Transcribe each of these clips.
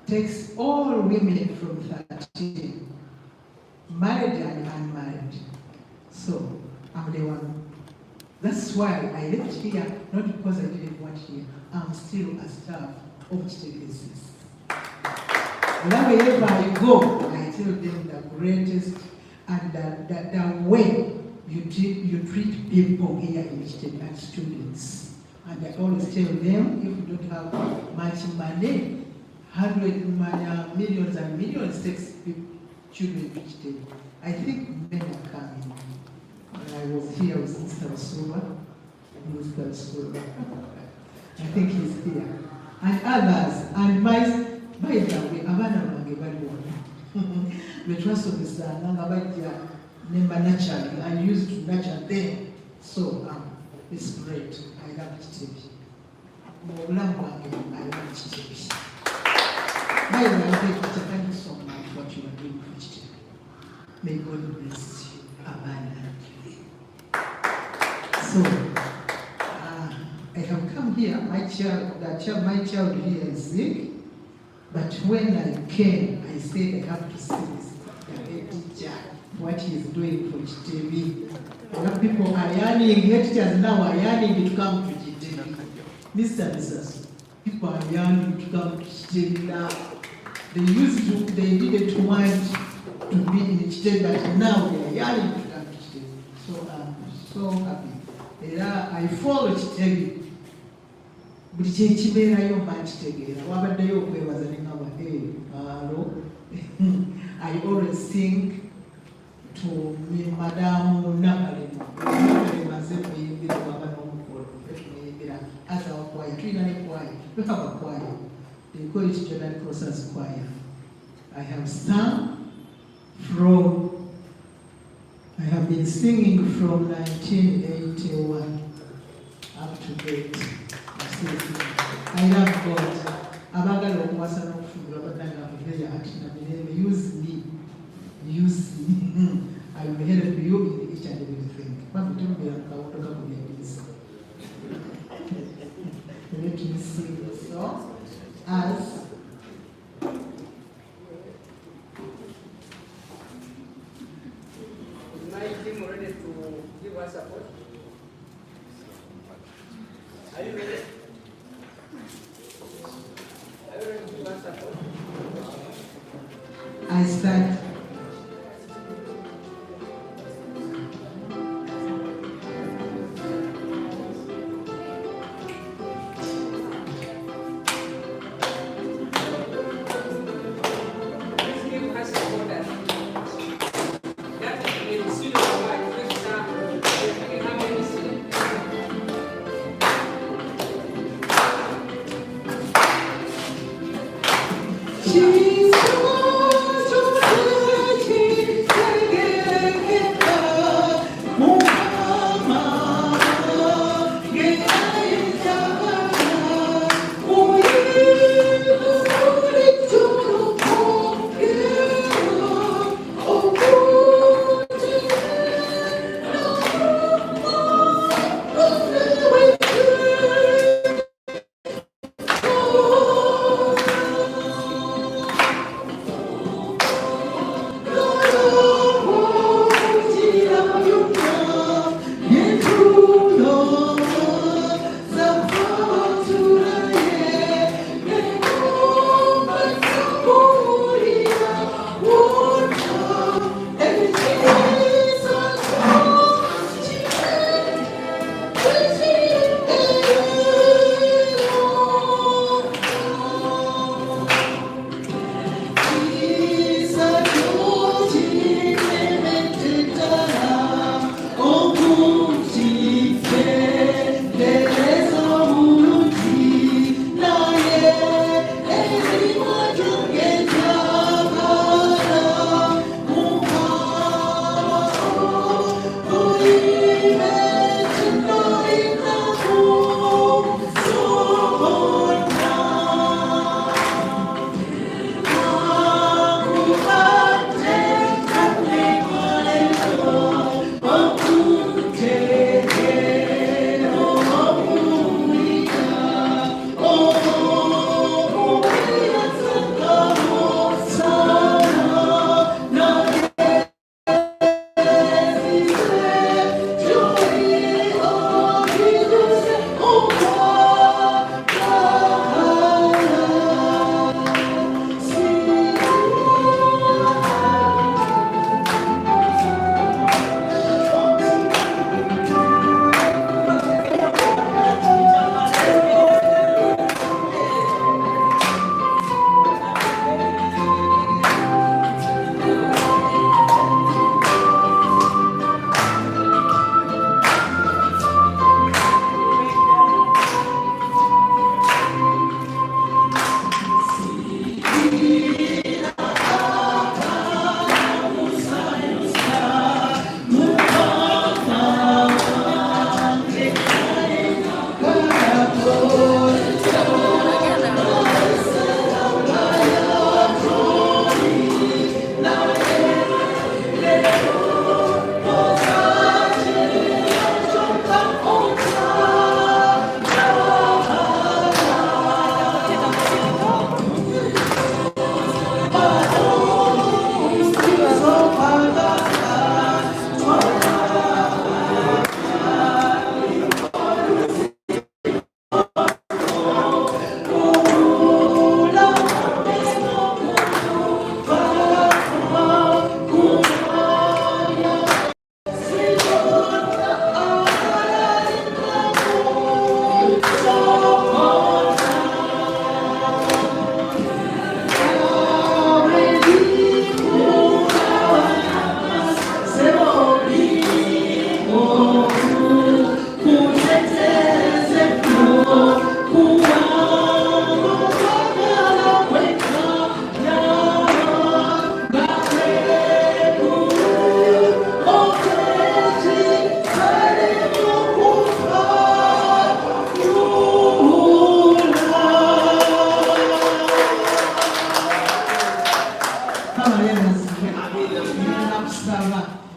takes all women from 13, married and unmarried. So I'm the one. That's why I left here, not because I didn't want here. I'm still a staff of Kitebi. Wherever I go, I tell them the greatest and the way you treat people here in Kitebi and students. And I always tell them, if you don't have much money, millions and millions takes children to Kitebi. I think men are coming. I was here with Mr. Suba. I think he's here. And others. And by the way, abana bange bali we trust on this nemba naturally. I used to nurture them. So it's great. I love Kitebi. I love Kitebi. By the way, thank you so much for what you are doing for Kitebi. May God bless you abundantly. So, I have come here, my child here is sick, but when I came, I said I have to see this head teacher, what he is doing for Kitebi. A lot of people are yearning, head teachers now are yearning to come to Kitebi. Mr. and Mrs. People are yearning to come to Kitebi now. They didn't want to be in Kitebi, but now they are yearning to come to Kitebi. So I'm so happy. I follow Kitebi. Buli kyekibeerayo mba nkitegeera wabaddeyo okwebaza ne ngamba alo I always sing to Madam Nakalema maze kuyimbira waba n'omukolo tuyimbira as our choir tulina ne choir we have a choir they call it Jordan Crossers Choir. I have been singing from 1981 up to date. I love God. Abagala okuwasa n'okufugula badanga kubeera ati na mirembe. Use me. I will help you in each and everything. Let me sing the song as is my team ready to give us support? Are you ready? I start.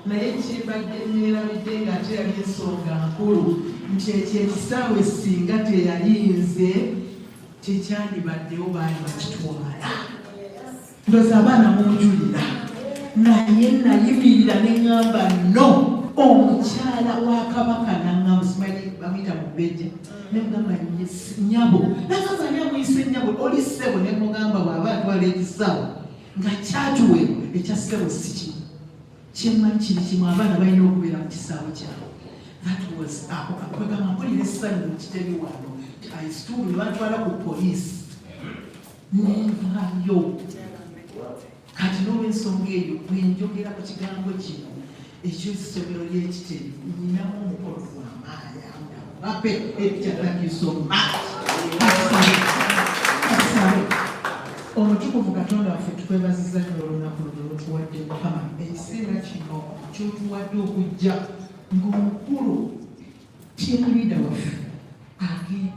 naye kibadde neerabidde ng'ate yali ensonga nkulu nti ekyo ekisaawe singa teyayinze tekyandibaddewo baali bakitwala. Ndoza abaana munjulira naye nayimirira neŋŋamba no. Omukyala wa Kabaka naŋŋamba simanyi bamuyita mu bbejja nemugamba nyabo nagamba ani amuyise nyabo oli ssebo nemugamba bw'aba atwala ekisawo nga kyatuwe ekya ssebo si kimu kyemmanyi kiri kimu abaana balina okubeera mu kisaawe kyabwe. That was kwegamba mpulira essanyu mu Kitebi wano aisitulu batwala ku poliisi nenvayo. Kati n'olw'ensonga eyo bwenjogera ku kigambo kino eky'essomero ly'Ekitebi ninamu omukolo gw'amaanyi bape omutukuvu Katonda waffe tukwebaziza n'olunaku luno lutuwadde Mukama ekiseera kino ky'otuwadde okujja ng'omukulu tiimulida waffe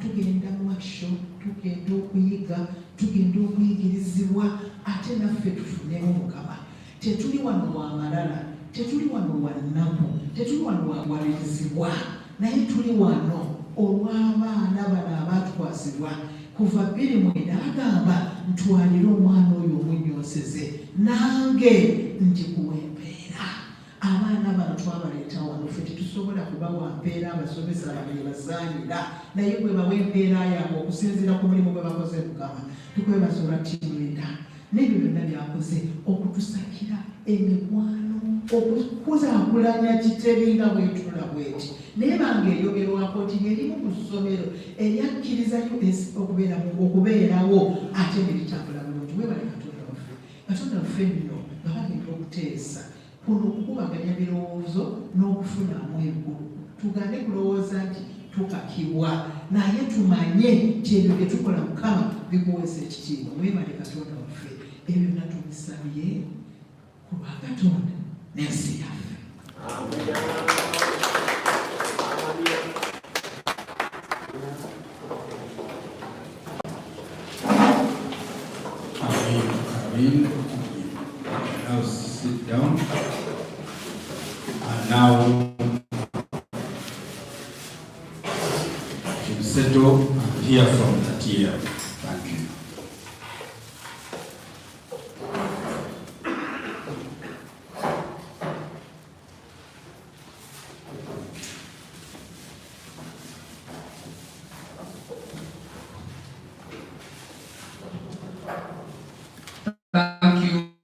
tugenda mu workshop, tugenda okuyiga, tugenda okuyigirizibwa ate naffe tufunemu Mukama. Tetuli wano wa malala, tetuli wano wa nnaku, tetuli wano wa kuwalirizibwa, naye tuli wano olw'abaana bano abaatukwasibwa kuva 2009 agamba ntwalire omwana oyo omunyooseze nange nti kuwempeera. Abaana bano twabaleeta wano ffe tetusobola kubawa mpeera abasomesa babiri basaanira naye bwe bawa empeera yaabwe okusinziira ku mulimu gwe bakoze Mukama. Tukwebaza olwa ttiimu leeta n'ebyo byonna byakoze okutusakira emikwano okukuzaakulanya Kitebi nga bwetula bweti naye bange eyogerwako nti erimu ku ssomero eryakkirizayo okubeerawo ate ne litambula bulungi. Webale Katonda waffe, Katonda waffe nno nga bagenda okuteesa kuno okukubaganya birowoozo n'okufunamu eggulu. Tugane kulowooza nti tukakibwa naye tumanye nti ebyo bye tukola Mukama bikuweesa ekitiibwa. Mwebale Katonda waffe, ebyo byonna tubisabye ku lwa Katonda n'ensi yaffe. Amen. Now sit down. And now to settle and hear from the tear. Thank you. Thank you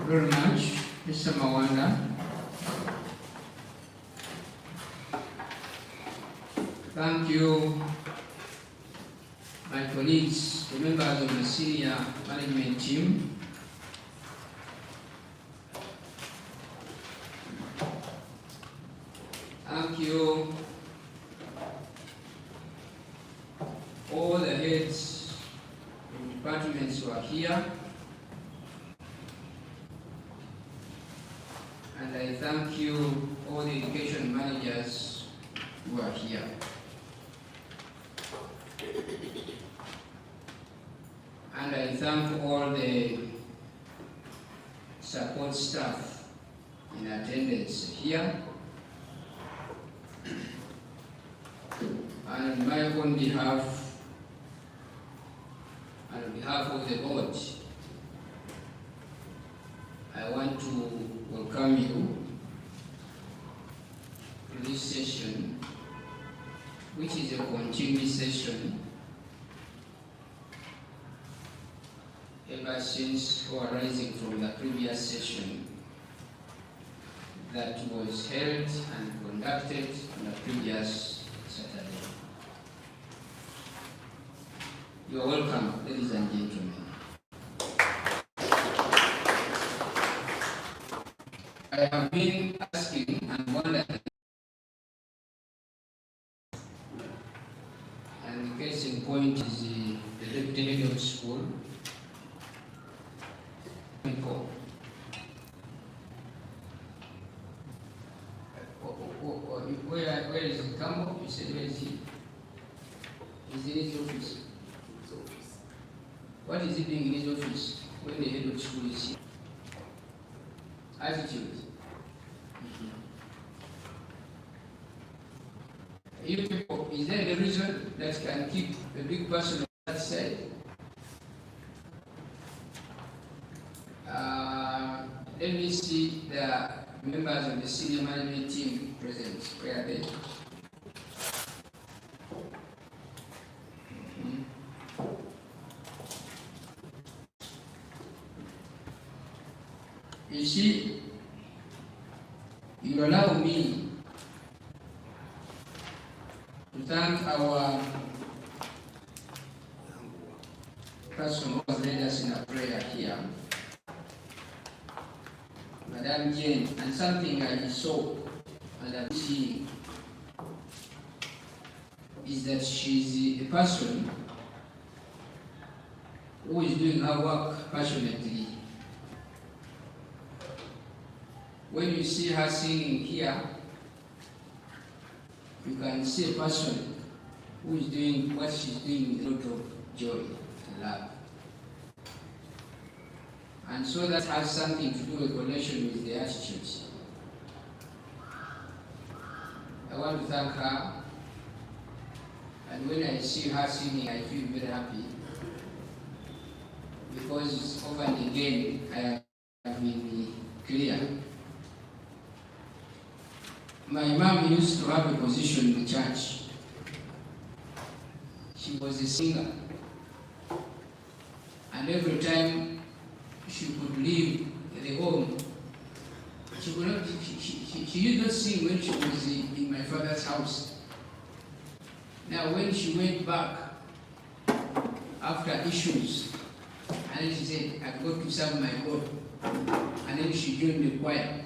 very much, Mr. Mawanda. Thank you, my colleagues, the members of the senior management team. Thank you, all the heads of departments who are here. And I thank you, all the education managers who are here. And I thank all the support staff in attendance here. And on my own behalf, and on behalf of the board, I want to welcome you to this session, which is a continuous session ever since arising from the previous session that was held and conducted on the previous Saturday. You are welcome, ladies and gentlemen. I have been asking and wondering, and the case in point is the deputy head of school. Where is it? Campo? You said where is he? Is in his office? His office. What is he doing in his office when the head of school is here? attitude. You people, is there a reason that can keep a big person on that side? Let me see the members of the senior management team present. Where are they? You see, you allow me to thank our person who has led us in a prayer here, Madam Jane, and something I saw and I'm seeing is that she's a person who is doing her work passionately. When you see her singing here, you can see a person who is doing what she's doing with a lot of joy and love. And so that has something to do with connection with the attitudes. I want to thank her, and when I see her singing, I feel very happy, because over and again I have been clear. My mom used to have a position in the church. She was a singer, and every time she could leave the home, she could not. She used not sing when she was in my father's house. Now, when she went back after issues, and then she said, "I've got to serve my God," and then she joined the choir.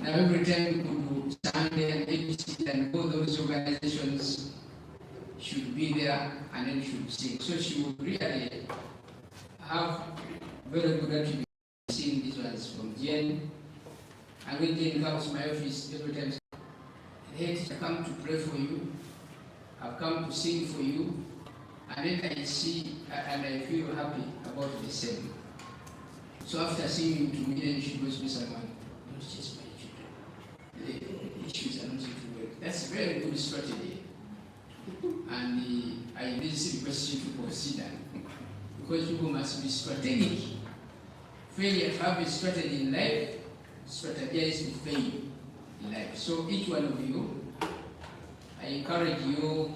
Now, every time we could do Sunday and ABC and all those organizations, she would be there and then she would sing. So she would really have very good attributes. Seeing these ones from Jen. And when Jen comes to my office, every time, "Hey, I've come to pray for you. I've come to sing for you." And then I see and I feel happy about the same. So after singing to me, then she goes to someone, "Don't chase my children. The issues are not going to work." That's a very good strategy. And I really see the question to consider, because people must be strategic. Failure to have a strategy in life, strategize to fail in life. So each one of you, I encourage you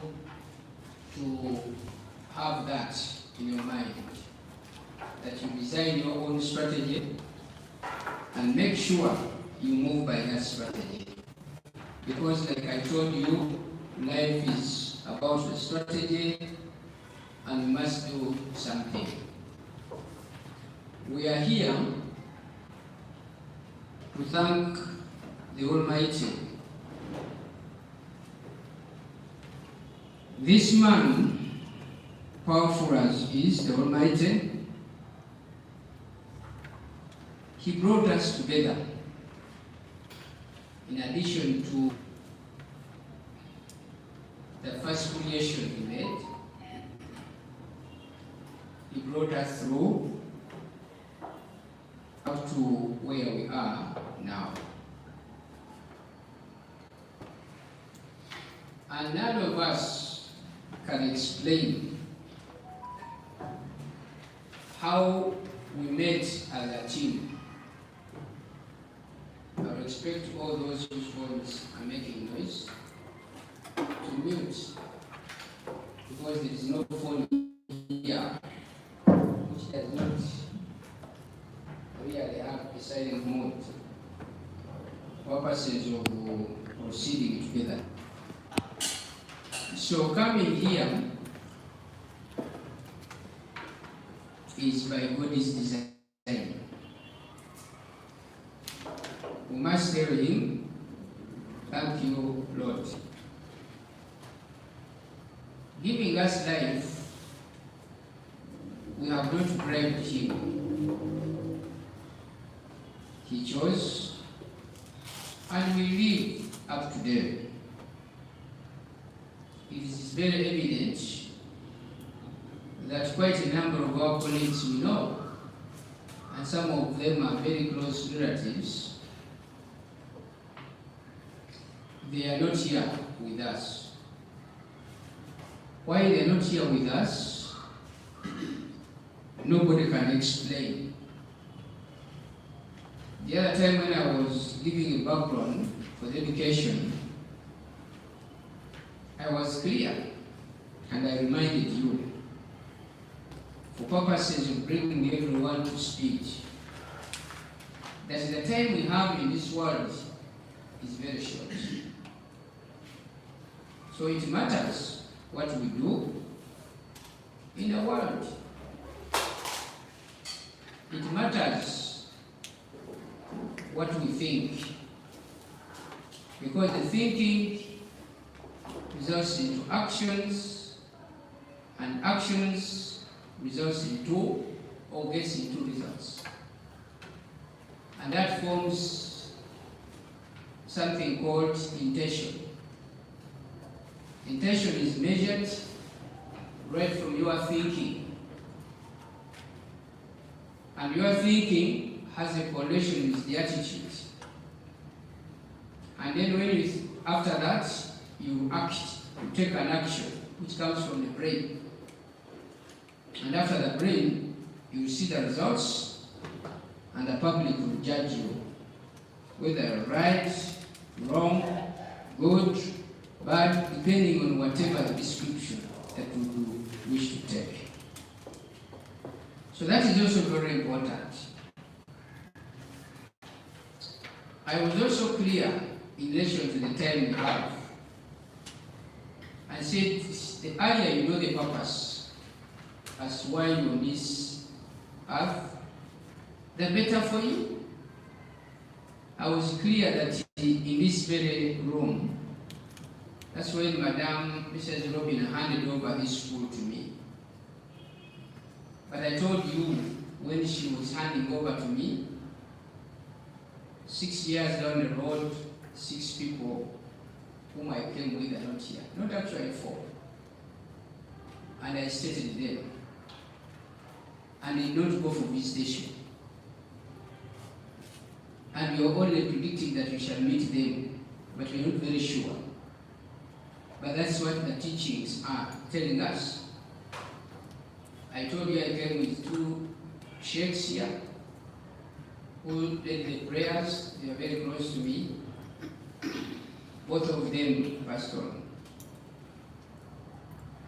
to have that in your mind, that you design your own strategy and make sure you move by that strategy. Because like I told you, life is about the strategy and we must do something. We are here to thank the Almighty. This man, powerful as he is, the Almighty, he brought us together. In addition to the first creation he made, he brought us through up to where we are now. And none of us can explain how we met as a team. I would expect all those whose phones are making noise to mute, because there is no phone here which does not really have a silent mode for purposes of proceeding together. So coming here is by God's design. We must tell him, "Thank you, Lord." Giving us life, we have not bribed him. He chose, and we live up to them. It is very evident that quite a number of our colleagues we know and some of them are very close relatives. They are not here with us. Why they are not here with us, nobody can explain. The other time when I was giving a background for the education, I was clear and I reminded you, for purposes of bringing everyone to speech, that the time we have in this world is very short. So it matters what we do in the world. It matters what we think, because the thinking results into actions, and actions results into or gets into results. And that forms something called intention. Intention is measured right from your thinking. And your thinking has a correlation with the attitude. And then when you, after that, you act, you take an action, which comes from the brain. And after the brain, you see the results, and the public will judge you, whether right, wrong, good, bad, depending on whatever the description that you wish to take. So that is also very important. I was also clear in relation to the time we have. I said, the earlier you know the purpose as why you're on this earth, the better for you. I was clear that in this very room, that's when Madam Mrs. Robin handed over this school to me. But I told you when she was handing over to me, 6 years down the road, 6 people whom I came with are not here. Not actually 4. And I stated them. And they don't go for visitation. And you're only predicting that you shall meet them, but we're not very sure. But that's what the teachings are telling us. I told you I came with 2 sheikhs here who did the prayers. They are very close to me. Both of them passed on.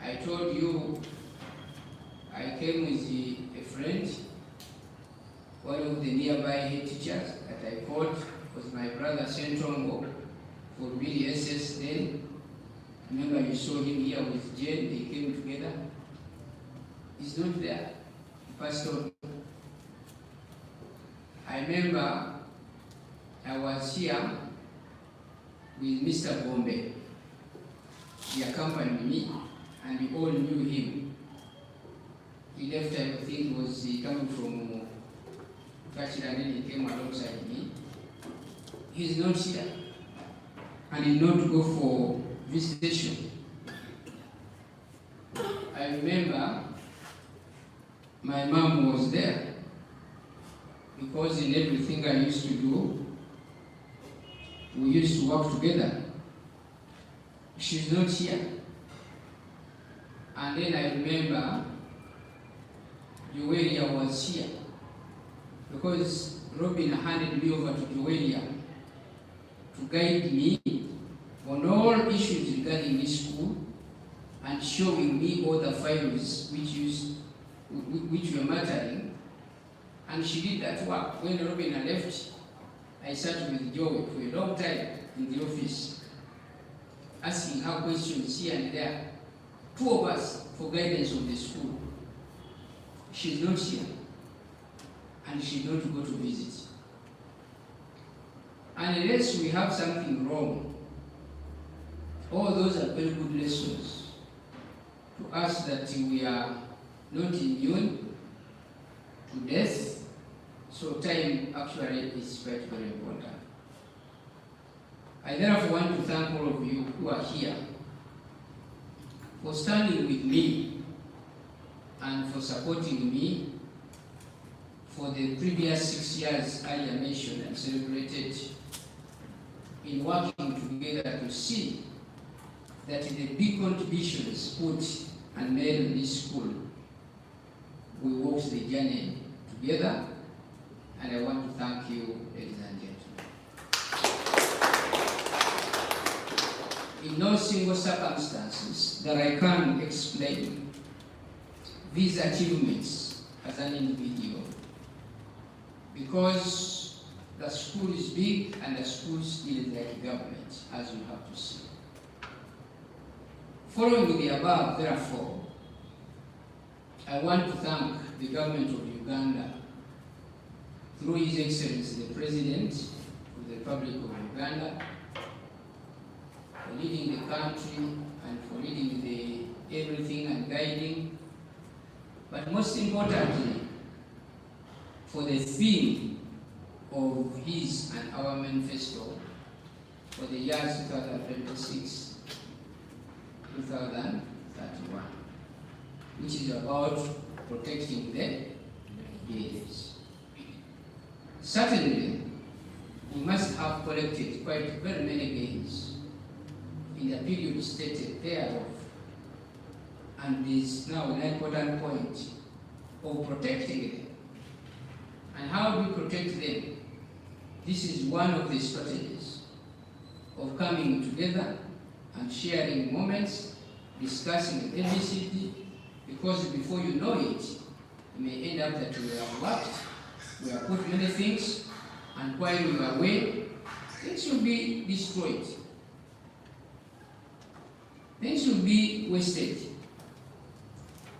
I told you I came with a friend, one of the nearby head teachers that I called was my brother Sentongo for BDSS then. Remember you saw him here with Jane, they came together. He's not there, he passed on. I remember I was here with Mr. Bombe. He accompanied me and we all knew him. He left, I think, was coming from Kachira, and then he came alongside me. He's not here and he did not go for visitation. I remember my mom was there because in everything I used to do, we used to work together. She's not here. And then I remember Joelia was here because Robin handed me over to Joelia to guide me on all issues regarding this school and showing me all the files which were mattering. And she did that work. When Robin left, I sat with Joey for a long time in the office, asking her questions here and there. 2 of us for guidance of the school. She's not here, and she don't go to visit. Unless we have something wrong, all those are very good lessons to us that we are not immune to death. So time actually is quite very important. I therefore want to thank all of you who are here for standing with me and for supporting me for the previous 6 years earlier mentioned and celebrated in working together to see that the big contributions put and made in this school, we walked the journey together, and I want to thank you, ladies and gentlemen. In no single circumstances that I can explain these achievements as an individual, because the school is big and the school still is like a government, as you have to see. Following the above, therefore, I want to thank the government of Uganda through His Excellency the President of the Republic of Uganda for leading the country and for leading the everything and guiding, but most importantly, for the theme of his and our manifesto for the years 2026, 2031, which is about protecting the village. Certainly, we must have collected quite very many gains in the period stated thereof, and is now an important point of protecting them. And how do we protect them? This is one of the strategies of coming together and sharing moments, discussing the ABCD, because before you know it, you may end up that we have worked, we have put many things, and while you are away, things will be destroyed. Things will be wasted.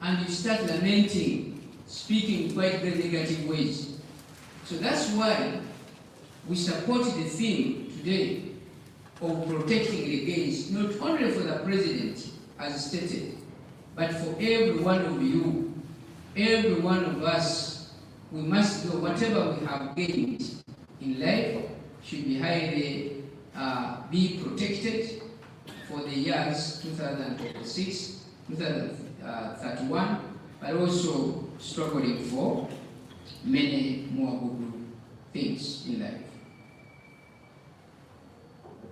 And you start lamenting, speaking quite very negative ways. So that's why we support the theme today of protecting the gains, not only for the president, as stated, but for every one of you, every one of us. We must know whatever we have gained in life should be highly be protected for the years 2026, 2031, but also struggling for many more good things in life.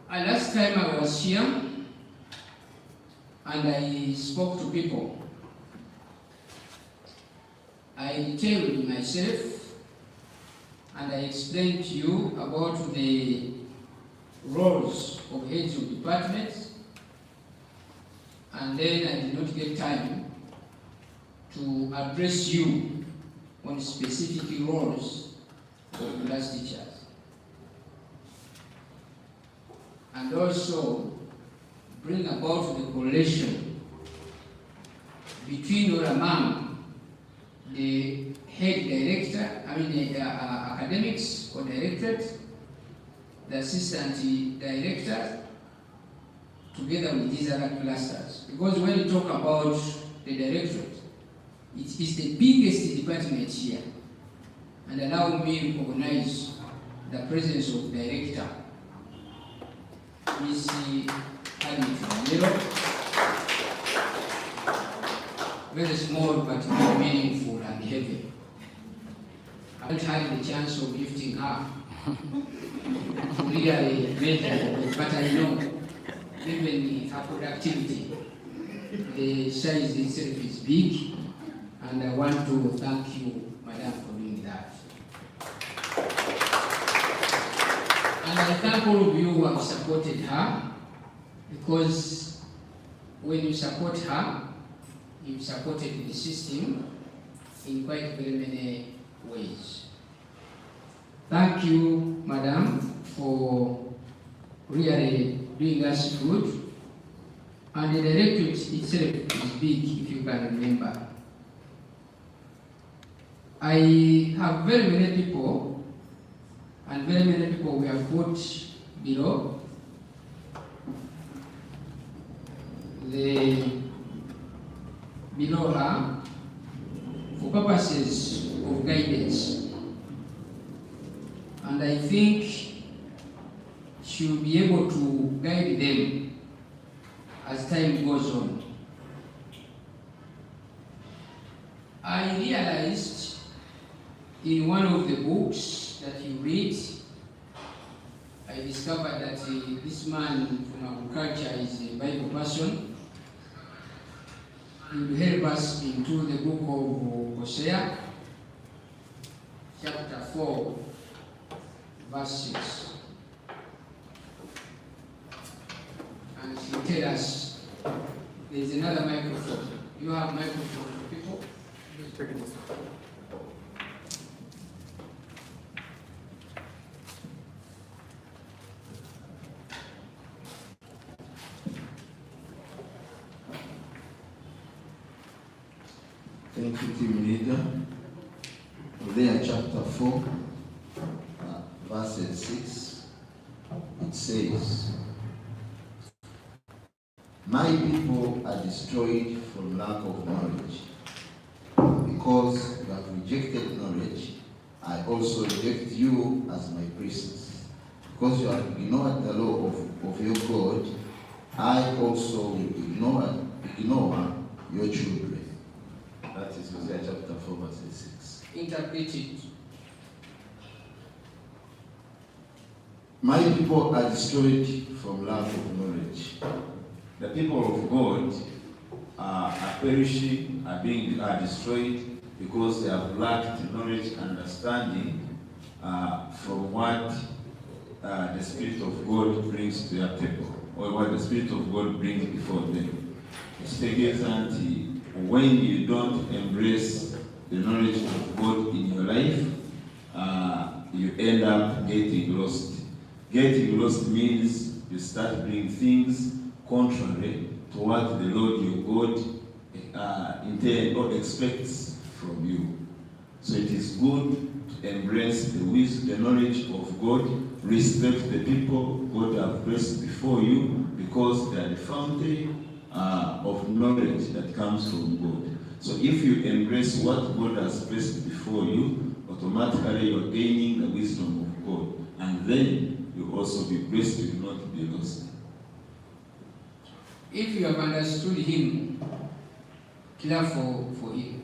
And last time I was here and I spoke to people, I detailed myself and I explained to you about the roles of heads of departments, and then I did not get time to address you on specific roles of class teachers, and also bring about the correlation between or among the head director, the academics or directorate, the assistant director, together with these other clusters. Because when you talk about the directorate, it is the biggest department here. And allow me to recognize the presence of director, Ms. Very small but very meaningful and heavy. I haven't had the chance of lifting her. Really made, but I know, given her productivity, the size itself is big, and I want to thank you, Madam, for doing that. And I thank all of you who have supported her, because when you support her, you supported the system in quite very many ways. Thank you, Madam, for really doing us good. And the directorate itself is big, if you can remember. I have very many people, and very many people we have put below. Below her for purposes of guidance, and I think she will be able to guide them as time goes on. I realized in one of the books that you read, I discovered that this man from agriculture is a Bible person. He will help us into the book of Hosea, chapter 4, verse 6. And he will tell us, there is another microphone. You have microphone for people? Take it this way. Thank you, team leader. Hosea chapter 4, verse 6, it says, "My people are destroyed from lack of knowledge. Because you have rejected knowledge, I also reject you as my priests. Because you have ignored the law of your God, I also will ignore your children." That is Hosea chapter 4, verse 6. Interpret it. My people are destroyed from lack of knowledge. The people of God are perishing, are destroyed because they have lacked knowledge and understanding from what the Spirit of God brings to their table, or what the Spirit of God brings before them. When you don't embrace the knowledge of God in your life, you end up getting lost. Getting lost means you start doing things contrary to what the Lord your God intends or expects from you. So it is good to embrace the wisdom, the knowledge of God, respect the people God has placed before you, because they are the fountain of knowledge that comes from God. So if you embrace what God has placed before you, automatically you're gaining the wisdom of God, and then you'll also be blessed, you will not be lost. If you have understood him, clap for him.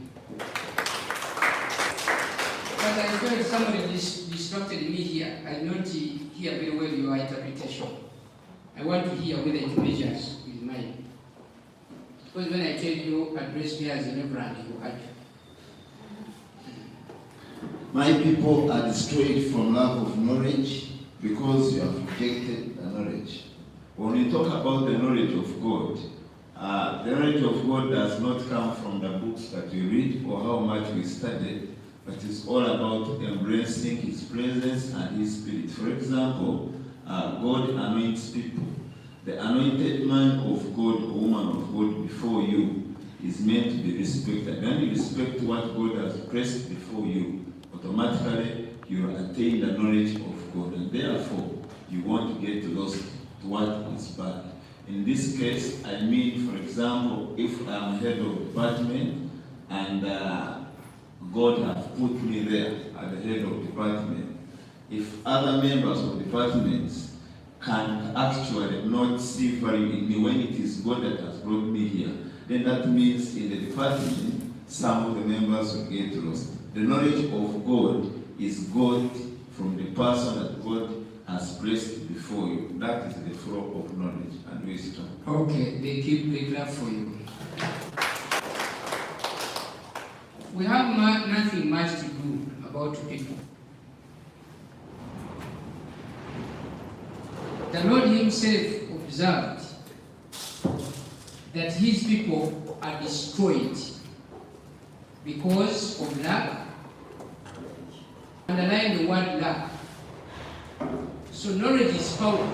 But I felt somebody distracted me here. I don't hear very well your interpretation. I want to hear whether it measures with mine. Because when I tell you, address me as a reverend, you argue. My people are destroyed from lack of knowledge, because you have rejected the knowledge. When we talk about the knowledge of God, the knowledge of God does not come from the books that we read or how much we study, but it's all about embracing His presence and His Spirit. For example, God anoints people. The anointed man of God or woman of God before you is meant to be respected. When you respect what God has placed before you, automatically you attain the knowledge of God, and therefore you want to get lost to what is bad. In this case, I mean, for example, if I'm head of department and God has put me there at the head of department, if other members of departments can actually not see value in me when it is God that has brought me here, then that means in the department, some of the members will get lost. The knowledge of God is God from the person that God has placed before you. That is the flow of knowledge and wisdom. Okay, they keep the clap for you. We have nothing much to do about people. The Lord Himself observed that His people are destroyed because of lack. Underline the word lack. So knowledge is power.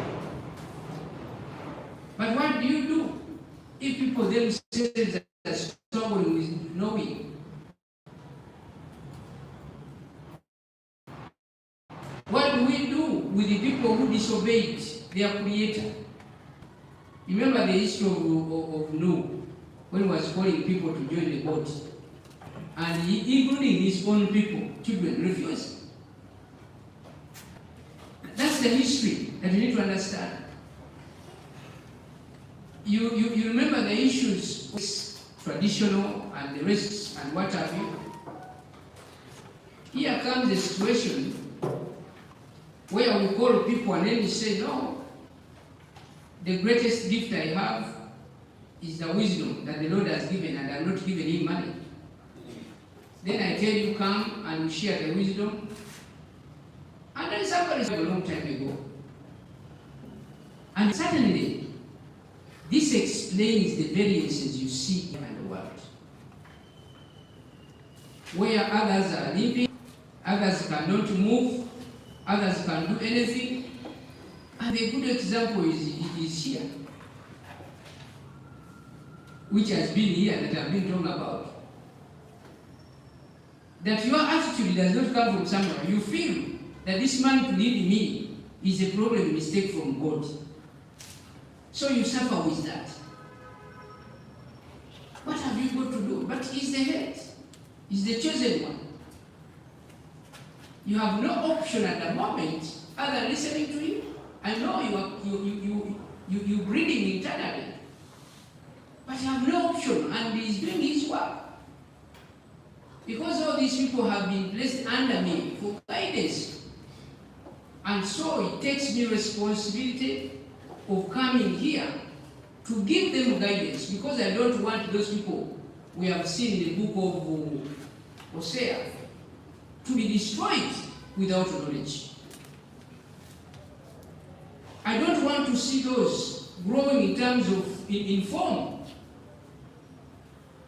But what do you do if people themselves are struggling with knowing? What do we do with the people who disobeyed their Creator? Remember the history of Noah, when he was calling people to join the boat, and including his own people, children, refused. That's the history that you need to understand. You remember the issues, traditional and the risks and what have you. here comes a situation where we call people and then we say, no, the greatest gift I have is the wisdom that the Lord has given, and I'm not giving him money. Then I tell you, come and share the wisdom. And then somebody said a long time ago. And certainly, this explains the variances you see in the world. Where others are living, others cannot move, others can do anything. And a good example is here, which has been here that I've been talking about. That your attitude does not come from somewhere. You feel that this man to lead me is a problem, a mistake from God. So you suffer with that. What have you got to do? But he's the head. He's the chosen one. You have no option at the moment other than listening to him. I know you breathing internally, but you have no option, and he's doing his work. Because all these people have been placed under me for guidance. And so it takes me responsibility of coming here to give them guidance, because I don't want those people we have seen in the book of Hosea to be destroyed without knowledge. I don't want to see those growing in terms of in form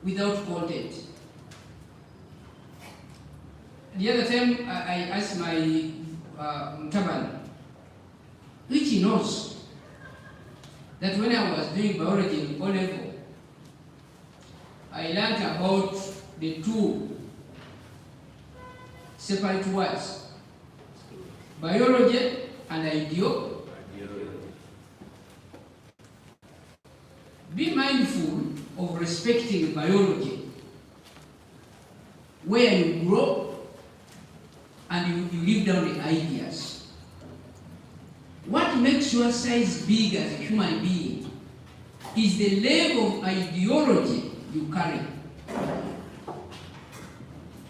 without content. The other time I asked my Mtabani, which he knows that when I was doing biology in O-level, I learned about the two separate words, biology and ideology. Be mindful of respecting biology, where you grow and you live down the ideas. What makes your size big as a human being is the level of ideology you carry.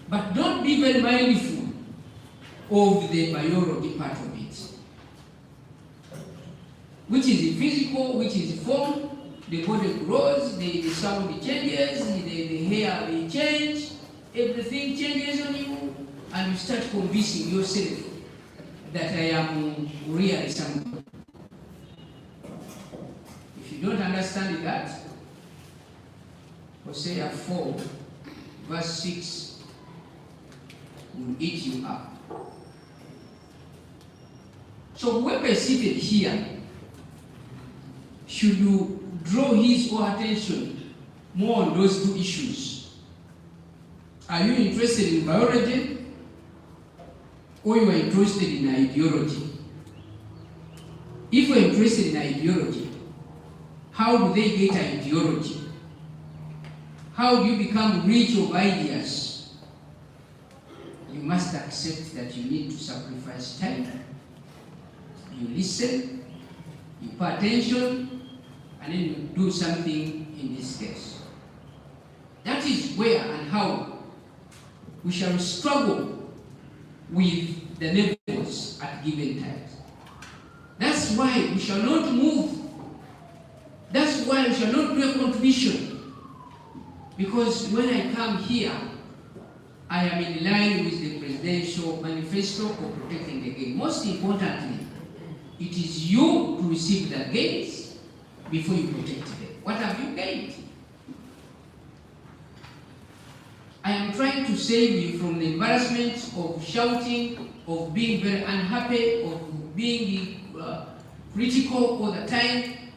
But don't be very mindful of the biology part of it, which is physical, which is form. The body grows, the sound changes, the hair will change, everything changes on you, and you start convincing yourself that I am really something. If you don't understand that, Hosea 4, verse 6 will eat you up. So whoever is seated here should you draw his or her attention more on those two issues. Are you interested in biology, or you are interested in ideology? If you are interested in ideology, how do they get ideology? How do you become rich of ideas? You must accept that you need to sacrifice time. You listen, you pay attention, and then you do something in this case. That is where and how we shall struggle with the levels at given times. That's why we shall not move. That's why we shall not do a contribution. Because when I come here, I am in line with the presidential manifesto of protecting the gain. Most importantly, it is you to receive the gains before you protect them. What have you gained? I am trying to save you from the embarrassment of shouting, of being very unhappy, of being critical all the time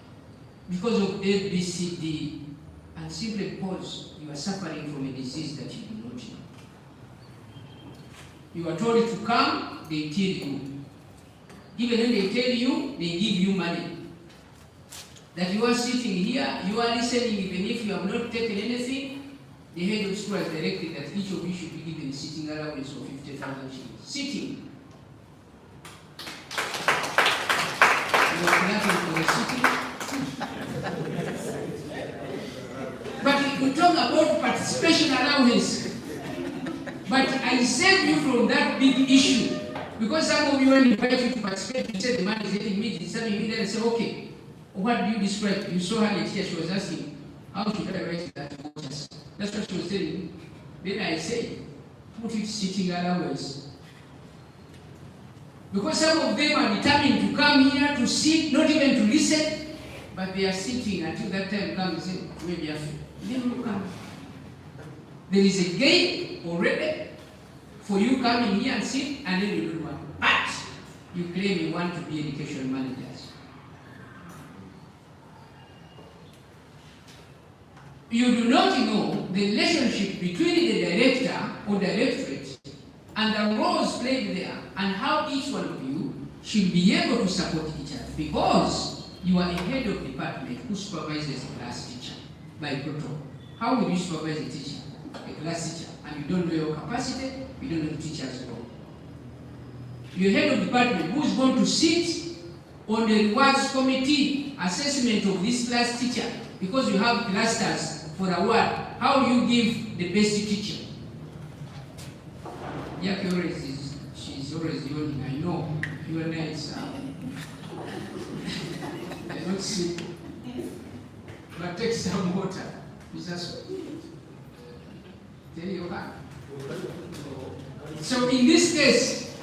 because of A, B, C, D, and simply because you are suffering from a disease that you do not know. You are told to come, they tell you. Even when they tell you, they give you money. That you are sitting here, you are listening, even if you have not taken anything, the head of school has directed that each of you should be given sitting allowance of 50,000 shillings. Sitting. You are clapping for the sitting. But if we talk about participation allowance, But I save you from that big issue. Because some of you, when you invite you to participate, you say the man is getting me, disturbing me, then I say, okay, what do you describe? You saw her here, she was asking, how should I write that? That's what she was telling me. Then I say, put it sitting otherwise. Because some of them are determined to come here to sit, not even to listen, but they are sitting until that time comes and say, maybe after. Then you come. There is a gate already for you coming here and sit, and then you don't want. But you claim you want to be education managers. You do not know the relationship between the director or directorate and the roles played there, and how each one of you should be able to support each other, because you are a head of department who supervises a class teacher by protocol. How will you supervise a teacher, a class teacher, and you don't know your capacity, you don't know the teacher's role? Your head of department who is going to sit on the rewards committee assessment of this class teacher, because you have clusters for award. How do you give the best teacher? Jackie always she's always yawning. I know your nights they're not simple. But take some water. Just tell your hand. So in this case,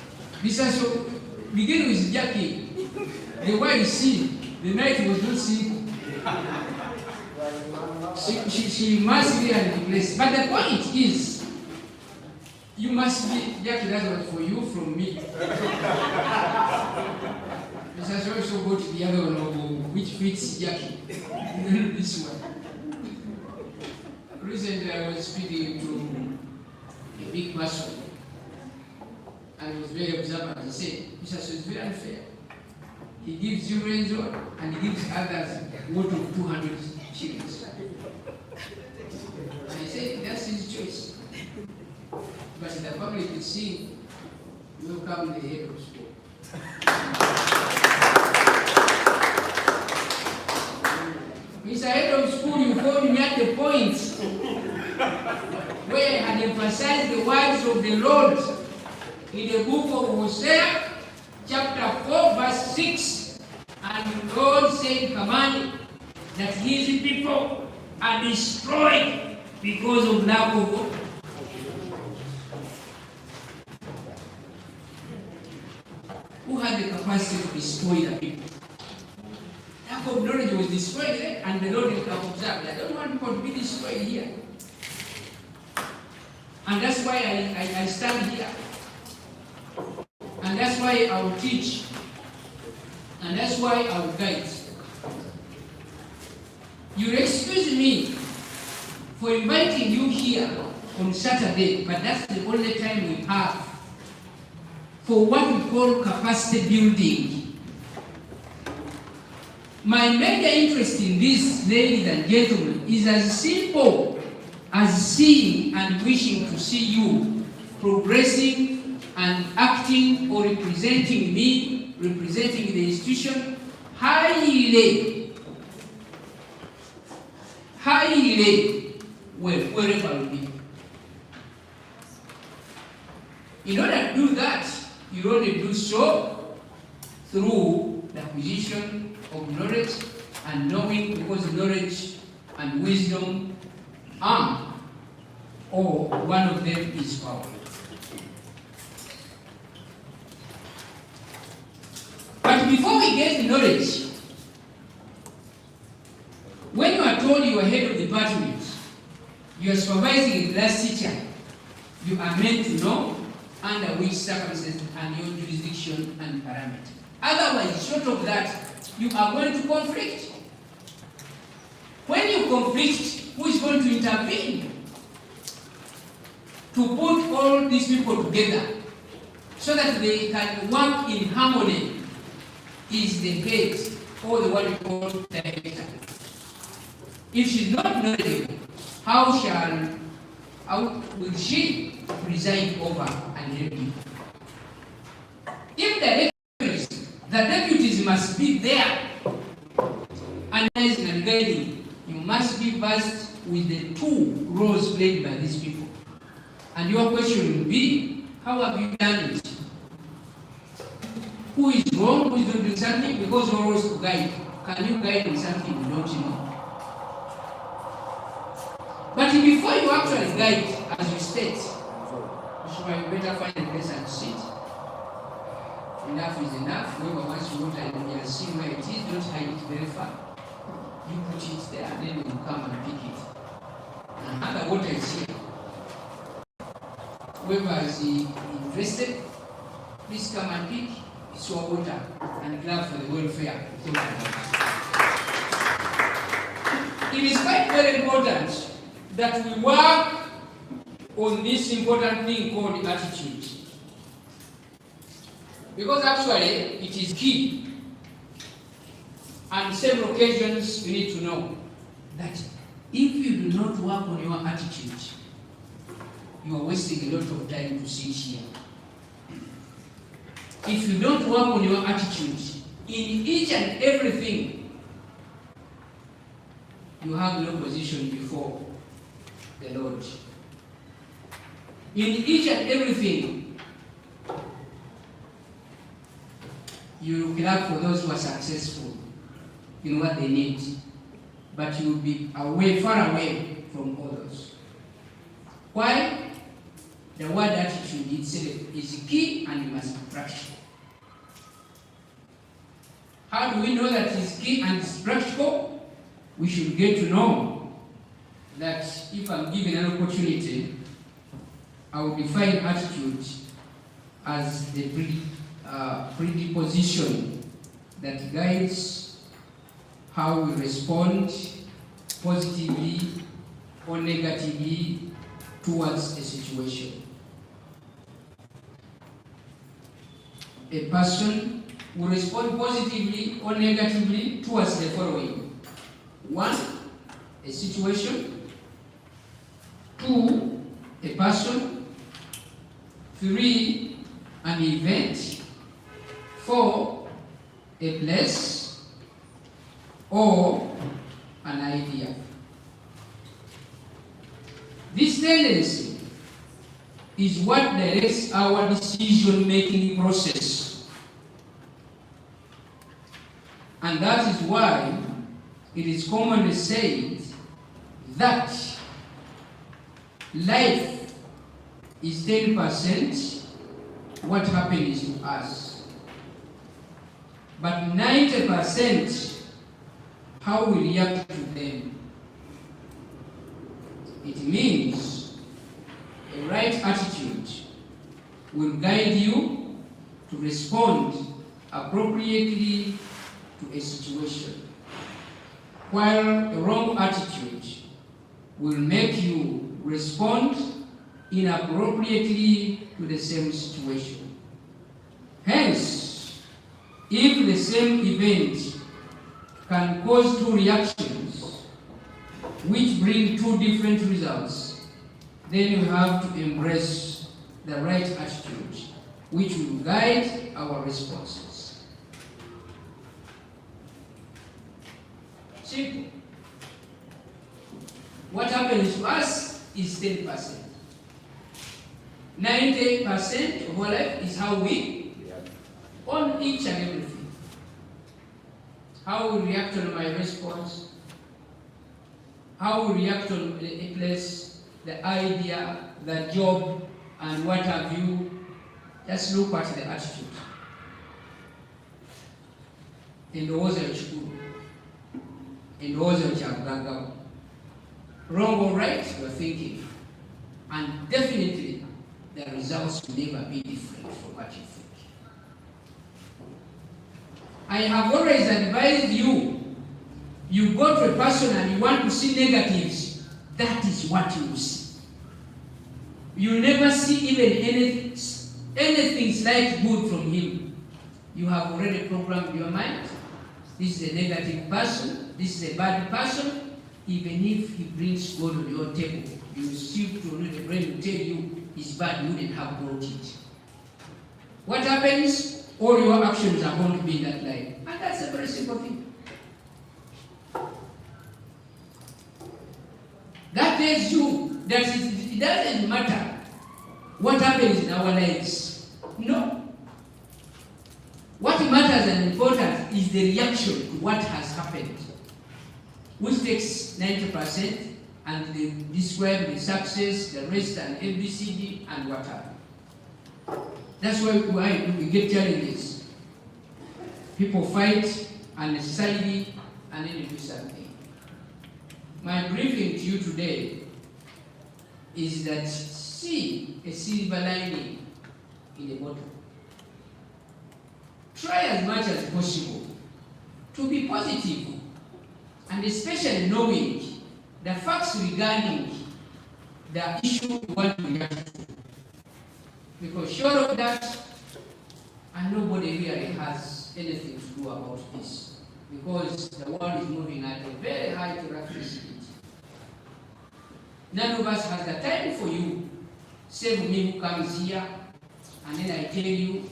so begin with Jackie. The way you see, the night was not simple. She must be at the place. But the point is, you must be, Jackie, that's what for you from me. Mr. also go to the other one, which fits Jackie. This one. Recently, I was speaking to a big person, and he was very observant. He said, Mr. So it's very unfair. He gives you rental, and he gives others worth of 200 shillings. And I said, that's his choice. But the public is seeing, welcome the head of school. Mr. Head of School, you phoned me at the point where I had emphasized the words of the Lord in the book of Hosea, chapter 4, verse 6. And the Lord said, command that his people are destroyed because of lack of water. Who had the capacity to destroy the people? Lack of knowledge was destroyed there, and the Lord will have observed. I don't want people to be destroyed here. And that's why I stand here. And that's why I will teach. And that's why I will guide. You'll excuse me for inviting you here on Saturday, but that's the only time we have for what we call capacity building. My major interest in this, ladies and gentlemen, is as simple as seeing and wishing to see you progressing and acting or representing me, representing the institution highly, wherever we be. In order to do that, you only do so through the acquisition of knowledge and knowing, because knowledge and wisdom are, or one of them is power. But before we get knowledge, when you are told you are head of department, you are supervising a class teacher, you are meant to know under which circumstances and your jurisdiction and parameter. Otherwise, short of that, you are going to conflict. When you conflict, who is going to intervene to put all these people together so that they can work in harmony? Is the head, or the what we call director. If she's not knowledgeable, how will she preside over and help you? If the directors, the deputies must be there, analyzing and guiding, you must be versed with the two roles played by these people. And your question will be, how have you done it? Who is wrong, who is not doing something? Because you're always to guide. Can you guide in something you don't know? But before you actually guide, as you state, you should better find a place and sit. Enough is enough. Whoever wants to water and you see where it is, don't hide it very far. You put it there and then you come and pick it. And the water is here. Whoever is interested, please come and pick. It's your water and glad for the welfare. It is quite very important that we work on this important thing called attitude. Because actually it is key. And on several occasions you need to know that if you do not work on your attitude, you are wasting a lot of time to sit here. If you don't work on your attitude in each and everything, you have no position before the Lord. In each and everything, you look out for those who are successful in what they need, but you will be away, far away from others. Why? The word attitude itself is key and you must be practical. How do we know that it's key and it's practical? We should get to know that if I'm given an opportunity, I will define attitude as the predisposition that guides how we respond positively or negatively towards a situation. A person will respond positively or negatively towards the following: 1, a situation; 2, a person; 3, an event; 4, a place; or an idea. This tendency is what directs our decision-making process. And that is why it is commonly said that life is 10% what happens to us, but 90% how we react to them. It means a right attitude will guide you to respond appropriately to a situation, while a wrong attitude will make you respond inappropriately to the same situation. Hence, if the same event can cause 2 reactions which bring 2 different results, then you have to embrace the right attitude which will guide our responses. Simple. What happens to us is 10%. 90% of our life is how we on each and everything. How we react on my response, how we react on a place, the idea, the job, and what have you. Just look at the attitude. Endowooza ekikulu, endowooza ekyagaggawo. Wrong or right, you are thinking. And definitely, the results will never be different from what you think. I have always advised you, you go to a person and you want to see negatives, that is what you will see. You will never see even anything slight good from him. You have already programmed your mind. This is a negative person, this is a bad person. Even if he brings gold on your table, you will still to the brain will tell you it's bad, you wouldn't have brought it. What happens? All your actions are going to be in that line. And that's a very simple thing. That tells you that it doesn't matter what happens in our lives. No. What matters and important is the reaction to what has happened, which takes 90%, and they describe the success, the rest, and ABCD, and whatever. That's why we get challenges. People fight unnecessarily, and then you do something. My briefing to you today is that see a silver lining in the bottle. Try as much as possible to be positive, and especially knowing the facts regarding the issue you want to react to. Because short of that, and nobody really has anything to do about this, because the world is moving at a very high rapid speed. None of us has the time for you, save me who comes here, and then I tell you,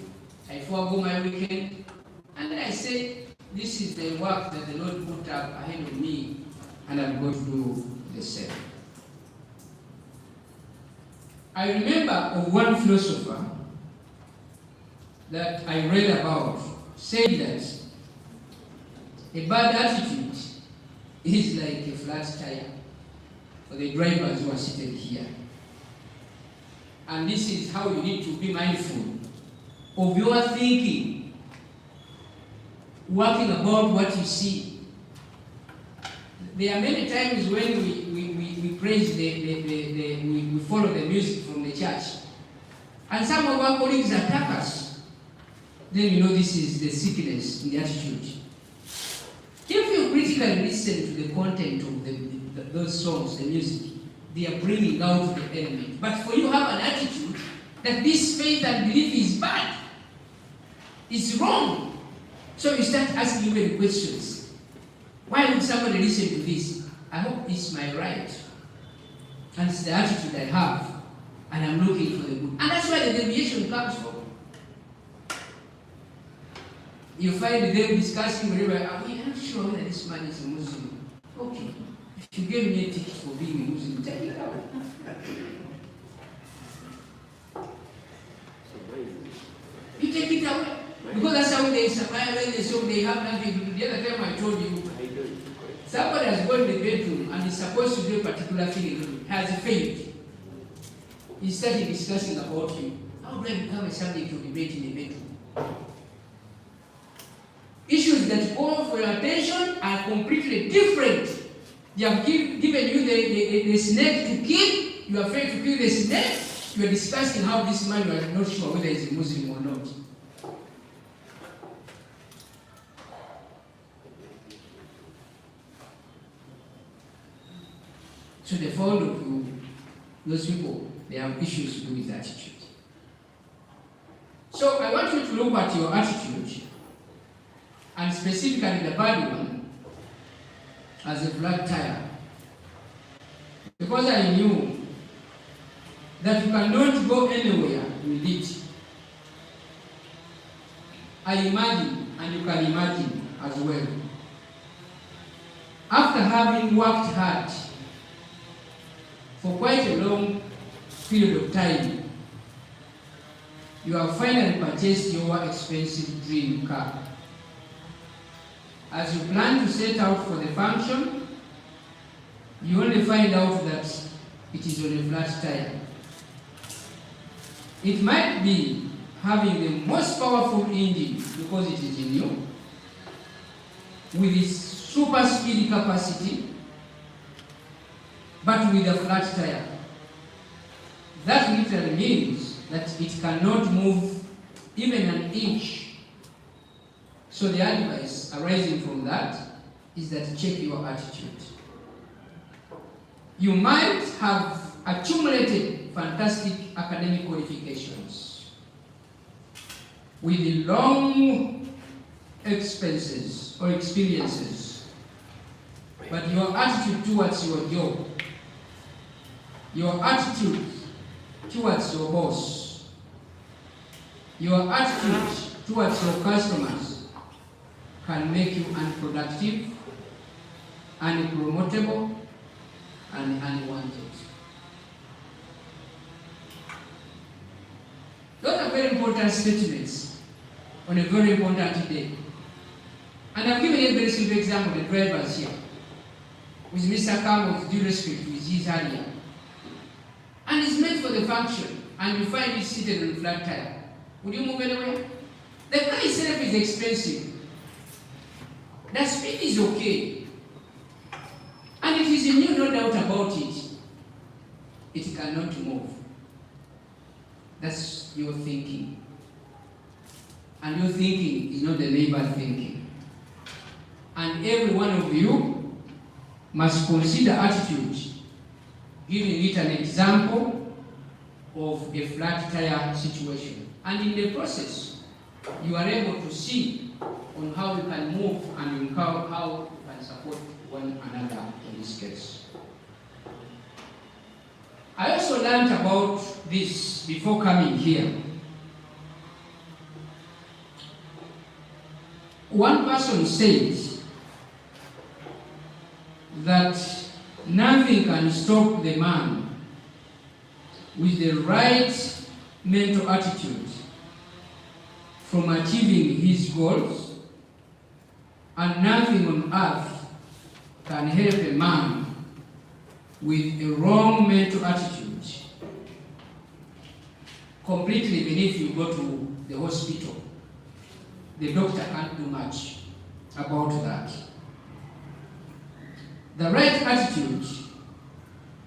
I forego my weekend, and then I say, this is the work that the Lord put up ahead of me, and I'm going to do the same. I remember of one philosopher that I read about, said that a bad attitude is like a flat tire for the drivers who are seated here. And this is how you need to be mindful of your thinking, working about what you see. There are many times when we praise we follow the music from the church, and some of our colleagues attack us. Then you know this is the sickness in the attitude. If you critically listen to the content of those songs, the music, they are bringing out the element. But for you to have an attitude that this faith and belief is bad, it's wrong. So you start asking many questions. Why would somebody listen to this? I hope it's my right. And it's the attitude I have. And I'm looking for the good. And that's where the deviation comes from. You find them discussing whatever, I'm not sure whether this man is a Muslim. Okay. If you gave me a ticket for being a Muslim, take it out. You take it away. Because that's how they survive when they say they have nothing to do. The other time I told you, somebody has gone in the bedroom and is supposed to do a particular thing, has failed. He started discussing about you. How do I become a subject of debate in the bedroom? Issues that call for your attention are completely different. They have given you the snake to kill. You are afraid to kill the snake. You are discussing how this man, you are not sure whether he is a Muslim or not. So they fall to those people, they have issues to do with attitude. So I want you to look at your attitude, and specifically the bad one, as a flat tire. Because I knew that you cannot go anywhere with it. I imagine, and you can imagine as well, after having worked hard for quite a long period of time, you have finally purchased your expensive dream car. As you plan to set out for the function, you only find out that it is on a flat tire. It might be having the most powerful engine because it is new, with its super speed capacity, but with a flat tire. That literally means that it cannot move even an inch. So the advice arising from that is that check your attitude. You might have accumulated fantastic academic qualifications with long expenses or experiences, but your attitude towards your job, your attitude towards your boss, your attitude towards your customers can make you unproductive, unpromotable, and unwanted. very important statements on a very important day. And I've given a very simple example, the drivers here, with Mr. Kam, with due respect, with his earlier. And it's meant for the function, and you find it seated on a flat tire. Would you move anyway? The car itself is expensive. The speed is okay. And it is new, no doubt about it. It cannot move. That's your thinking. And your thinking is not the neighbor thinking. And every one of you must consider attitude, giving it an example of a flat tire situation. And in the process, you are able to see on how you can move and how you can support one another in this case. I also learned about this before coming here. One person says that nothing can stop the man with the right mental attitude from achieving his goals, and nothing on earth can help a man with a wrong mental attitude completely. Even if you go to the hospital, the doctor can't do much about that. The right attitude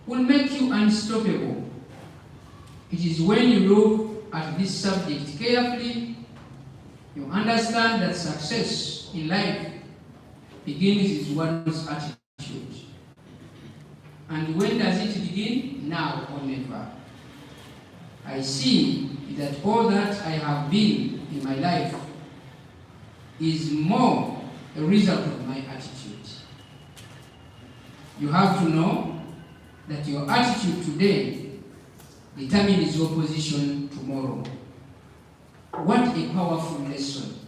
will make you unstoppable. It is when you look at this subject carefully, you understand that success in life begins with one's attitude. And when does it begin? Now or never. I see that all that I have been in my life is more a result of my attitude. You have to know that your attitude today determines your position tomorrow. What a powerful lesson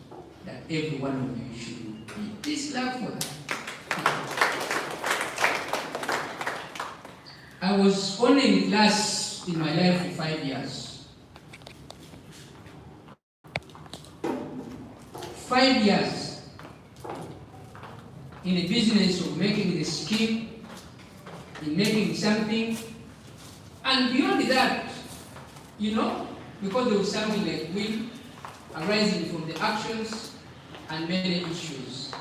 that every one of you should be. Please clap for that. I was only in class in my life for 5 years. 5 years in the business of making the scheme, in making something, and beyond that, because there was something like will arising from the actions and many issues.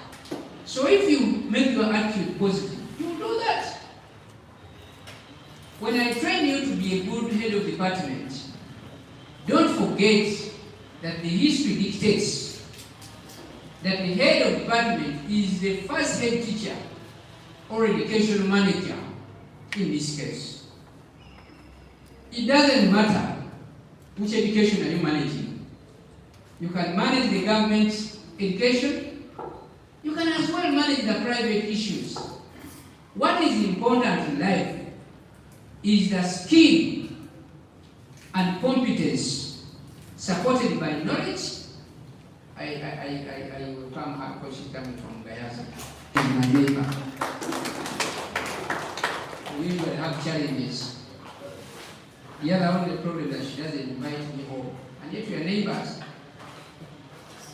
So if you make your attitude positive, you do that. When I train you to be a good head of department, don't forget that the history dictates that the head of department is the first head teacher or educational manager in this case. It doesn't matter which education are you managing. You can manage the government education. You can as well manage the private issues. What is important in life is the skill and competence supported by knowledge. I will come up because she's coming from Gayaza, my neighbor. We usually have challenges. The other only problem that she doesn't invite me home, and yet we are neighbors.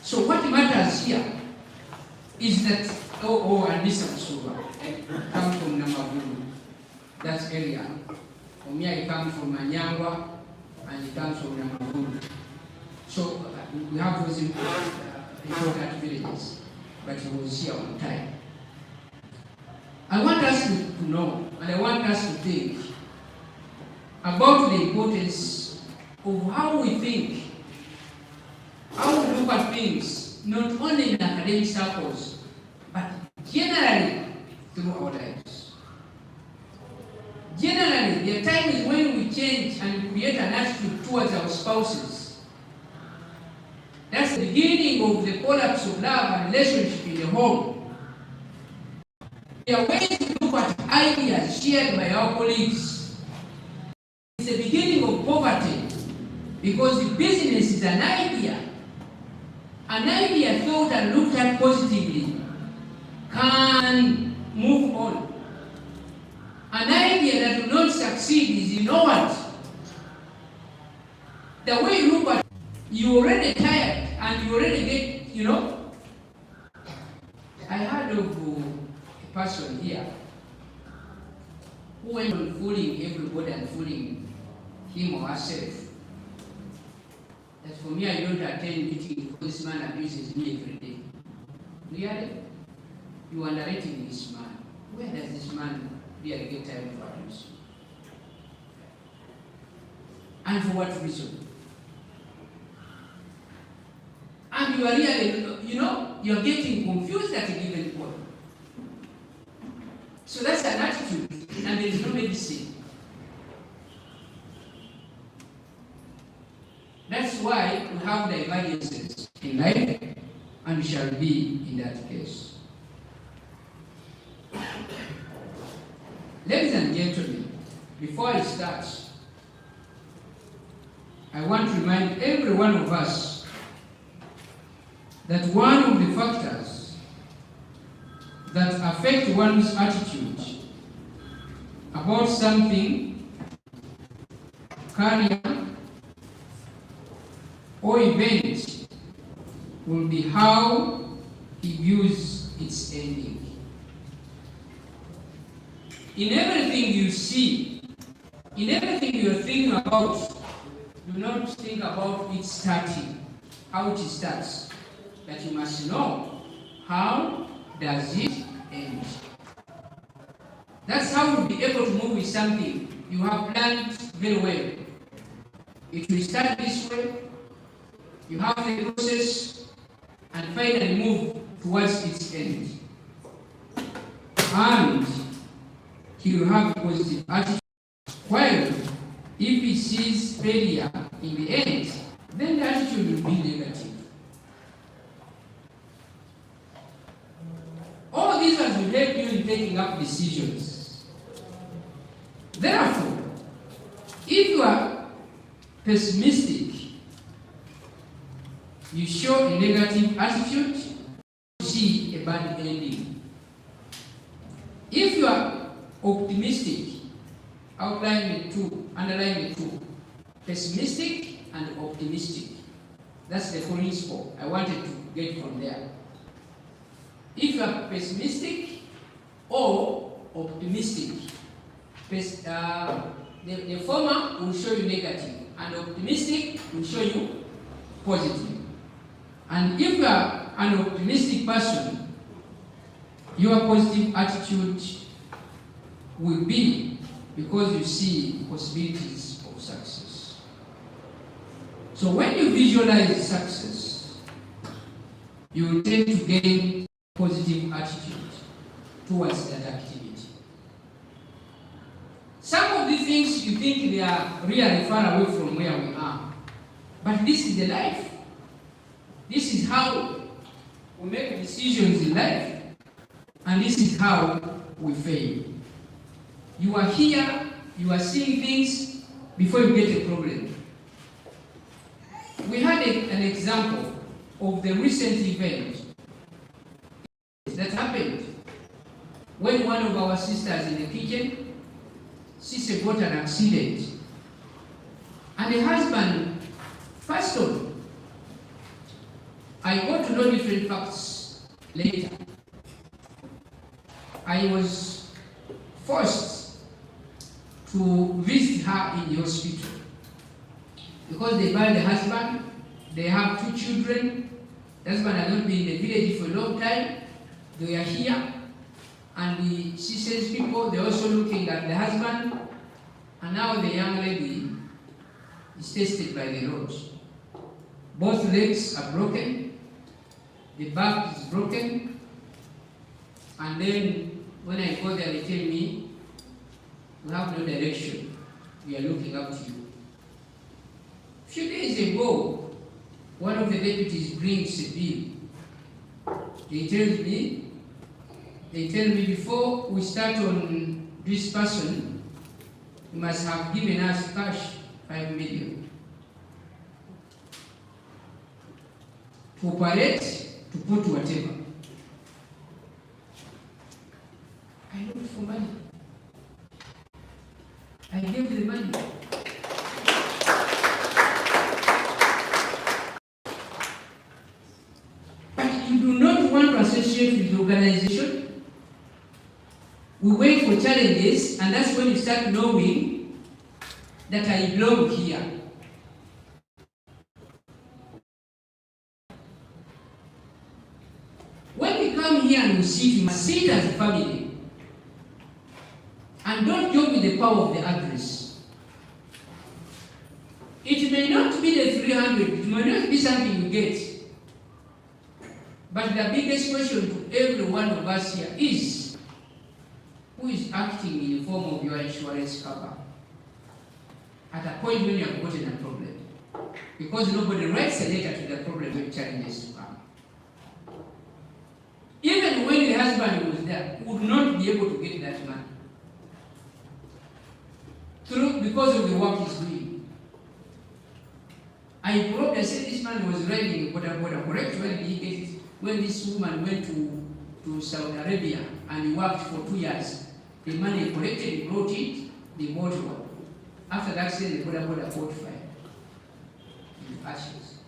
So what matters here is that and Mr. Musuba come from Namavulu, that area. For me, I come from Manyangwa, and he comes from Namavulu. So we have those important villages, but he was here on time. I want us to know, and I want us to think about the importance of how we think, how we look at things, not only in academic circles, but generally through our lives. Generally, there are times when we change and create an attitude towards our spouses. That's the beginning of the collapse of love and relationship in the home. There are ways to look at ideas shared by our colleagues. It's the beginning of poverty, because the business is an idea. An idea thought and looked at positively can move on. An idea that will not succeed is, you know what? The way you look at you already tired and you already get, I heard of a person here who went on fooling everybody and fooling him or herself. That for me, I don't attend meetings because this man abuses me every day. Really? You are underrating this man. Where does this man really get time to abuse? And for what reason? And you are really, you're getting confused at a given point. So that's an attitude, and there is no medicine. That's why we have divergences in life, and we shall be in that case. Ladies and gentlemen, before I start, I want to remind every one of us that one of the factors that affect one's attitude about something, career, or event will be how he views its ending. In everything you see, in everything you are thinking about, do not think about it starting, how it starts. That you must know, how does it end? That's how you'll be able to move with something you have planned very well. It will start this way, you have the process, and finally move towards its end. And he will have a positive attitude. While if he sees failure in the end, then the attitude will be negative. All these ones will help you in taking up decisions. Therefore, if you are pessimistic, you show a negative attitude, you see a bad ending. If you are optimistic, underline the two, pessimistic and optimistic. That's the principle I wanted to get from there. If you are pessimistic or optimistic, the former will show you negative, and optimistic will show you positive. And if you are an optimistic person, your positive attitude will be because you see possibilities of success. So when you visualize success, you will tend to gain positive attitude towards that activity. Some of the things you think they are really far away from where we are, but this is the life. This is how we make decisions in life, and this is how we fail. You are here, you are seeing things before you get a problem. We had an example of the recent event that happened when one of our sisters in the kitchen, she got an accident, and the husband passed on. I got to know different facts later. I was forced to visit her in the hospital because they buried the husband. They have 2 children. The husband had not been in the village for a long time. They are here, and the sisters people, they're also looking at the husband, and now the young lady is tested by the road. Both legs are broken, the back is broken, and then when I go there, they tell me, we have no direction, we are looking up to you. A few days ago, one of the deputies brings a bill. They tell me before we start on this person, you must have given us cash 5 million to operate, to put whatever. I looked for money. I gave the money. your challenges, and that's when you start knowing that I belong here. When we come here and we sit, we must sit as a family. And don't joke with the power of the address. It may not be the 300, it may not be something you get. But the biggest question to every one of us here is, who is acting in the form of your insurance cover at a point when you have gotten a problem? Because nobody writes a letter to the problem when challenges to come. Even when the husband was there, would not be able to get that money. Because of the work he's doing. I probably said this man was riding a border, correct? When did he get it? When this woman went to Saudi Arabia and he worked for 2 years, the money collected, he brought it, they bought one. After that, the border caught fire in ashes.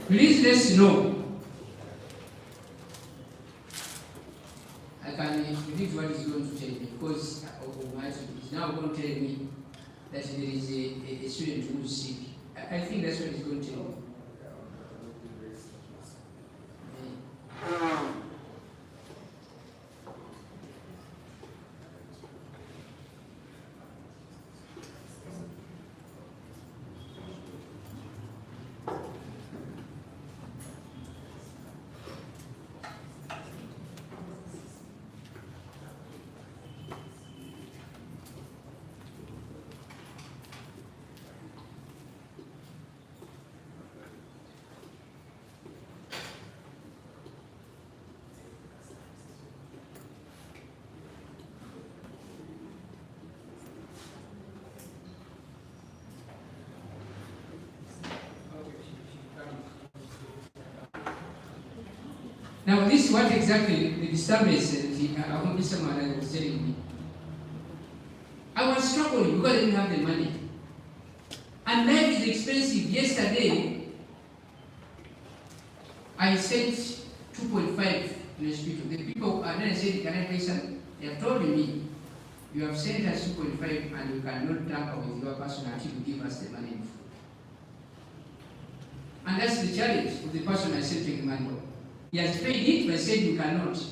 Please let's know. I can predict what is going to tell me because he's now going to tell me that there is a student who is sick. I think that's what he's going to tell me. Now, this is what exactly the disturbance I want someone was telling me. I was struggling because I didn't have the money. And life is expensive. Yesterday, I sent 2.5 in the hospital. The people, and then I said, can I pay some? They have told me, you have sent us 2.5 and you cannot tamper with your person until you give us the money. And that's the challenge of the person I sent the money. He has paid it, but said you cannot.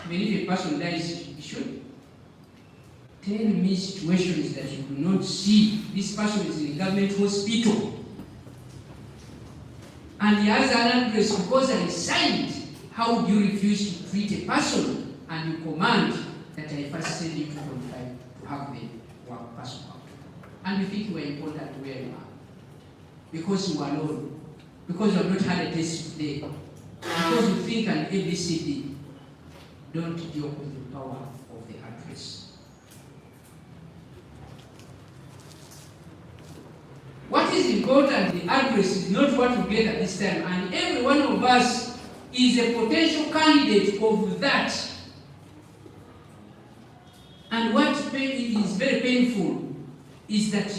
Even if a person dies, you should. Tell me situations that you do not see. This person is in a government hospital. And he has an address because I signed. How would you refuse to treat a person and you command that I first send you to 2.5 to have the work person out? And you think you are important where you are. Because you are alone. Because you have not had a test today. Because you think an ABCD, don't deal with the power of the address. What is important, the address is not what you get at this time, and every one of us is a potential candidate of that. And what is very painful is that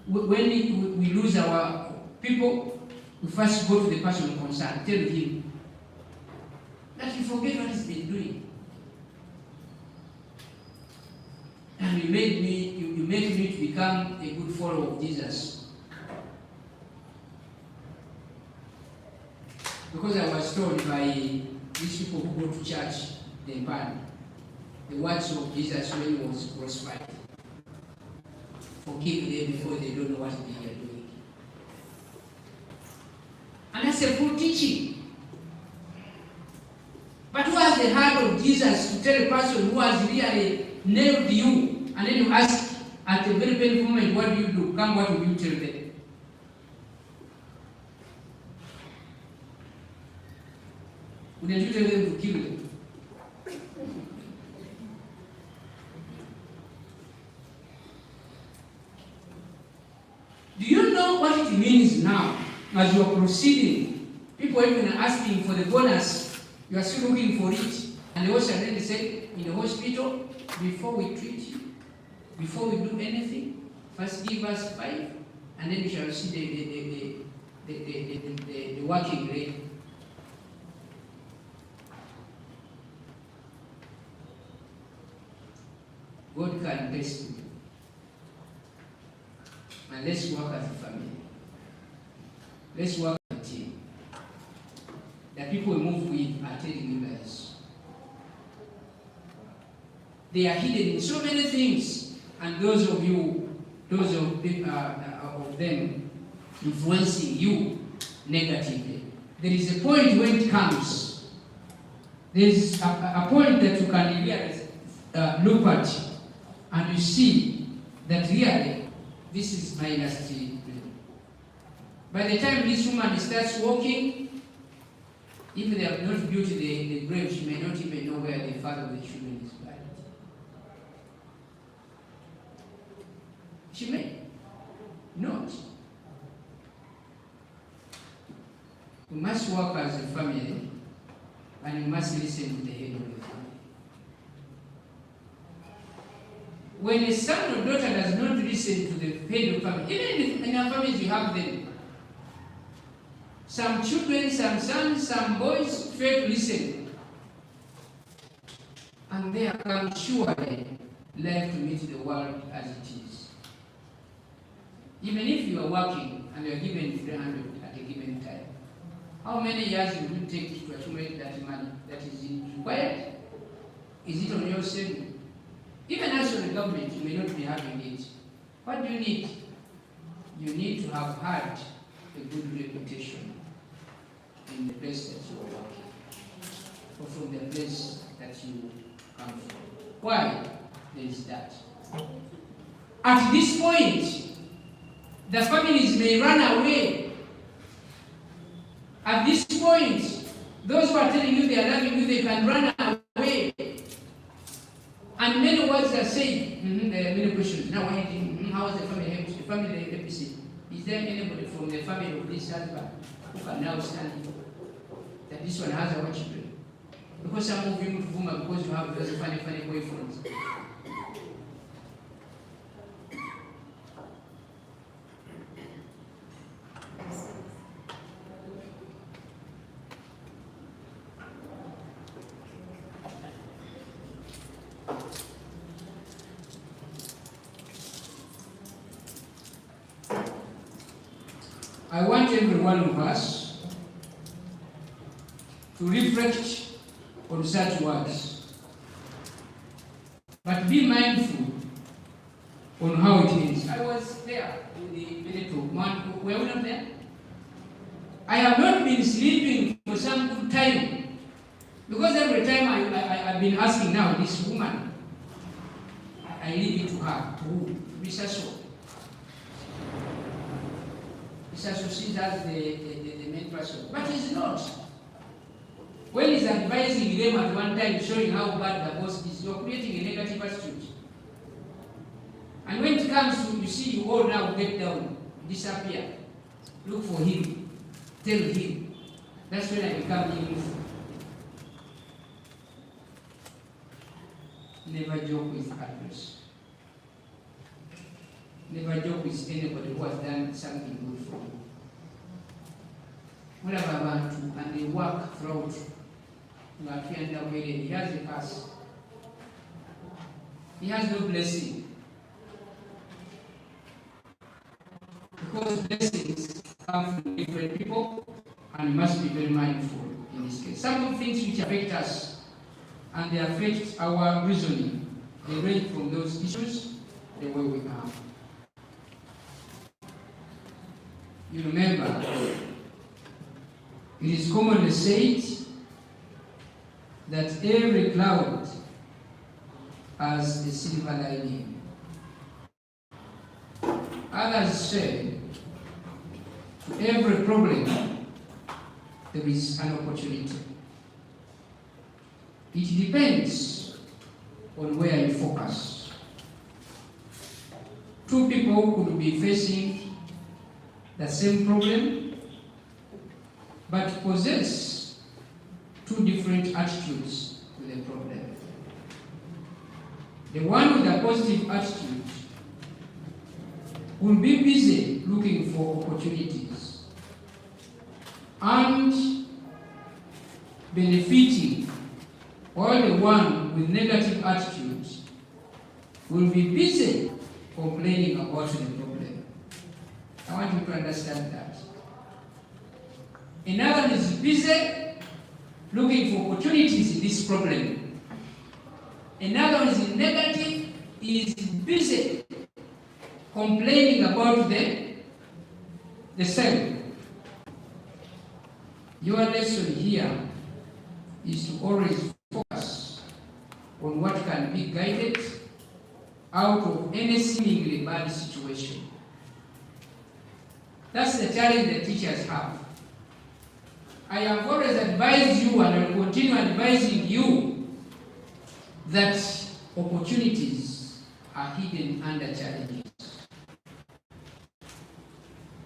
when we lose our people, we first go to the person concerned, tell him that you forget what he's been doing. And you made me to become a good follower of Jesus. Because I was told by these people who go to church, they ban the words of Jesus when he was crucified. Forgive them before they don't know what they are doing. And that's a full teaching. But who has the heart of Jesus to tell a person who has really nailed you, and then you ask at a very painful moment, what do you do? Come, what will you tell them? Wouldn't you tell them to kill them? Do you know what it means now as you are proceeding? People even are asking for the bonus. You are still looking for it. And they also then say, in the hospital, before we treat you, before we do anything, first give us 5 and then you shall see the working rate. God can test you. And let's work as a family. Let's work as a team. The people we move with are telling you guys. They are hidden in so many things, and those of them influencing you negatively. There is a point when it comes. There is a point that you can really look at, and you see that really this is my last year. By the time this woman starts walking, if they have not built the grave, she may not even know where the father of the children is buried. She may not. We must work as a family, and we must listen to the head of the family. When a son or daughter does not listen to the head of the family, even in our families we have them. Some children, some sons, some boys fail to listen. And there comes surely life to meet the world as it is. Even if you are working and you are given 300 at a given time, how many years will it take to accumulate that money that is required? Is it on your saving? Even as for the government, you may not be having it. What do you need? You need to have had a good reputation in the place that you are working, or from the place that you come from. Why? There is that. At this point, the families may run away. At this point, those who are telling you they are loving you, they can run away. And many words are said. There are many questions. Now, how was the family helped? The family APC. Is there anybody from the family of this husband who can now stand that this one has our children? Because some of you move because you have those funny boyfriends. I want every one of us to reflect on such words, but be mindful on how it is. I was there in the minute of one. Were we not there? I have not been sleeping for some good time, because every time I've been asking now, this woman, I leave it to her, to research. So she does the main person, but he's not. When he's advising them at one time, showing how bad the boss is, you're creating a negative attitude. And when it comes to, you see, you all now get down, disappear, look for him, tell him. That's when I become meaningful. Never joke with others. Never joke with anybody who has done something good for you. Whatever I want to, and they work throughout. He has a curse. He has no blessing. Because blessings come from different people, and we must be very mindful in this case. Some of the things which affect us, and they affect our reasoning, they range from those issues the way we are. You remember, it is commonly said that every cloud has a silver lining. Others say, to every problem, there is an opportunity. It depends on where you focus. Two people could be facing the same problem, but possess two different attitudes to the problem. The one with a positive attitude will be busy looking for opportunities and benefiting, while the one with negative attitudes will be busy complaining about the problem. I want you to understand that. Another is busy looking for opportunities in this problem. Another is negative, is busy complaining about the same. Your lesson here is to always focus on what can be guided out of any seemingly bad situation. That's the challenge that teachers have. I have always advised you, and I will continue advising you, that opportunities are hidden under challenges.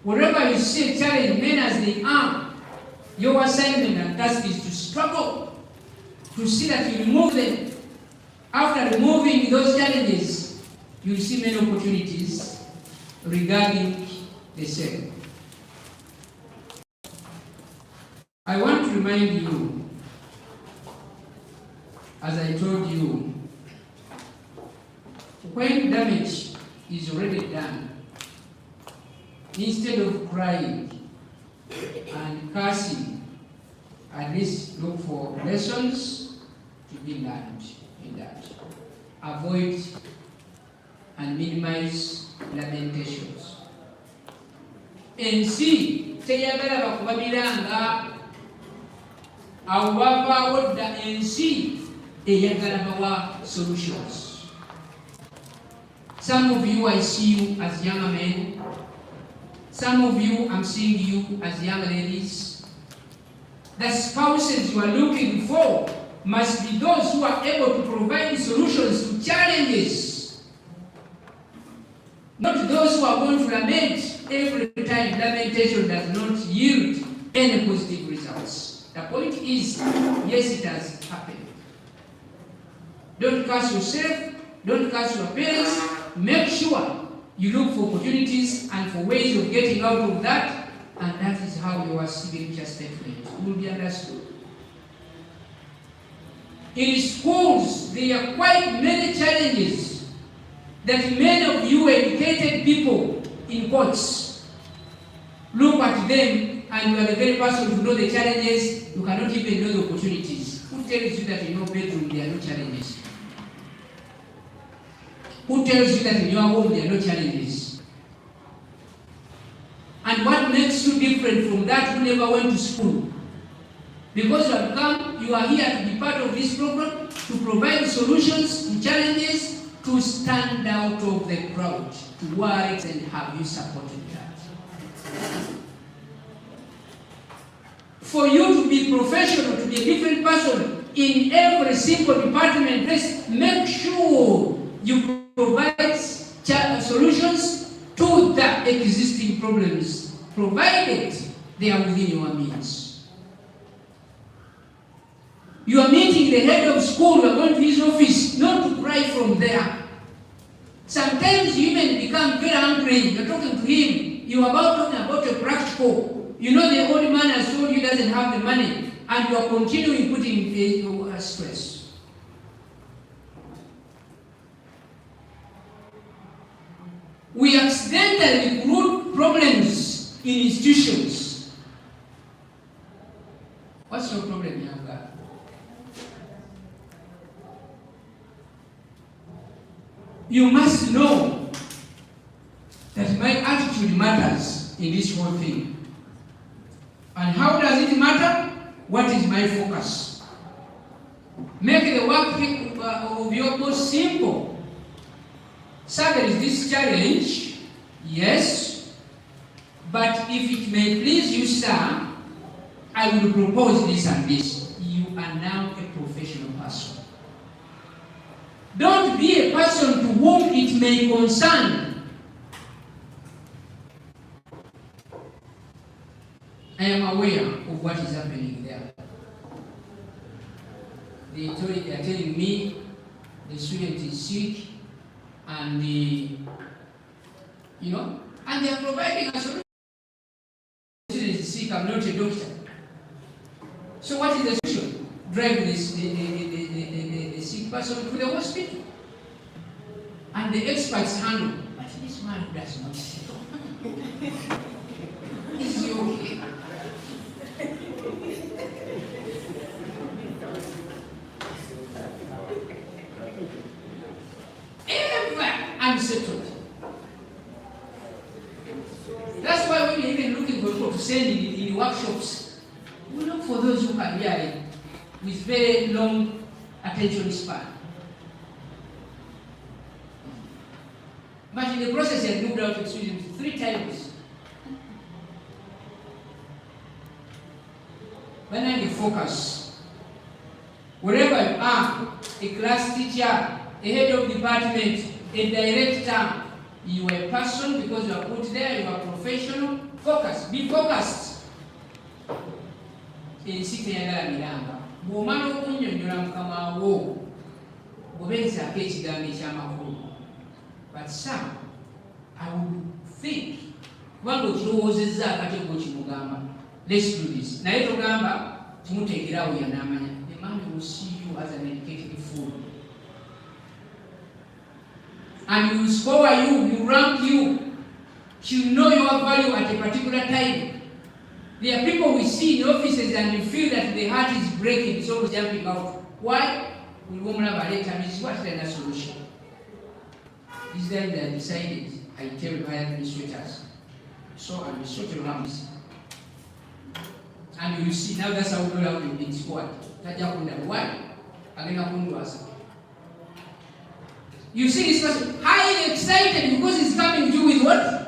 Wherever you see a challenge, men as they are, your assignment and task is to struggle to see that you remove them. After removing those challenges, you will see many opportunities regarding the same. I want to remind you, as I told you, when damage is already done, instead of crying and cursing, at least look for lessons to be learned in that. Avoid and minimize lamentations. Ensi teyagala bakubabiranga awabaawo dda ensi eyagala bawa solutions. Some of you, I see you as younger men. Some of you, I'm seeing you as young ladies. The spouses you are looking for must be those who are able to provide solutions to challenges. Not those who are going to lament every time. Lamentation does not yield any positive results. The point is, yes, it has happened. Don't curse yourself, don't curse your parents. Make sure you look for opportunities and for ways of getting out of that, and that is how your signature statement will be understood. In schools, there are quite many challenges that many of you educated people, in quotes, look at them and you are the very person who know the challenges, you cannot even know the opportunities. Who tells you that in your bedroom there are no challenges? Who tells you that in your home there are no challenges? And what makes you different from that who never went to school? Because you have come, you are here to be part of this program, to provide solutions to challenges, to stand out of the crowd. To what extent have you supported that? For you to be professional, to be a different person in every single department, please make sure you provide solutions to the existing problems, provided they are within your means. You are meeting the head of school, you are going to his office, not to cry from there. Sometimes you even become very angry, you're talking to him, you are talking about a practical. You know the old man has told you doesn't have the money, and you are continuing putting stress. We accidentally create problems in institutions. What's your problem, young guy? You must know that my attitude matters in this whole thing. And how does it matter? What is my focus? Make the work of your most simple. So there is this challenge, yes, but if it may please you, sir, I will propose this and this. You are now a professional person. Don't be a person to whom it may concern. I am aware of what is happening there. They are telling me the student is sick, and I And they are providing a solution. Is sick, I'm not a doctor. So what is the solution? Drive the sick person to the hospital. And the experts handle. But this man does not sick. Is he okay? Everywhere unsettled. That's why when you're even looking for people to send in workshops, we look for those who can hear it with very long attention span. But in the process, he has moved out of Sweden 3 times. When I focus, wherever you are, a class teacher, a head of department, a director, you are a person because you are put there, you are professional. Focus, be focused. Ensite yagala miranga. Bw'omala okunnyonnyola mukama wo, obeezaako ekigambo ekyamakulu. But some, I would think, kubanga okirowoozezza akatego kimugamba, let's do this. Naye togamba kimuteekerawo yanaamanya. The man will see you as an educated fool. And he will score you, he will rank you. He will know your value at a particular time. There are people we see in offices and you feel that the heart is breaking, it's always jumping out. Why? We won't have a later. What is the solution? This time they decided, I tell my administrators, so administrator ramps. And you see, now that's how we know how we've been scored. Why? You see this person highly excited because he's coming to with what?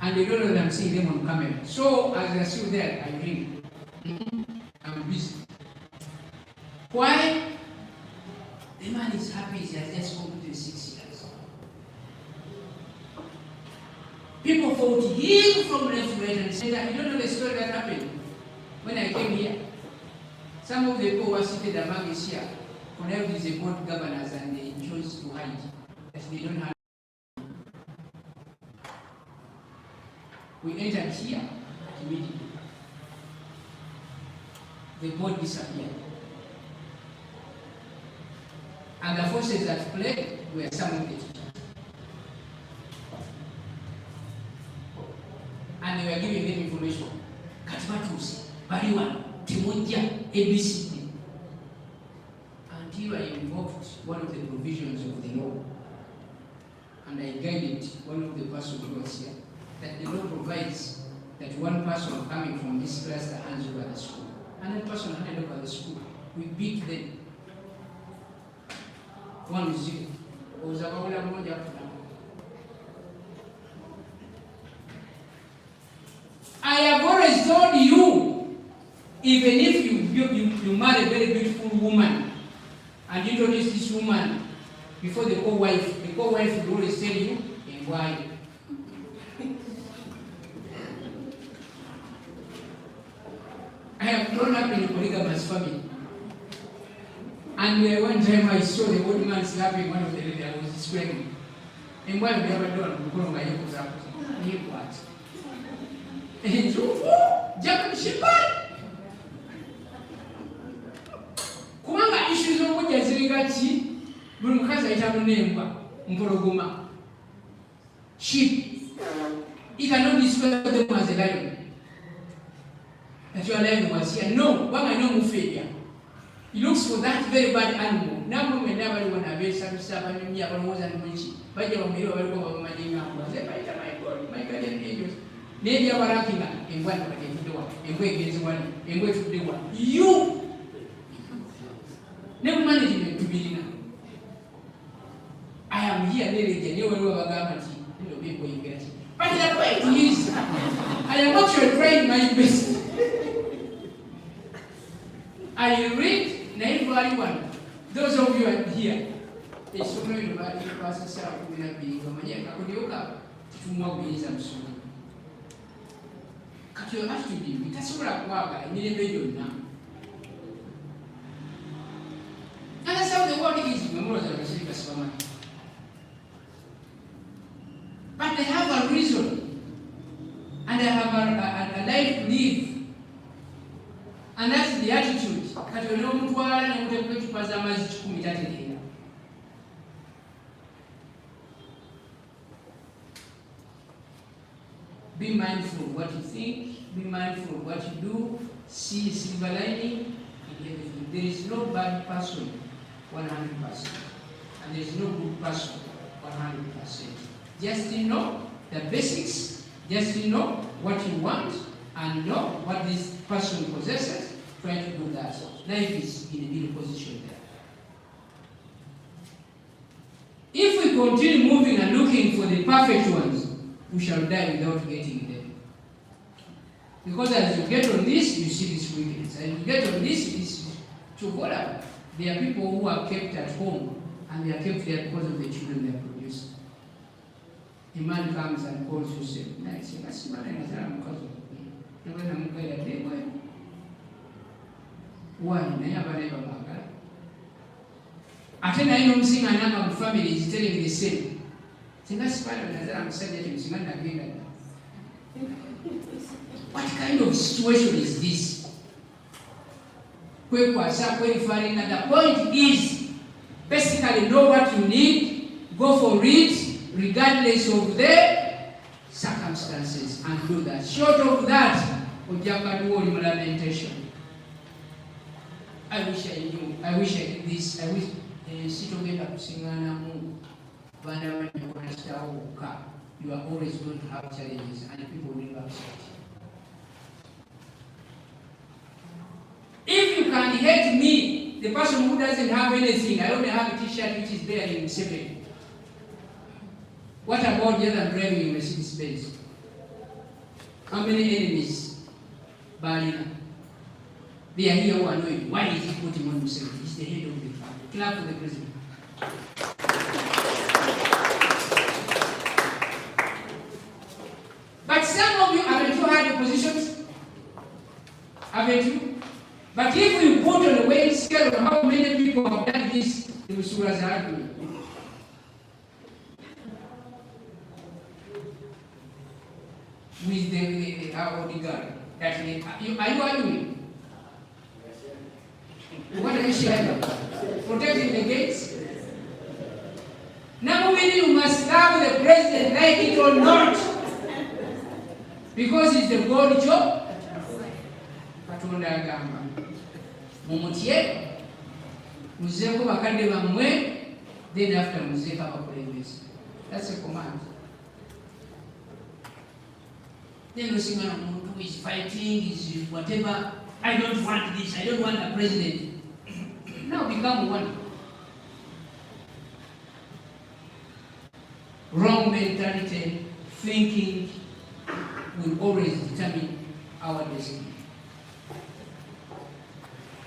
And they don't know that I'm seeing them on camera. So as they're still there, I ring. I'm busy. Why? The man is happy he has just completed 6 years. People fought him from left, right, and center. You don't know the story that happened. When I came here, some of the people were seated among us here, connected with the board governors, and they chose to hide that they don't have. We entered here immediately. The board disappeared. And the forces that fled were some of the teachers. And they were giving them information. Katibatus, Bariwan, Timonja, ABCD. Until I invoked one of the provisions of the law. And I guided one of the persons who was here. That the law provides that one person coming from this cluster hands over the school. Another person handed over the school. We beat them. 1-0. I have always told you, even if you marry a very beautiful woman and introduce this woman before the co-wife will always tell you, and why? I have grown up in a polygamous family. And one time I saw the old man slapping one of the ladies. I was screaming. And one of the other door, I was up. What? And he drew, Jacob Shepard. Kumanga issues of what you're saying, Brumkasa is a name, Mporogoma. Sheep. He cannot describe them as a lion. That your lion was here. No, one I know failure. He looks for that very bad animal. Now, we never want to have some stuff and me about more than much. But you will go my name. I said, my God, my guardian angels. Maybe our ranking in one of the door, and wait against one, and wait for the one. You never management to be now. I am here, lady, and you will know about people you get. But the point is, I am actually trying my best. I read 9:1. Those of you are here, it's so many of you process out with a big Kamanya, tomorrow is I'm sorry. Cut your have to be, that's what I need a now. And that's how the world is, memorials are received as woman. But they have a reason. n'eccupa z'amazzi 10 tategeera. Be mindful of what you think, be mindful of what you do, see silver lining in everything. There is no bad person 100%, and there is no good person 100%. Just know the basics, just know what you want, and know what this person possesses. Try to do that. Life is in a good position there. If we continue moving and looking for the perfect ones, we shall die without getting them. Because as you get on this, you see this weakness. As you get on this, it's to whatever. There are people who are kept at home, and they are kept there because of the children they are producing. A man comes and calls you, say, "That's man, I'm because of me." When I'm going to day, why? Never back. Attend I know seeing a number of families telling me the same. I'm saying what kind of situation is this? The point is basically know what you need, go for it, regardless of the circumstances, and do that. Short of that, lamentation. I wish I knew, I wish I did this, I wish sitogenda kusingana Mungu. You are always going to have challenges, and people will never accept you. If you can hate me, the person who doesn't have anything, I only have a t-shirt which is there in 7. What about the other driving Mercedes Benz? How many enemies? Barina. They are here who are knowing. Why is he putting on himself? He's the head of the family. Clap for the president. But some of you, haven't you had the positions? Haven't you? But if we put on the weighing scale of how many people have done this, the Usuras are arguing. With the bodyguard. Are you arguing? What are you sharing? Protecting the gates? Now you must love the president, like it or not. Because it's the God job. Katonda agamba. Mumutye. Muzeko bakadde bamwe. Then after muzeko abakulembeze. That's a command. Then you see who is fighting, is whatever. I don't want this, I don't want a president. Now become one. Wrong mentality, thinking will always determine our destiny.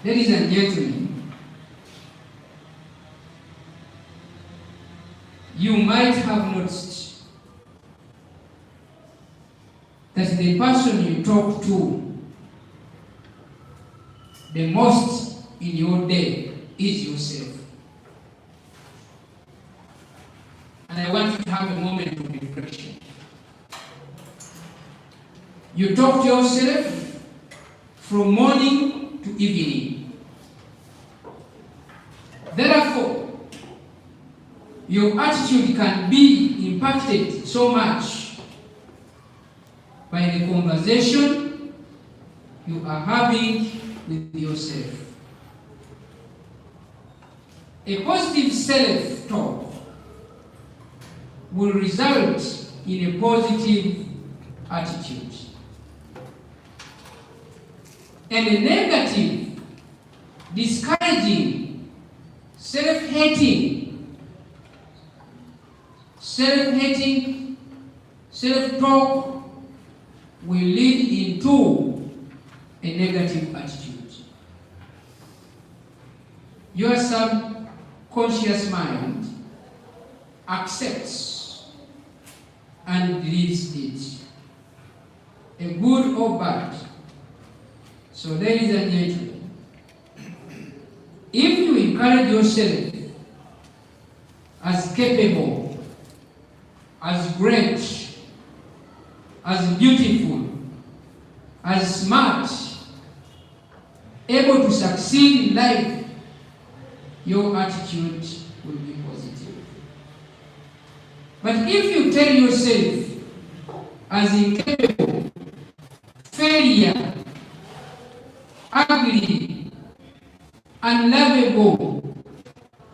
Ladies and gentlemen, you might have noticed that the person you talk to the most in your day is yourself. And I want you to have a moment of reflection. You talk to yourself from morning to evening. Therefore, your attitude can be impacted so much by the conversation you are having with yourself. A positive self-talk will result in a positive attitude. And a negative, discouraging, self-hating, self-talk will lead into a negative attitude. Your subconscious mind accepts and believes it, a good or bad. So, ladies and gentlemen, if you encourage yourself as capable, as great, as beautiful, as smart, able to succeed in life, your attitude will be positive. But if you tell yourself as incapable, failure, ugly, unlovable,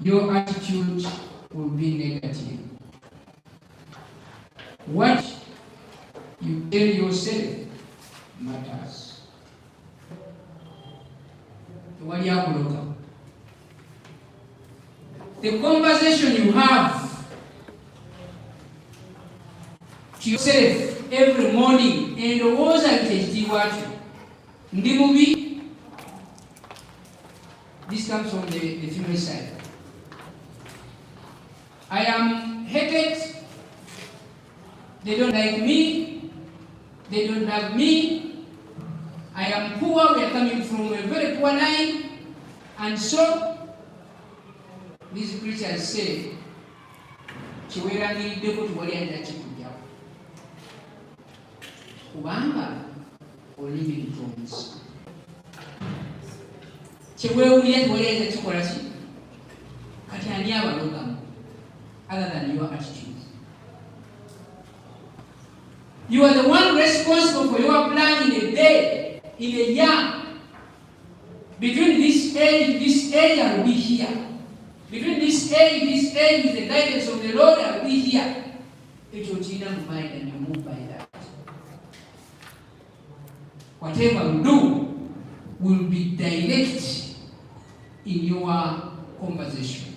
your attitude will be negative. What you tell yourself matters. The conversation you have to yourself every morning, and this comes from the female side. I am hated, they don't like me, they don't love me, I am poor, we are coming from a very poor line, and so these preachers say, chiwerangirideko tuwalianira chikujjawo kubanga olimi lutonzi chiweewulira tuwalianira chikola ki kati ani abalogamu other than your attitude. You are the one responsible for your plan in a day, in a year. Between this age, I will be here. Between this age, with the guidance of the Lord, I will be here. It will change your mind and you move by that. Whatever you do will be direct in your conversation.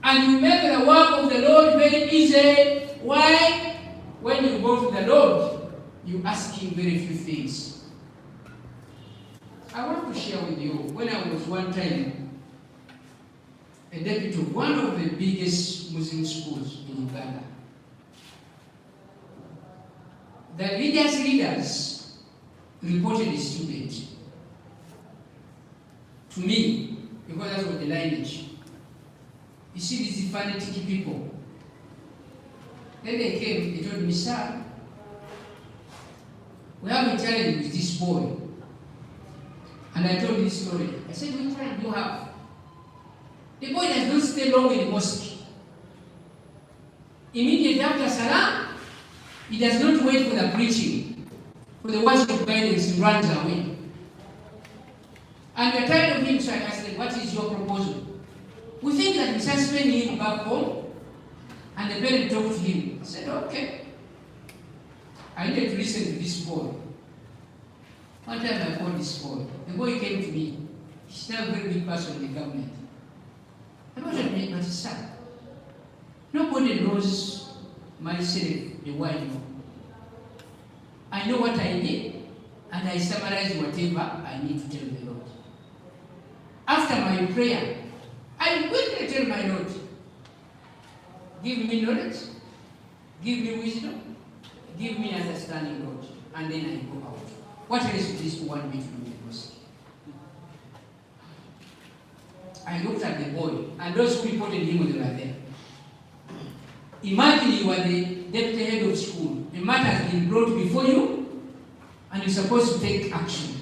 And you make the work of the Lord very easy. Why? When you go to the Lord, you ask Him very few things. I want to share with you, when I was one time a deputy of one of the biggest Muslim schools in Uganda, the religious leaders reported a student to me, because that was the lineage. You see these fanatic people. Then they came, they told me, sir, we have a challenge with this boy. And I told this story. I said, which challenge do you have? The boy does not stay long in the mosque. Immediately after Salah, he does not wait for the preaching, for the words of guidance, he runs away. And we are tired of him, so I said, what is your proposal? We think that we start spending him back home, and the parent talked to him. I said, okay. I needed to listen to this boy. One time I called this boy. The boy came to me. He's now a very big person in the government. I looked at me, but he said, nobody knows myself the way I know. I know what I need, and I summarize whatever I need to tell the Lord. After my prayer, I quickly tell my Lord, give me knowledge, give me wisdom, give me understanding, Lord, and then I go out. What else does you want me to do with this? I looked at the boy, and those who reported him were there. Imagine you are the deputy head of school. A matter has been brought before you, and you're supposed to take action.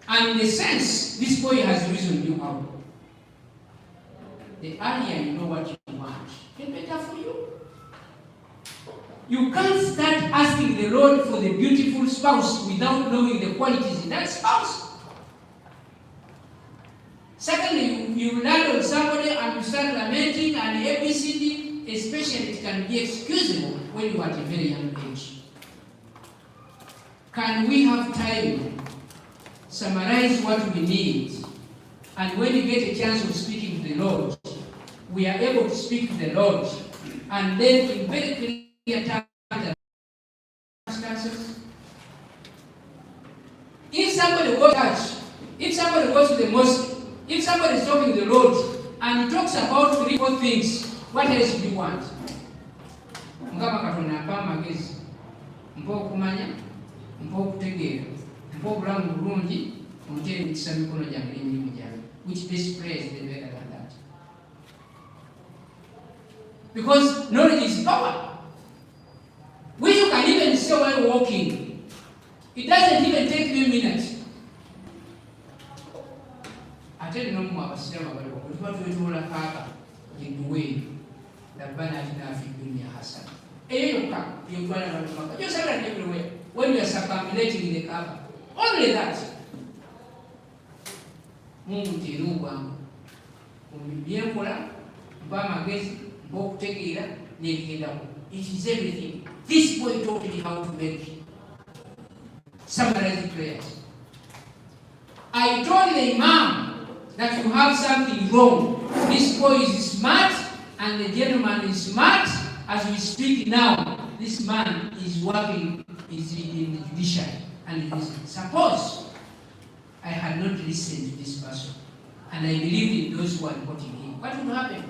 And in a sense, this boy has reasoned you out. The earlier you know what you want, the better for you. You can't start asking the Lord for the beautiful spouse without knowing the qualities in that spouse. Secondly, you land on somebody and you start lamenting and ABCD, especially it can be excusable when you are at a very young age. Can we have time, summarize what we need, and when you get a chance of speaking to the Lord, we are able to speak to the Lord, and then in very clear terms and circumstances. If somebody goes to church, if somebody goes to the mosque, if somebody is talking to the Lord and he talks about 3 or 4 things, what else do you want? Mukama Katonda ampa amagezi, mpa okumanya, mpa okutegeera, mpa obulamu bulungi, onteere emikisa mikono gyange n'emirimu gyange. Which best prayer is better than that? Because knowledge is power. Which you can even say while walking. It doesn't even take you a minute. ate no mu abasiraamu abaliwo tuba twetoola kaaba yeduwe labbana atina fi dunya hasana eyo yokka yekwana abantu Makka just like everywhere when you are circumambulating the Kaaba only that Mungu teera obwangu byenkola mpa amagezi mpa okutegeera n'ebigendako. It is everything. This boy taught me how to make summarizing prayers. I told the Imam that you have something wrong. This boy is smart and the gentleman is smart. As we speak now, this man is working in the judiciary. And suppose I had not listened to this person and I believed in those who are reporting him, what would happen?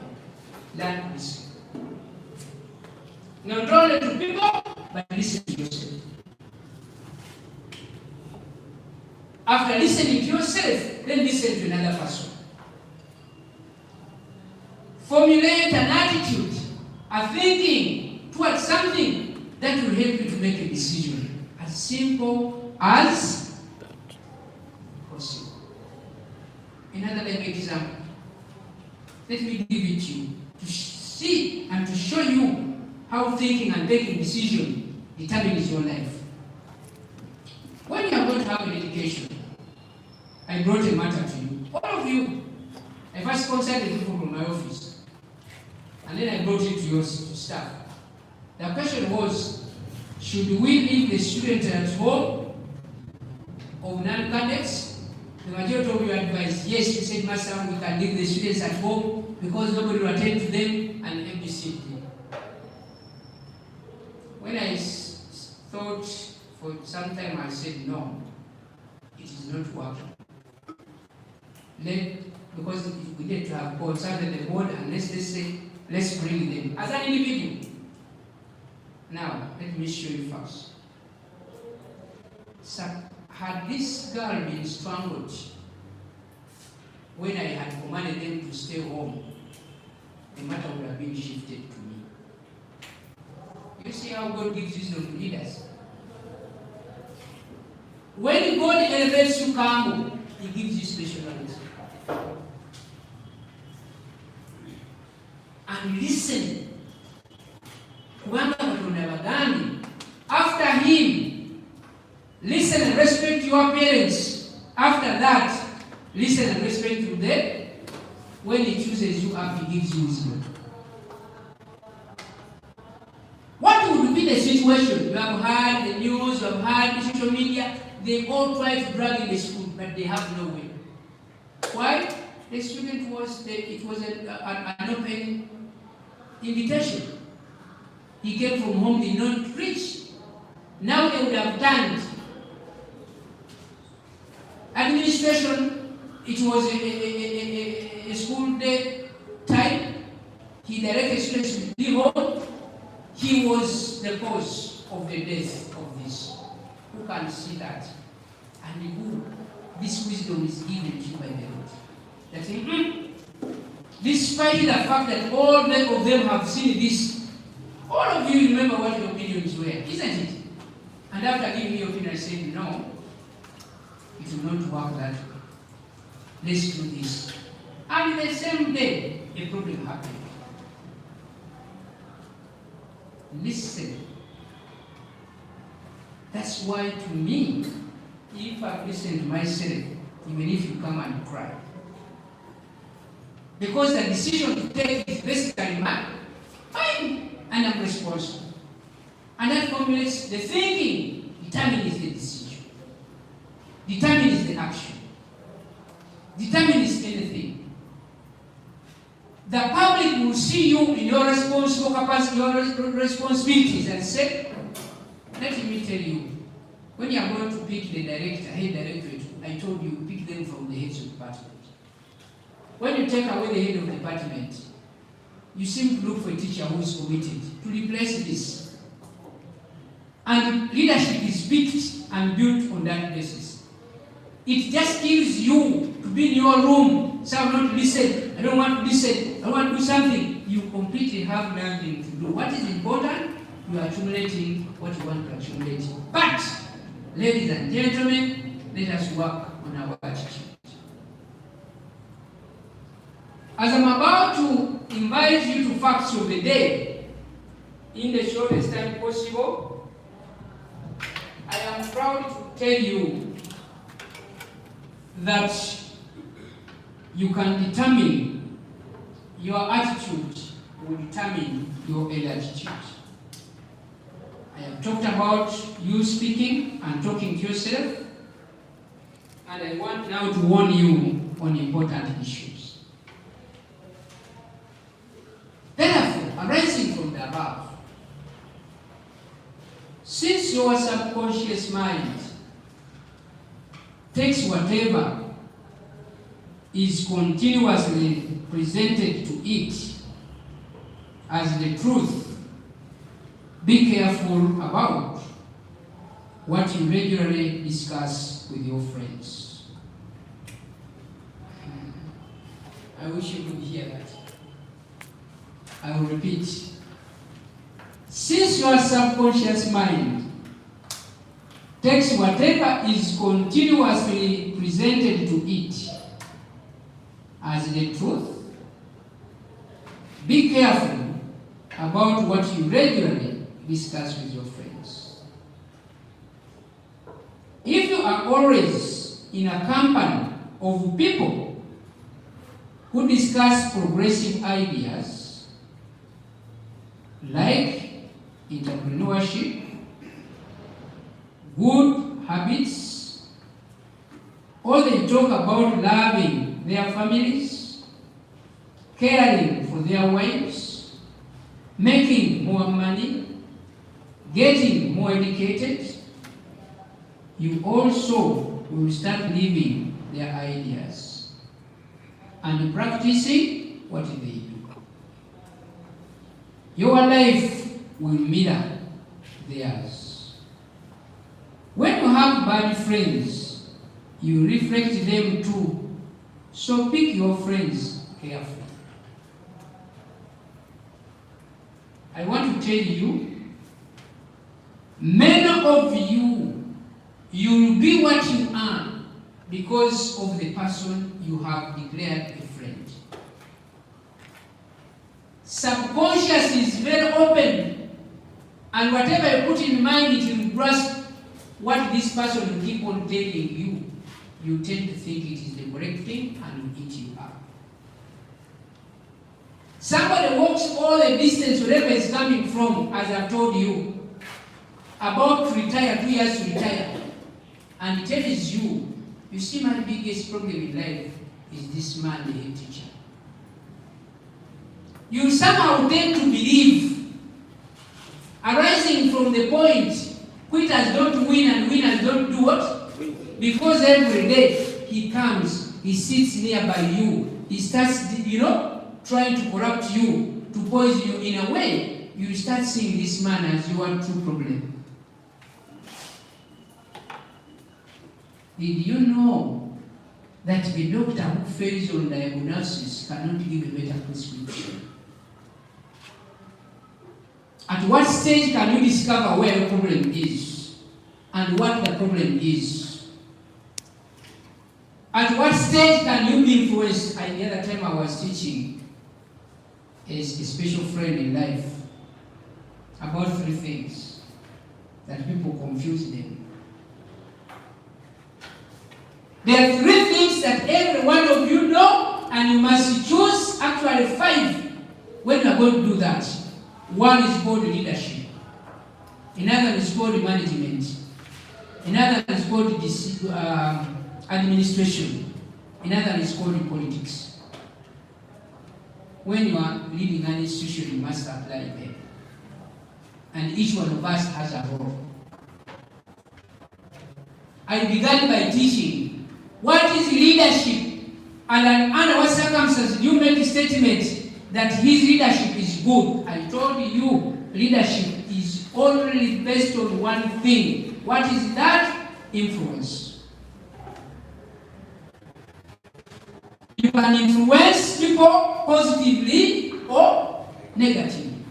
Learn to listen. Not only to people, but listen to yourself. After listening to yourself, then listen to another person. Formulate an attitude, a thinking towards something that will help you to make a decision as simple as possible. Another example. Let me give it to you to see and to show you how thinking and making decision determines your life. When you are going to have an education, I brought a matter to you. All of you, I first consulted the people from my office, and then I brought it to your staff. The question was, should we leave the students at home of non-cadets? The majority of you advised, yes, you said, Master, we can leave the students at home because nobody will attend to them and MDC. When I thought for some time, I said, no, it is not working. Because we need to have consulted the board and let's bring them as an individual. Now, let me show you first. So, had this girl been strangled when I had commanded them to stay home, the matter would have been shifted to me. You see how God gives wisdom to leaders? When God elevates you, come, He gives you special wisdom. And listen. After him, listen and respect your parents. After that, listen and respect to them. When He chooses you up, He gives you wisdom. What would be the situation? You have heard the news, you have heard the social media. They all try to drag in the school, but they have no way. Why? The student was, it was an open invitation. He came from home, did not preach. Now they would have turned. Administration, it was a school day time. He directed students to leave home. He was the cause of the death of this. Who can see that? And who? This wisdom is given to you by the Lord. That despite the fact that all of them have seen this, all of you remember what your opinions were, isn't it? And after giving me your opinion, I said, no, it will not work that way. Let's do this. And the same day, a problem happened. Listen. That's why to me, if I listen to myself, even if you come and cry, because the decision to take is basically mine, fine, and I'm responsible. And that formulates the thinking, determines the decision, determines the action, determines anything. The public will see you in your responsible capacity, your responsibilities, and say, let me tell you, when you are going to pick the director, head directorate, I told you, pick them from the heads of department. When you take away the head of the department, you seem to look for a teacher who is committed to replace this. And leadership is built and built on that basis. It just gives you to be in your room, say, I don't listen, I don't want to listen, I want to do something. You completely have nothing to do. What is important? You are accumulating what you want to accumulate. But, ladies and gentlemen, let us work on our attitude. invite you to facts of the day in the shortest time possible. I am proud to tell you that you can determine your attitude will determine your attitude. I have talked about you speaking and talking to yourself, and I want now to warn you on important issues. Therefore, arising from the above, since your subconscious mind takes whatever is continuously presented to it as the truth, be careful about what you regularly discuss with your friends. I wish you could hear that. I will repeat. Since your subconscious mind takes whatever is continuously presented to it as the truth, be careful about what you regularly discuss with your friends. If you are always in a company of people who discuss progressive ideas like entrepreneurship, good habits, or they talk about loving their families, caring for their wives, making more money, getting more educated, you also will start living their ideas and practicing what they do. Your life will mirror theirs. When you have bad friends, you reflect them too. So pick your friends carefully. I want to tell you, many of you, you'll be what you are because of the person you have declared a friend. Subconscious is very open, and whatever you put in mind, it will grasp what this person will keep on telling you. You tend to think it is the correct thing and will eat you up. Somebody walks all the distance wherever is coming from, as I've told you, about to retire, 2 years to retire, and he tells you, you see, my biggest problem in life is this man, the head teacher. You somehow tend to believe, arising from the point, quitters don't win and winners don't do what? Because every day he comes, he sits nearby you, he starts, trying to corrupt you, to poison you in a way, you start seeing this man as your true problem. Did you know that the doctor who fails on diagnosis cannot give a better prescription? At what stage can you discover where the problem is and what the problem is? At what stage can you be influenced? The other time I was teaching a special friend in life about 3 things that people confuse them. There are 3 things that every one of you know, and you must choose actually 5 when you are going to do that. 1 is called leadership. Another is called management. Another is called administration. Another is called politics. When you are leading an institution, you must apply them. And each one of us has a role. I began by teaching what is leadership, and under what circumstances you make a statement that his leadership is good. I told you leadership is only based on one thing. What is that? Influence. You can influence people positively or negatively.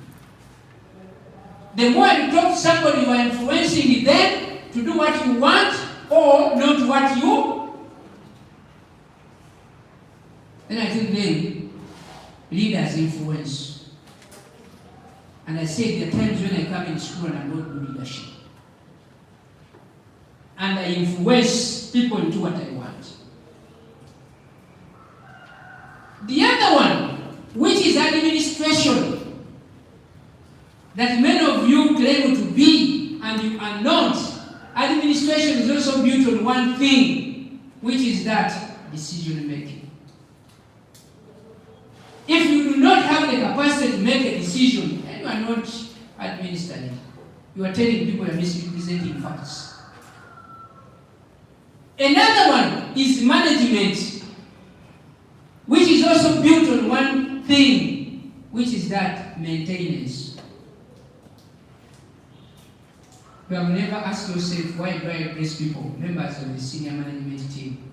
The more you talk to somebody, you are influencing them to do what you want or not what you. Then I think then leaders influence. And I said there are times when I come in school and I'm not good leadership. And I influence people into what I want. The other one, which is administration, that many of you claim to be and you are not. Administration is also built on one thing, which is that decision making. If you do not have the capacity to make a decision, then you are not administering. You are telling people you are misrepresenting facts. Another one is management, which is also built on one thing, which is that maintenance. You have never asked yourself, why do I address people, members of the senior management team?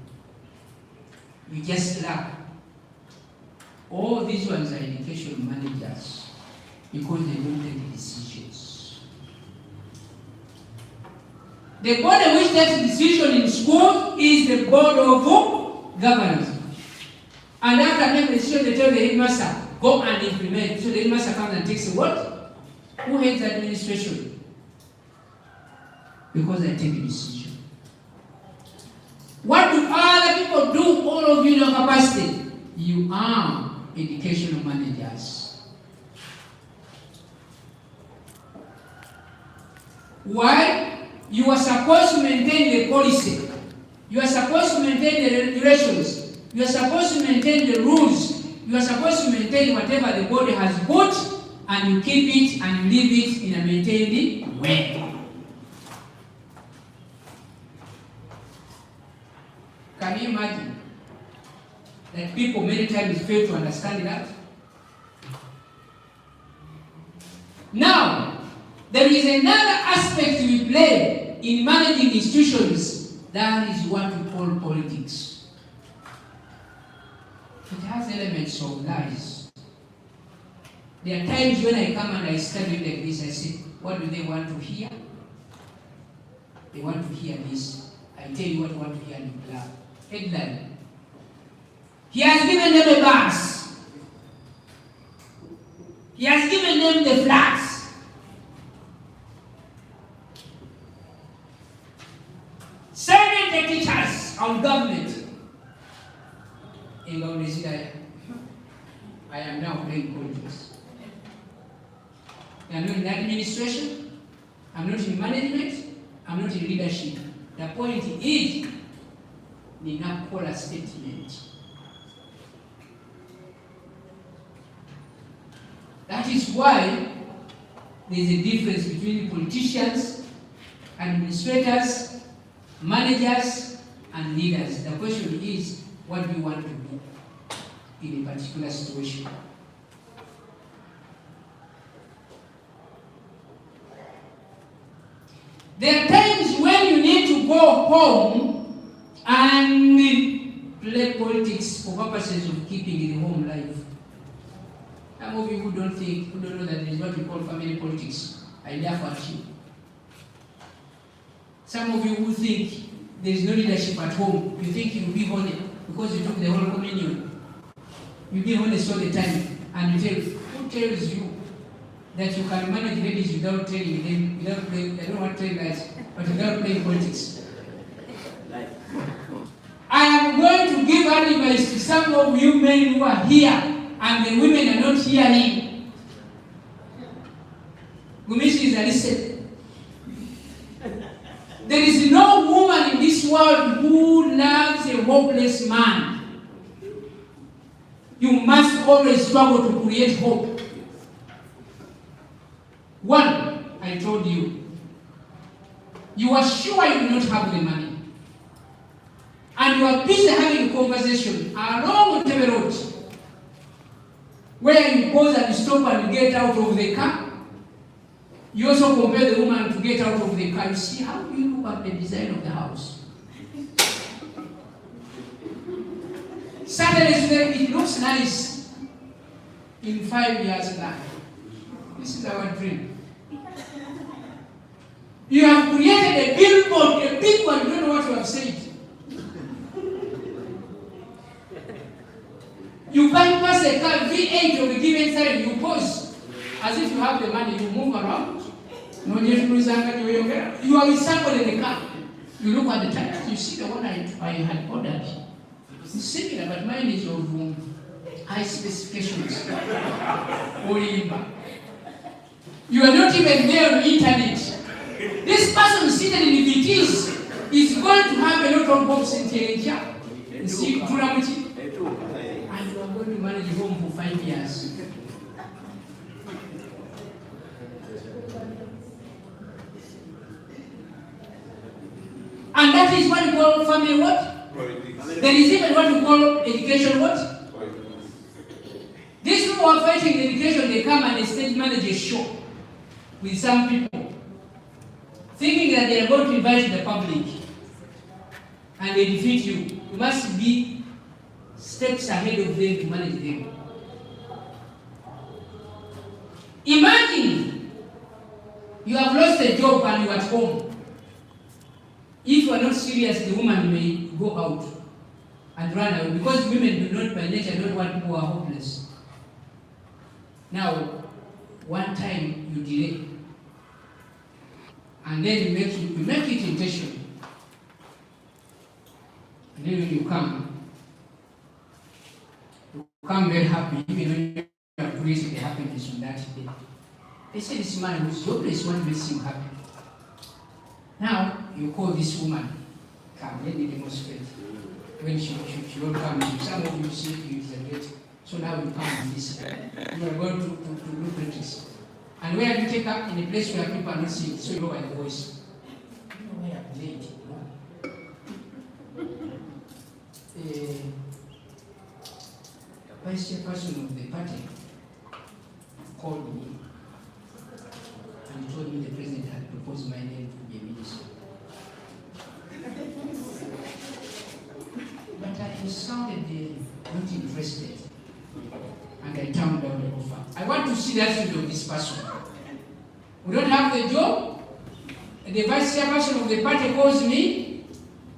You just laugh. All these ones are education managers because they don't take decisions. The body which takes decision in school is the board of governors. And after making the decision, they tell the headmaster, go and implement. So the headmaster comes and takes a what? Who heads the administration? Because I take a decision. What do other people do? All of you in your capacity. You are educational managers. Why? You are supposed to maintain the policy. You are supposed to maintain the regulations. You are supposed to maintain the rules. You are supposed to maintain whatever the body has put, and you keep it and leave it in a maintained way. Can you imagine that people many times fail to understand that? Now, there is another aspect we play in managing institutions, that is what we call politics. It has elements of lies. There are times when I come and I study like this, I say, what do they want to hear? They want to hear this. I tell you what they want to hear in class. Headline. He has given them a bus. He has given them the flats. Sending the teachers on government. In government, I am now playing politics. I am not in administration. I am not in management. I am not in leadership. The point is, ninakola statement. That is why there is a difference between politicians, administrators, managers, and leaders. The question is, what do you want to do in a particular situation? There are times when you need to go home and play politics for purposes of keeping the home life. Some of you who don't know that there is what we call family politics, I laugh at you. Some of you who think there is no leadership at home, you think you will be honest because you took the whole communion. You be honest all the time, and you tell, who tells you that you can manage ladies without telling them, without playing, I don't want to tell guys, but without playing politics? I am going to give advice to some of you men who are here, and the women are not hearing. Gumishi is a listen. There is no woman in this world who loves a hopeless man. You must always struggle to create hope. One, I told you, you are sure you do not have the money, and you are busy having a conversation along the road, where you pause and stop and you get out of the car. You also compare the woman to get out of the car. You see how you look at the design of the house. Suddenly, it looks nice in 5 years' time. This is our dream. You have created a billboard, a big one, you don't know what you have said. You bypass a car V8 of a given size, you pause. As if you have the money, you move around. You are with somebody in the car. You look at the tires, you see the one I had ordered. It's similar, but mine is of high specifications. You are not even there on the internet. This person seated in the VTs is going to have a lot of hopes in Tereja. And you are going to manage home for 5 years. And that is what you call family what? There is even what you call education what? These people are fighting education, they come and they stage manage a show with some people, thinking that they are going to invite the public, and they defeat you. You must be steps ahead of them to manage them. Imagine you have lost a job and you are at home. If you are not serious, the woman may go out and run away, because women do not by nature don't want people who are hopeless. Now, one time you delay, and then you make it intentional. And then when you come very happy, even when you have created the happiness on that day. They say this man who's hopeless won't make him happy. Now you call this woman, come, let me demonstrate. When she won't come, some of you see you exaggerate. So now you come with this. You are going to look at this. And where you take up in a place where people are not seeing, so you lower the voice. You know where I'm late. The vice chairperson of the party called me and told me the president had proposed my name to be a minister. But I sounded not interested, and I turned down the offer. I want to see that video of this person. We don't have the job. The vice chairperson of the party calls me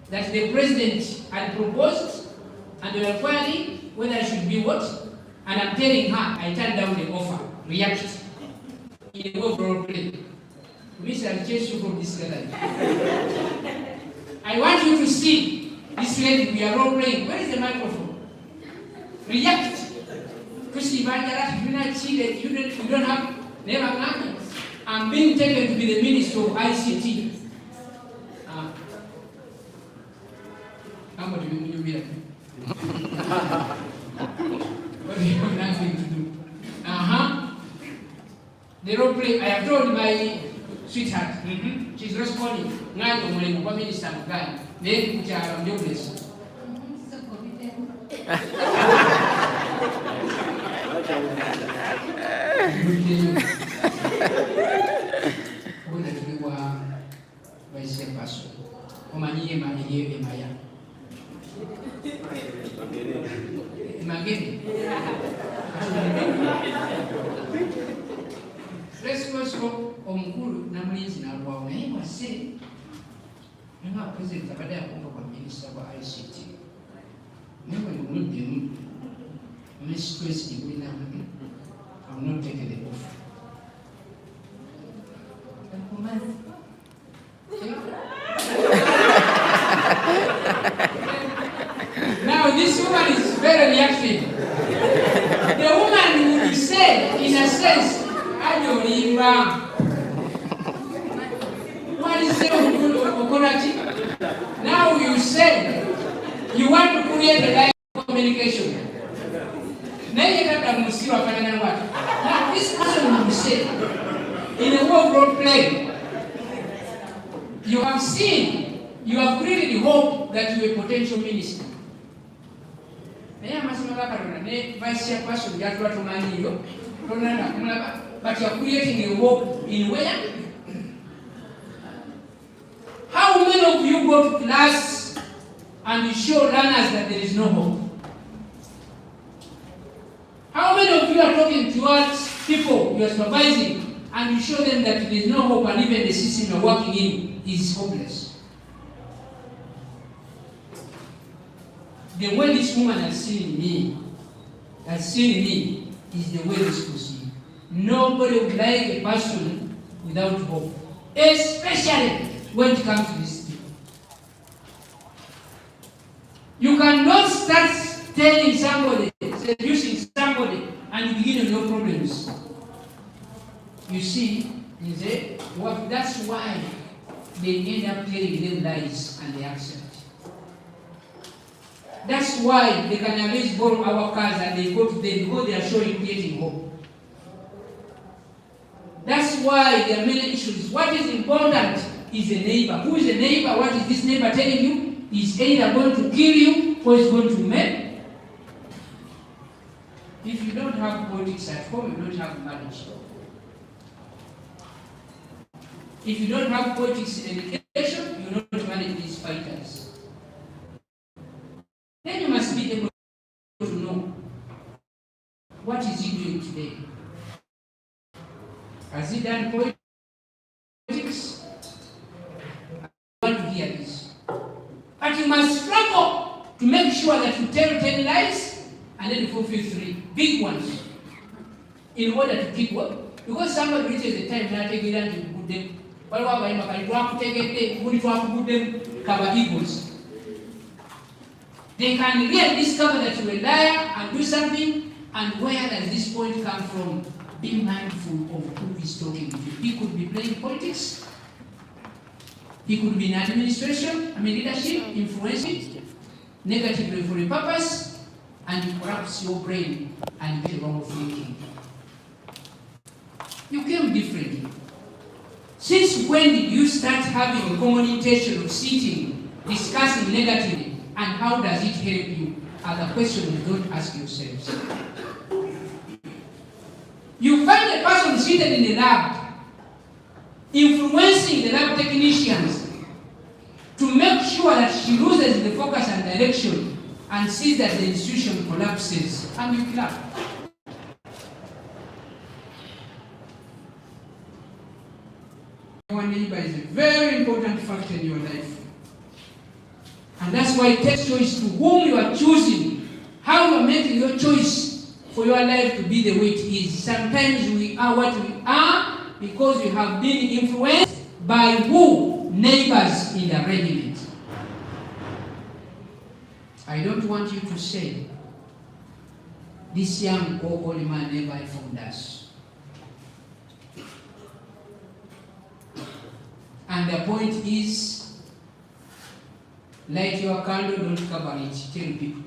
that the president had proposed, and they were inquiring whether I should be what, and I'm telling her I turned down the offer. React in a overall play. Please, I'll chase you from this gallery. I want you to see this lady we are all playing. Where is the microphone? React. Because if I you not see that you don't have never happened. I'm being taken to be the minister of ICT. What do you mean? What do you have nothing to do? The role play, I have told my sweetheart, she's responding. Ngayo mwenye kwa minister mgani? Nende kuchara mjobless. Kuna tuliwa vice chairperson. Omanyiye manyiye emaya. Imagine. Responsible omukulu na mlinzi na lwawo naye wase nga president abadde akumva kwa minister wa ICT naye wemuddemu stress gibulina I will not take the offer. Now this woman is very reactive. The woman would say, in a sense, what is the now you say you want to create a line of communication. Now this person will say, in a role play, you have seen, you have created the hope that you are a potential minister. Vice chairperson, but you are creating a hope in where? How many of you go to class and you show learners that there is no hope? How many of you are talking towards people you are supervising and you show them that there is no hope and even the system you are working in is hopeless? The way this woman has seen me, has seen me is the way this proceed. Nobody would like a person without hope, especially when it comes to this thing. You cannot start telling somebody, seducing somebody, and you begin with no problems. You see, that's why they end up telling them lies and they accept. That's why they can always borrow our cars and they go to them because they are showing creating hope. That's why there are many issues. What is important is a neighbor. Who is a neighbor? What is this neighbor telling you? He's either going to kill you or he's going to make. If you don't have politics at home, you don't have marriage. If you don't have politics in education, you will not manage these fighters. Then you must be able to know what is he doing today. Has he done politics? I want to hear this. But you must struggle to make sure that you tell 10 lies and then you fulfill 3 big ones in order to keep work. Because somebody reaches the time that they get to put them. They can really discover that you're a liar and do something. And where does this point come from? Be mindful of who is talking to you. He could be playing politics. He could be in administration, leadership, influencing negatively for a purpose, and it corrupts your brain and you get wrong thinking. You came differently. Since when did you start having a common intention of sitting, discussing negatively, and how does it help you? Are the questions you don't ask yourselves. You find a person seated in a lab, influencing the lab technicians to make sure that she loses the focus and direction and sees that the institution collapses, and you clap. Your neighbor is a very important factor in your life. And that's why it takes choice to whom you are choosing, how you are making your choice for your life to be the way it is. Sometimes we are what we are because we have been influenced by who? Neighbors in the regiment. I don't want you to say, this young or old man never informed us. And the point is, light your candle, don't cover it. Tell people.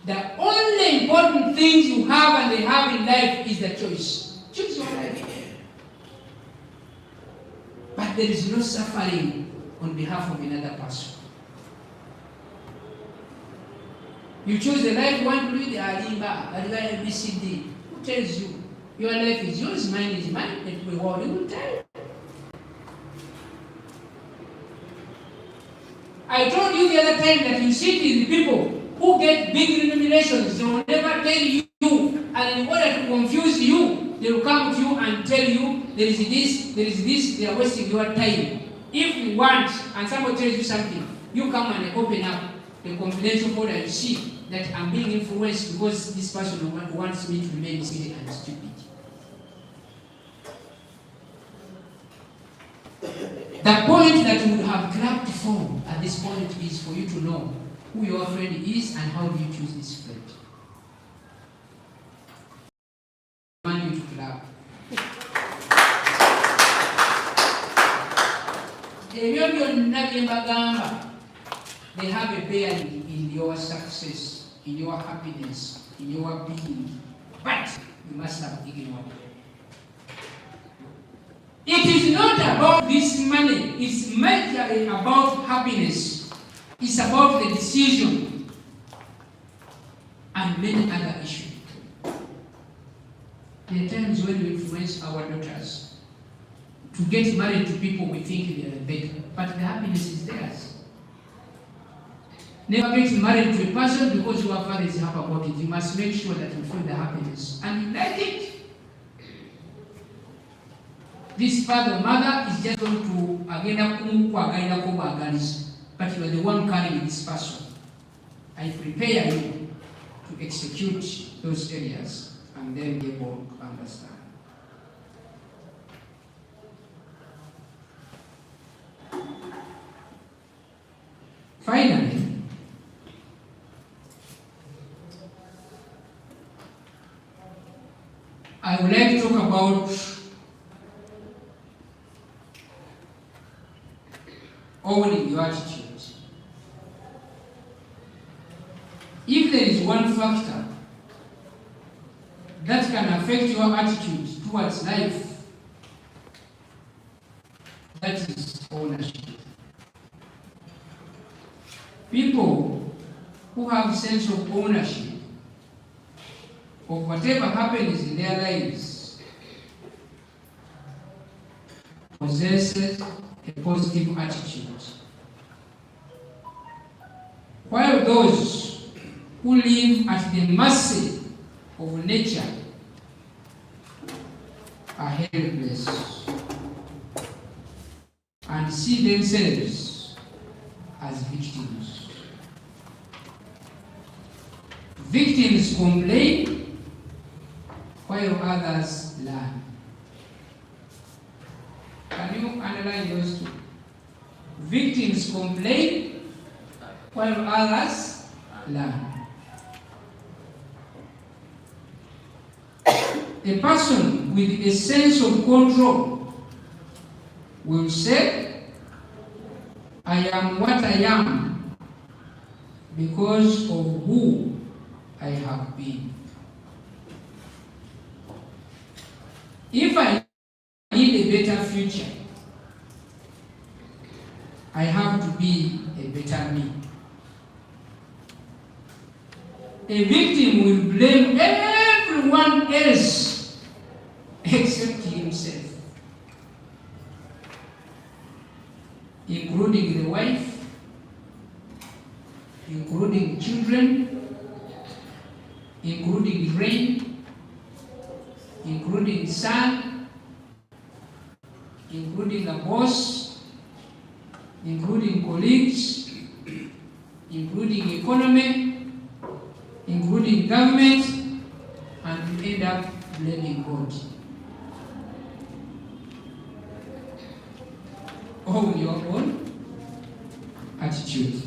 The only important things you have and they have in life is the choice. Choose your life. But there is no suffering on behalf of another person. You choose the life you want to lead, ABCD. Who tells you? Your life is yours, mine is mine. It will worry, will tell you. I told you the other time that you sit with people who get big remunerations. They will never tell you, and in order to confuse you, they will come to you and tell you there is this, they are wasting your time. If you want, and somebody tells you something, you come and open up the confidential folder and see that I'm being influenced because this person wants me to remain silly and stupid. The point that you would have grabbed for at this point is for you to know who your friend is and how do you choose this friend. I want you to clap. They have a bearing in your success, in your happiness, in your being. But you must have ignored them. It is not about this money, it's majorly about happiness. It's about the decision and many other issues. There are times when we influence our daughters to get married to people we think they are better, but the happiness is theirs. Never get married to a person because your father is happy about it. You must make sure that you feel the happiness and you like it. This father or mother is just going to but you are the one carrying this person. I prepare you to execute those areas and then able to understand. Finally, I would like to talk about owning your attitude. If there is one factor that can affect your attitude towards life, that is ownership. People who have a sense of ownership of whatever happens in their lives possesses a positive attitude, while those who live at the mercy of nature are helpless and see themselves as victims. Victims complain while others learn. Can you underline those two? Victims complain while others learn. A person with a sense of control will say, I am what I am because of who I have been. If I need a better future, I have to be a better me. A victim will blame everyone else except himself, including the wife, including children, including rain, including sun, including the boss, including colleagues, including economy, including government, and you end up blaming God. Own your own attitude.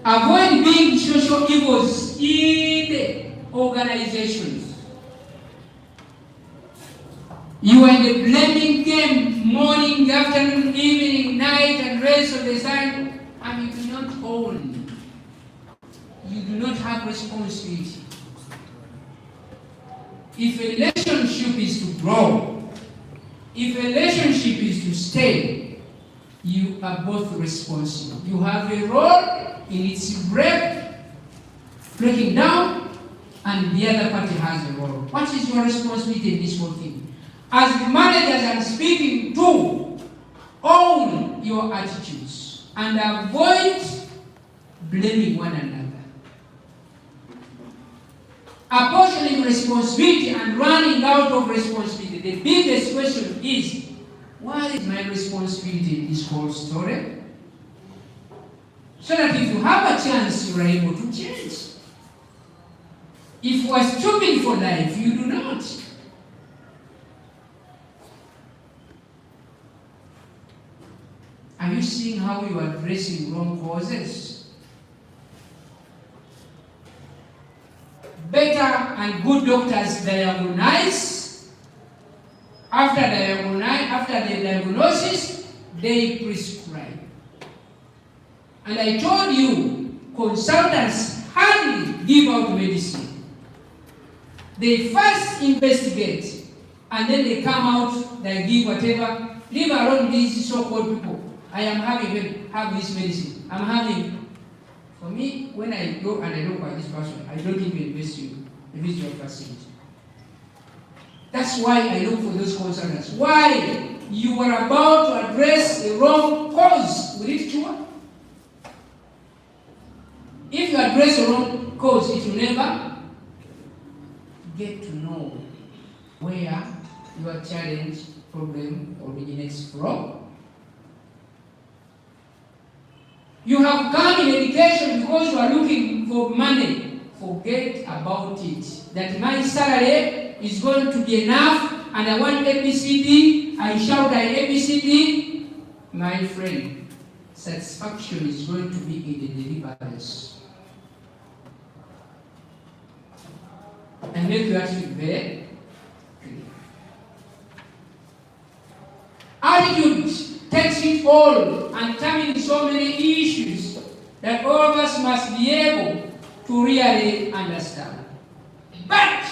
Avoid being social evils in the organizations. You are in the blaming game morning, afternoon, evening, night, and rest of the sun, and you do not own. You do not have responsibility. If a relationship is to grow, if a relationship is to stay, you are both responsible. You have a role in its breaking down, and the other party has a role. What is your responsibility in this whole thing? As the managers I'm speaking to, own your attitudes and avoid blaming one another. Apportioning responsibility and running out of responsibility. The biggest question is, what is my responsibility in this whole story? So that if you have a chance, you are able to change. If you are stupid for life, you do not. Are you seeing how you are addressing wrong causes? Better and good doctors diagnose. After the diagnosis, they prescribe. And I told you, consultants hardly give out medicine. They first investigate, and then they come out, they give whatever. Leave alone these so-called people. I am have this medicine. I'm having. For me, when I go and I look at this person, I don't even visit your facility. That's why I look for those consultants. Why? You are about to address the wrong cause. Will it cure? If you address the wrong cause, it will never get to know where your challenge, problem originates from. You have come in education because you are looking for money. Forget about it. That my salary is going to be enough and I want ABCD, I shout at ABCD. My friend, satisfaction is going to be in the deliverance. And make you actually very clear. Attitude takes it all and turning so many issues that all of us must be able to really understand. But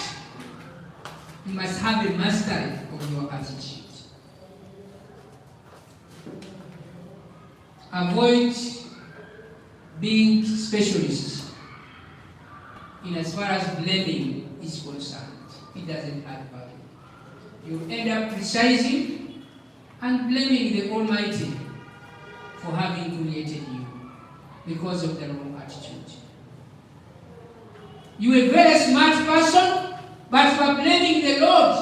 you must have a mastery of your attitude. Avoid being specialist in as far as blaming is concerned. It doesn't add value. You end up criticizing and blaming the Almighty for having created you because of the wrong attitude. You are a very smart person, but you are blaming the Lord.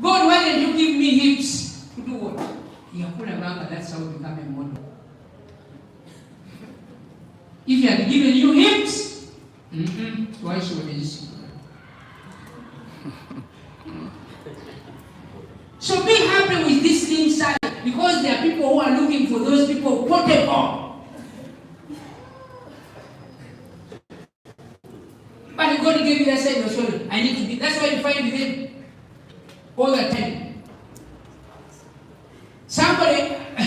God, why did you give me hips? To do what? That's how you become a model. If you had given you hips, why should we see? So be happy with this slim size, because there are people who are looking for those people portable. But God gave you that side of soul. I need to be. That's why you find them all the time. Somebody, I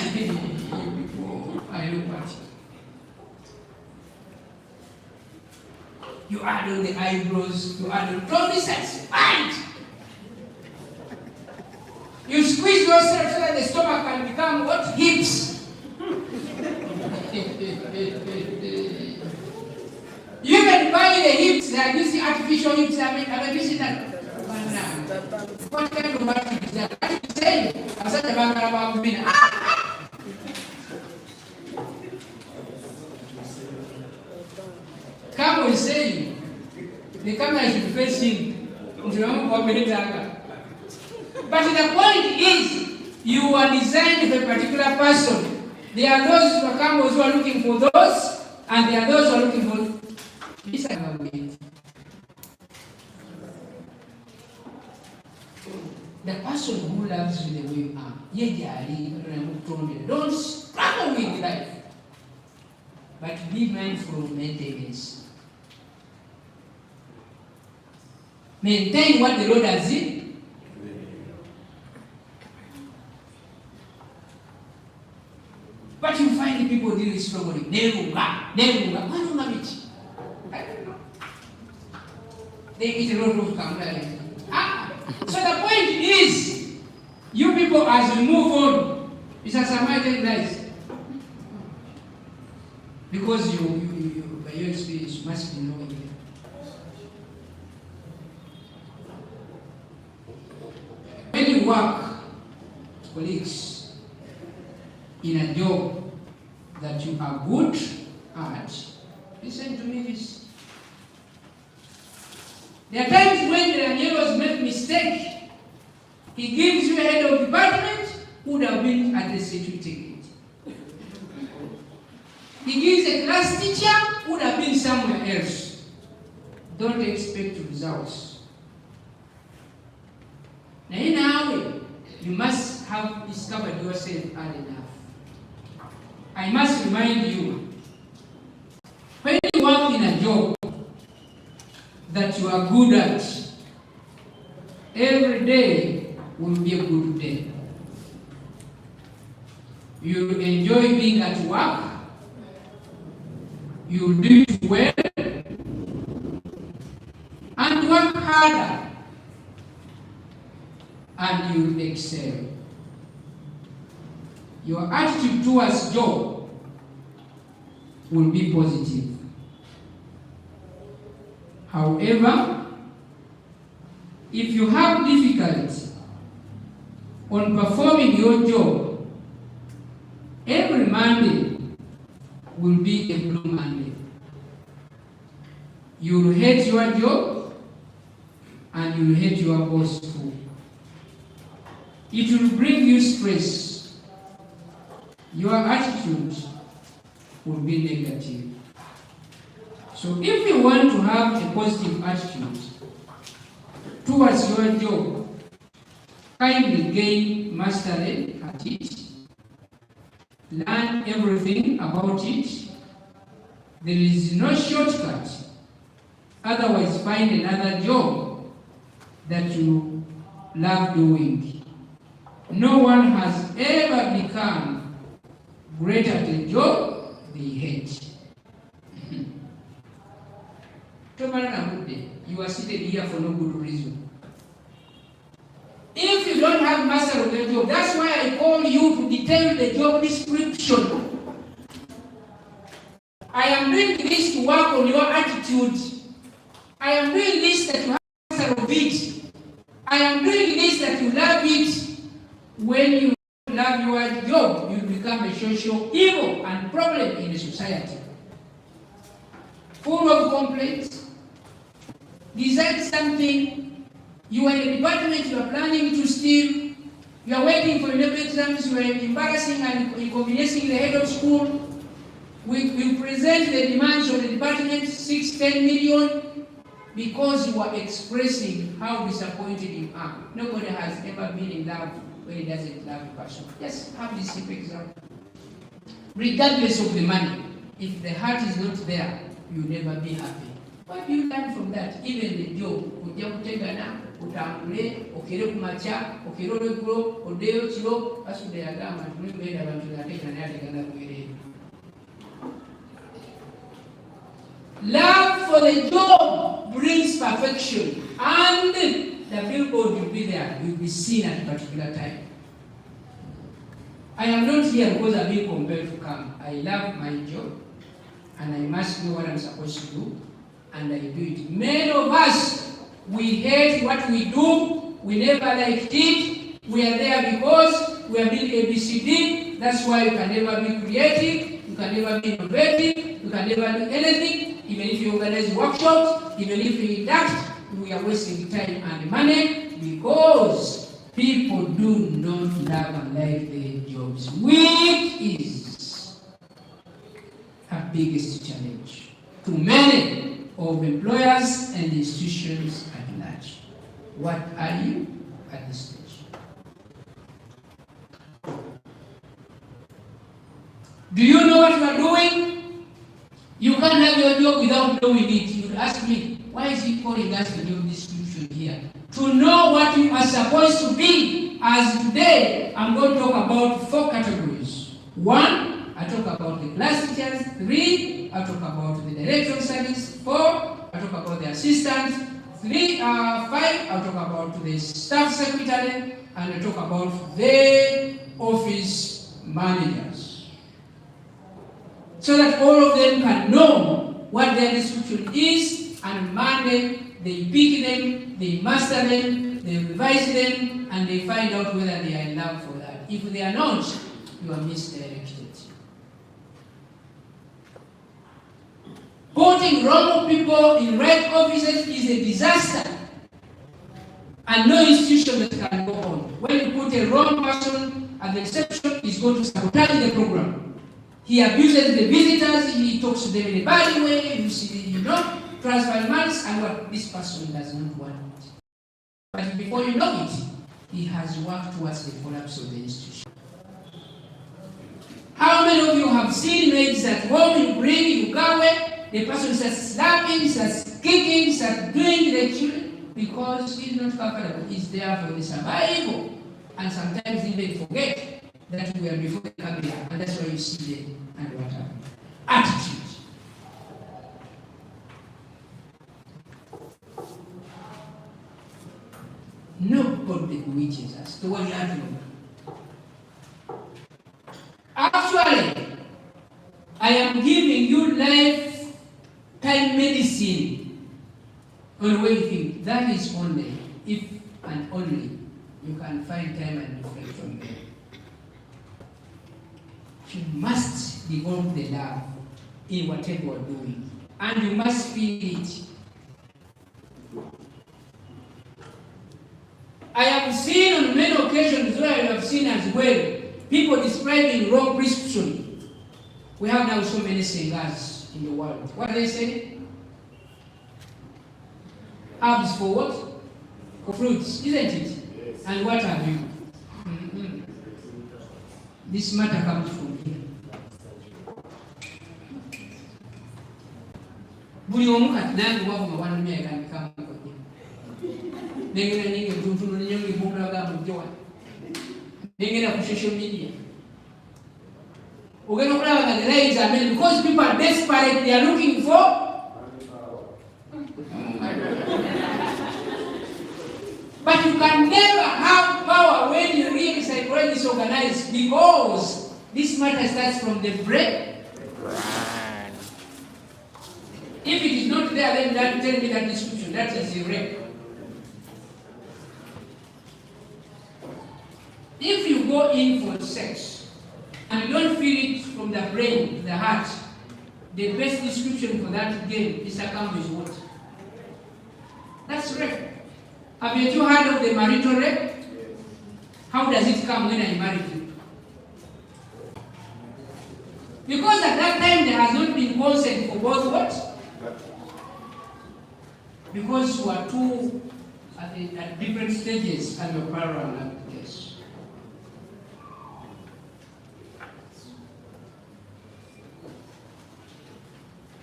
look at you add on the eyebrows, you add on, don't be satisfied. You squeeze yourself so that the stomach can become what? Hips. You even buy the hips, they are using artificial hips. I'm using that. What kind of magic is that? What are you saying? I'm such a bad about women. Come is saying, the camera should face him. But the point is, you are designed for a particular person. There are those who are who are looking for those, and there are those who are looking for this. The person who loves you the way you are, don't struggle with life, but be mindful of maintenance. Maintain what the Lord has in. But you find the people really struggling. I don't know. They eat a lot of camera. So the point is, you people, as we move on, it's a Samaritan nice. Because you by your experience, you must be knowing it. When you work, colleagues, in a job that you are good at, listen to me this. There are times when the Daniels make mistake. He gives you a head of department who would have been at the certificate. He gives a class teacher who would have been somewhere else. Don't expect results. Now, you must have discovered yourself early enough. I must remind you, when you work in a job that you are good at, every day will be a good day. You enjoy being at work, you do it well, and work harder, and you excel. Your attitude towards job will be positive. However, if you have difficulty on performing your job, every Monday will be a blue Monday. You will hate your job and you will hate your boss too. It will bring you stress. Your attitude would be negative. So if you want to have a positive attitude towards your job, kindly gain mastery at it, learn everything about it. There is no shortcut. Otherwise, find another job that you love doing. No one has ever become great at a job they hate. You are seated here for no good reason. If you don't have master of the job, that's why I call you to detail the job description. I am doing this to work on your attitude. I am doing this that you have master of it. I am doing this that you love it. When you love your job, you become a social evil and problem in the society. Full of complaints. Design something. You are in a department, you are planning to steal. You are waiting for your exams. You are embarrassing and inconveniencing the head of school. We present the demands of the department, 6-10 million, because you are expressing how disappointed you are. Nobody has ever been in love when he doesn't love a person. Just have this simple example. Regardless of the money, if the heart is not there, you will never be happy. What do you learn from that? Even the job, ujakutegana, utangule, okere kumacha, okere olekulo, odeo chilo, asude yagama, tumibenda bantu yategana yategana kuere. Love for the job brings perfection, and the billboard will be there. You will be seen at a particular time. I am not here because I'm being compelled to come. I love my job, and I must know what I'm supposed to do, and I do it. Many of us, we hate what we do. We never liked it. We are there because we are being ABCD. That's why you can never be creative. You can never be innovative. You can never do anything. Even if you organize workshops, even if you induct, we are wasting time and money because people do not love and like their jobs, which is our biggest challenge to many of employers and institutions at large. What are you at this stage? Do you know what you are doing? You can't have your job without knowing it. You ask me, why is he calling us the job description here? To know what you are supposed to be. As today, I'm going to talk about 4 categories. 1, I talk about the class teachers. 3, I talk about the director of service. 4, I talk about the assistants. 5, I talk about the staff secretary. And I talk about the office managers. So that all of them can know what their description is, and Monday they pick them, they master them, they revise them, and they find out whether they are in love for that. If they are not, you are misdirected. Putting wrong people in right offices is a disaster, and no institution that can go on. When you put a wrong person at the reception, it's going to sabotage the program. He abuses the visitors, he talks to them in a bad way, you see, transfer months, and what this person does not want. But before you know it, he has worked towards the collapse of the institution. How many of you have seen maids at home, you bring, you go away, the person starts slapping, starts kicking, starts doing the children, because he's not comfortable, he's there for the survival, and sometimes even forget that we are before the camera, and that's why you see them and what happened. Attitude. Nobody bewitches us. The one actually, I am giving you lifetime medicine on what you think. That is only if and only you can find time and reflect on them. You must develop the love in whatever you are doing, and you must feel it. I have seen on many occasions where I have seen as well people describing wrong prescription. We have now so many singers in the world. What do they say? Herbs for what? For fruits, isn't it? Yes. And what have you? Mm-hmm. This matter comes from here. Buli omu kati nange wabuma wanumya yagandikamu kwenye. Nengena nyingi mtuntunu nyingi mukulaga mujjowa. Nengena ku social media. Ugenda okulaba nga the lives are many because people are desperate, they are looking for but you can never have power when you really psychologically organize, because this matter starts from the brain. If it is not there, then that tell me that description. That is a rape. If you go in for sex and you don't feel it from the brain to the heart, the best description for that game is what? That's rape. Have you heard of the marital rape? How does it come when I marry you? Because at that time there has not been consent for both what? Because you are two at different stages and you're parallel. Yes.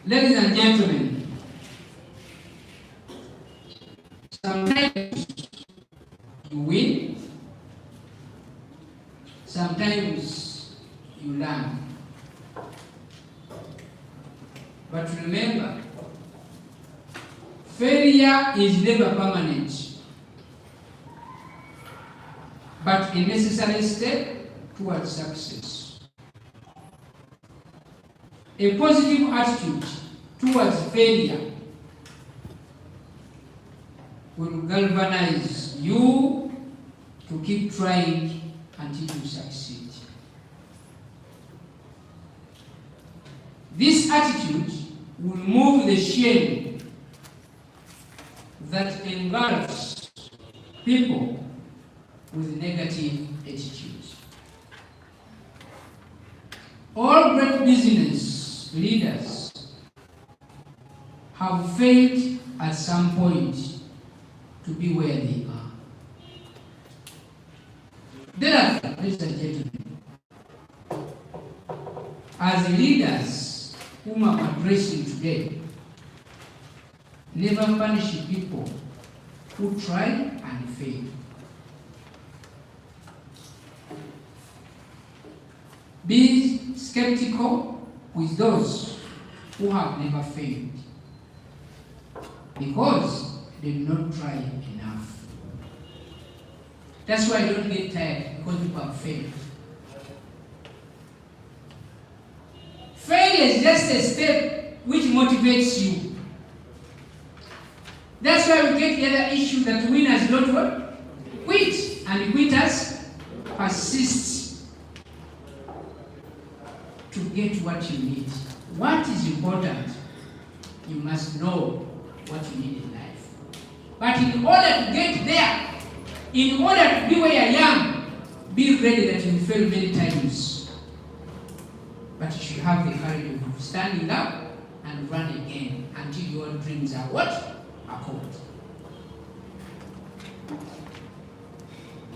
Ladies and gentlemen, sometimes you win, sometimes you learn. But remember, failure is never permanent, but a necessary step towards success. A positive attitude towards failure will galvanize you to keep trying until you succeed. This attitude will move the shame that engulfs people with negative attitudes. All great business leaders have failed at some point to be where they are. Therefore, ladies and gentlemen, as leaders whom I'm addressing today, never punish people who try and fail. Be skeptical with those who have never failed, because they do not try enough. That's why I don't get tired, because people have failed. Failure is just a step which motivates you. That's why we get the other issue that winners don't what? Quit, and quitters persist to get what you need. What is important? You must know what you need in life. But in order to get there, in order to be where I am, be ready that you will fail many times. But you should have the courage of standing up and run again until your dreams are what? Are called.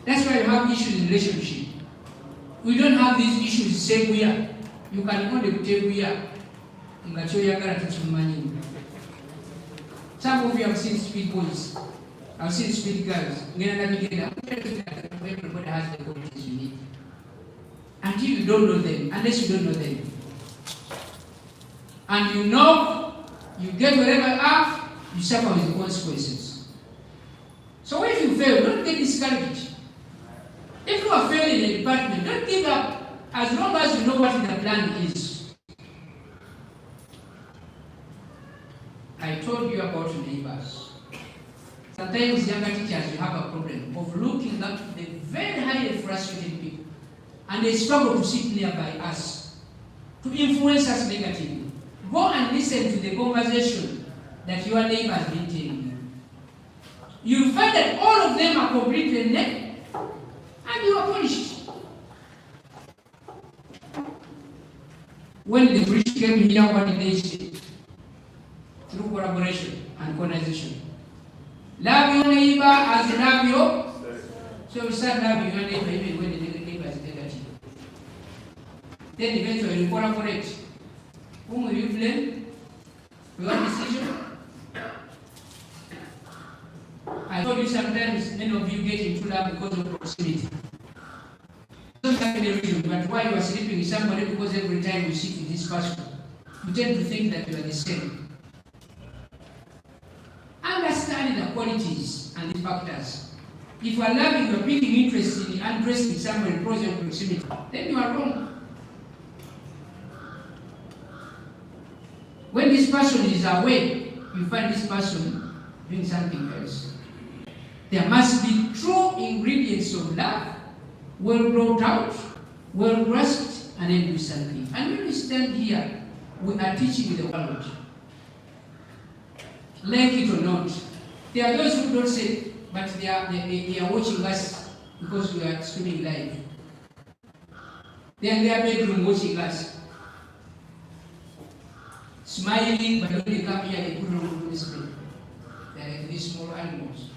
That's why you have issues in relationship. We don't have these issues the same way. You can go to the way. Some of you have seen speed boys. I've seen speed girls. Everybody has the qualities you need. Until you don't know them, unless you don't know them. And you know, you get wherever you are, you suffer with the consequences. So if you fail, don't get discouraged. If you are failing in a department, don't give up. As long as you know what the plan is. I told you about neighbors. Sometimes younger teachers, you have a problem of looking up to the very highly frustrated people. And they struggle to sit nearby us, to influence us negatively. Go and listen to the conversation that your neighbor has been telling you. You'll find that all of them are completely naked, and you are punished. When the British came here, what did they say? Through collaboration and colonization. Love your neighbor as you love your. So we start loving your neighbor even when the neighbor is negative. Then eventually you collaborate. Whom will you blame? Your decision? I told you sometimes many of you get into love because of proximity. Don't have any reason, but why you are sleeping with somebody because every time you sit with this person, you tend to think that you are the same. Understand the qualities and the factors. If you are loving, you are picking interest in undressing somebody because of proximity, then you are wrong. When this person is away, you find this person doing something else. There must be true ingredients of love, well brought out, well grasped, and then do something. And when we stand here, we are teaching the world. Like it or not. There are those who don't say, but they are watching us because we are streaming live. They are in their bedroom watching us. Smiling, but when they come here, they put on the screen. They are like these small animals.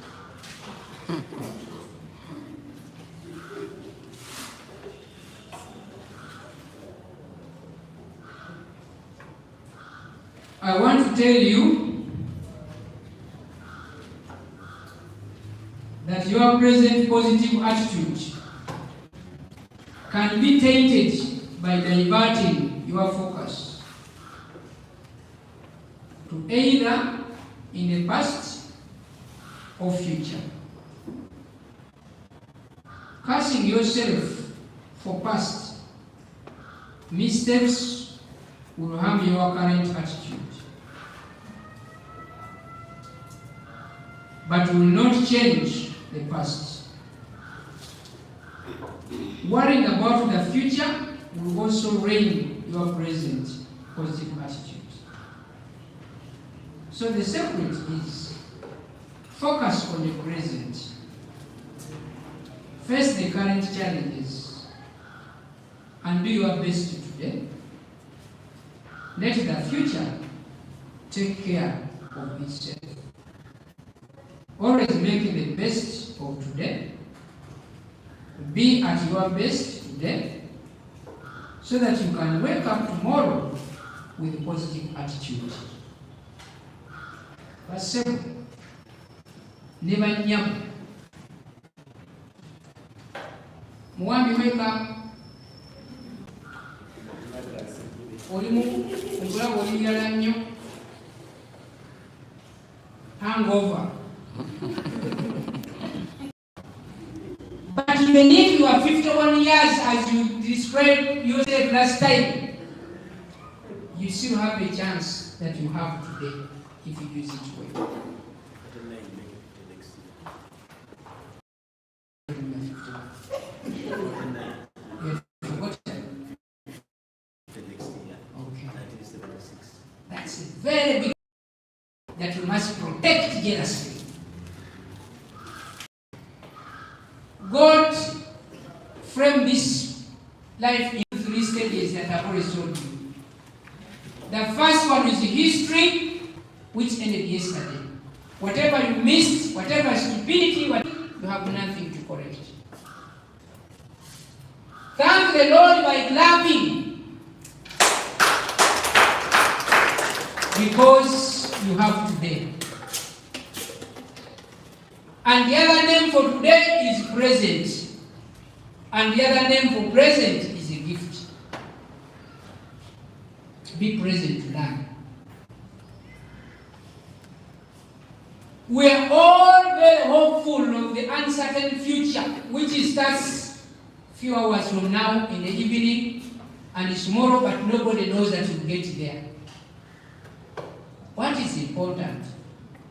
I want to tell you that your present positive attitude can be tainted by diverting your focus to either in the past or future. Cursing yourself for past missteps will harm your current attitude, but will not change the past. Worrying about the future will also ruin your present positive attitude. So the secret is focus on the present. Face the current challenges and do your best today. Let the future take care of itself. Always making the best of today. Be at your best today so that you can wake up tomorrow with a positive attitude. Verse 7. Never nyam. Mwami wake up. Olimu ongula oliyala nnyo. Hangover. But even if you are 51 years as you described yourself last time, you still have a chance that you have today if you use it well. That's a very big that you must protect jealously. God framed this life in 3 stages that I've always told you. The first one is the history, which ended yesterday. Whatever you missed, whatever stupidity, you have nothing to correct. Thank the Lord by clapping, because you have today. And the other name for today is present. And the other name for present is a gift. Be present now. We are all very hopeful of the uncertain future, which starts a few hours from now in the evening and tomorrow, but nobody knows that you'll get there. What is important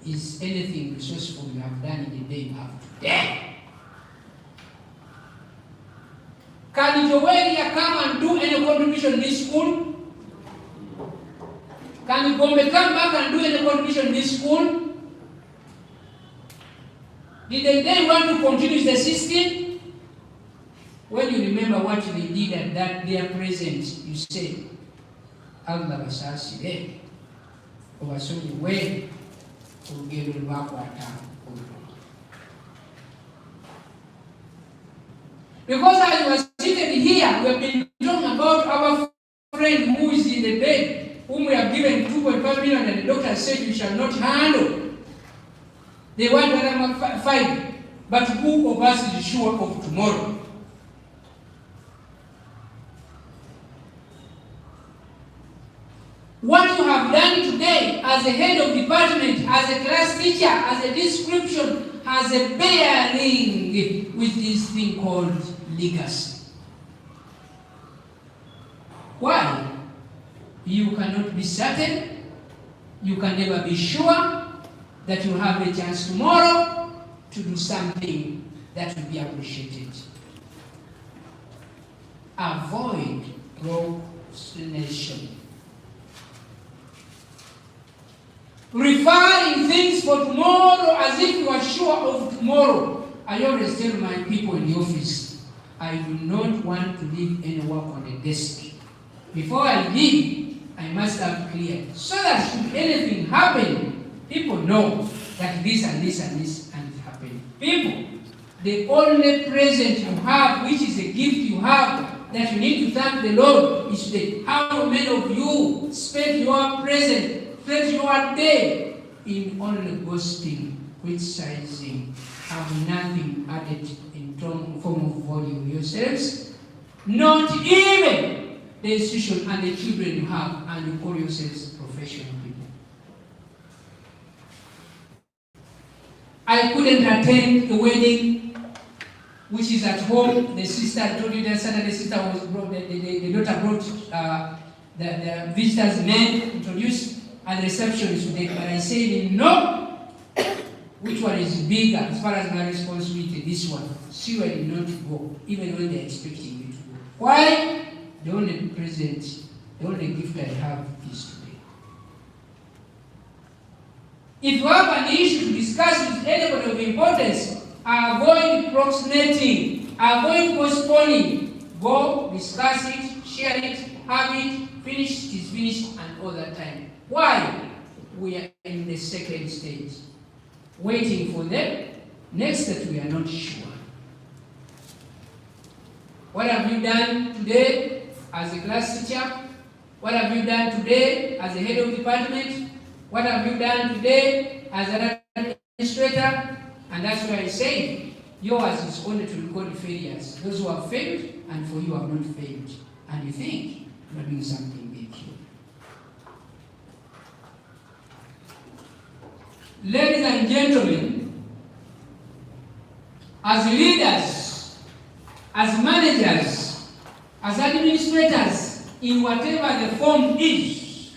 is anything resourceful you have done in the day you have today. Can Joelia come and do any contribution in this school? Can Gombe come back and do any contribution in this school? Did they want to continue the system? When you remember what they did at that their present, you say, Allah basaasire obasonyiwe olugendo lwe bakwata olwo. Because as we are seated here, we have been talking about our friend who is in the bed, whom we have given 2.5 million, and the doctor said you shall not handle. They want another 5, but who of us is sure of tomorrow? What you have done today as a head of department, as a class teacher, as a description, has a bearing with this thing called legacy. Why? You cannot be certain, you can never be sure that you have a chance tomorrow to do something that will be appreciated. Avoid procrastination. Referring things for tomorrow as if you are sure of tomorrow. I always tell my people in the office, I do not want to leave any work on the desk. Before I leave, I must have cleared, so that should anything happen, people know that this and this and this and it happened. People, the only present you have, which is a gift you have, that you need to thank the Lord, is today. How many of you spent your present, spent your day in only boasting, criticizing, have nothing added in form of volume yourselves, not even the institution and the children you have, and you call yourselves professional people. I couldn't attend a wedding which is at home. The sister told you that Saturday, the sister was brought, the daughter brought the visitors' men introduced, and the reception is today. But I said, no, which one is bigger as far as my responsibility? This one. See, I did not go, even when they're expecting me to go. Why? The only present, the only gift I have is today. If you have an issue to discuss with anybody of importance, avoid procrastinating, avoid postponing. Go, discuss it, share it, have it, finish it is finished, and all that time. Why? We are in the second stage, waiting for the next that we are not sure. What have you done today as a class teacher? What have you done today as a head of department? What have you done today as an administrator? And that's why I say yours is only to record failures. Those who have failed, and for you have not failed. And you think you are doing something big. Ladies and gentlemen, as leaders, as managers, as administrators, in whatever the form is,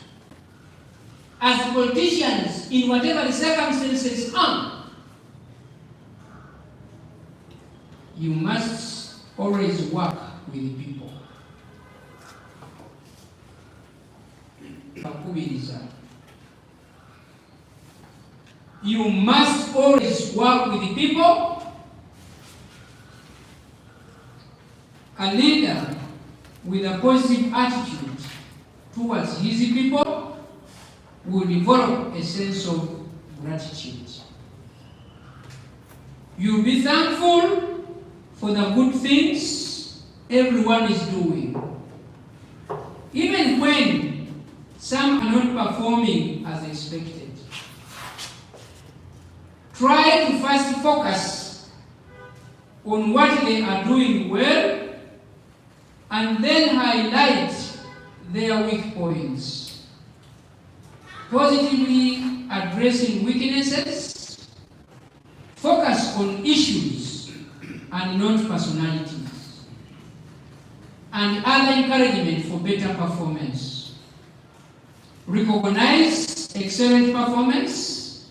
as politicians, in whatever the circumstances are, you must always work with people. You must always work with the people. A leader with a positive attitude towards his people will develop a sense of gratitude. You'll be thankful for the good things everyone is doing, even when some are not performing as expected. Try to first focus on what they are doing well, and then highlight their weak points. Positively addressing weaknesses, focus on issues and not personalities, and other encouragement for better performance. Recognize excellent performance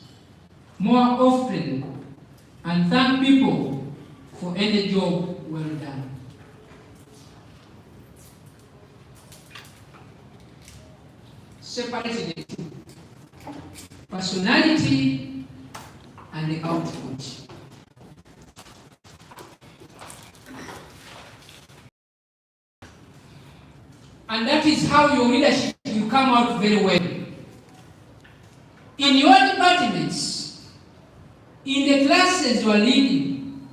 more often and thank people for any job well done. Separate the two, personality and the output. And that is how your leadership will come come out very well. In your departments, in the classes you are leading,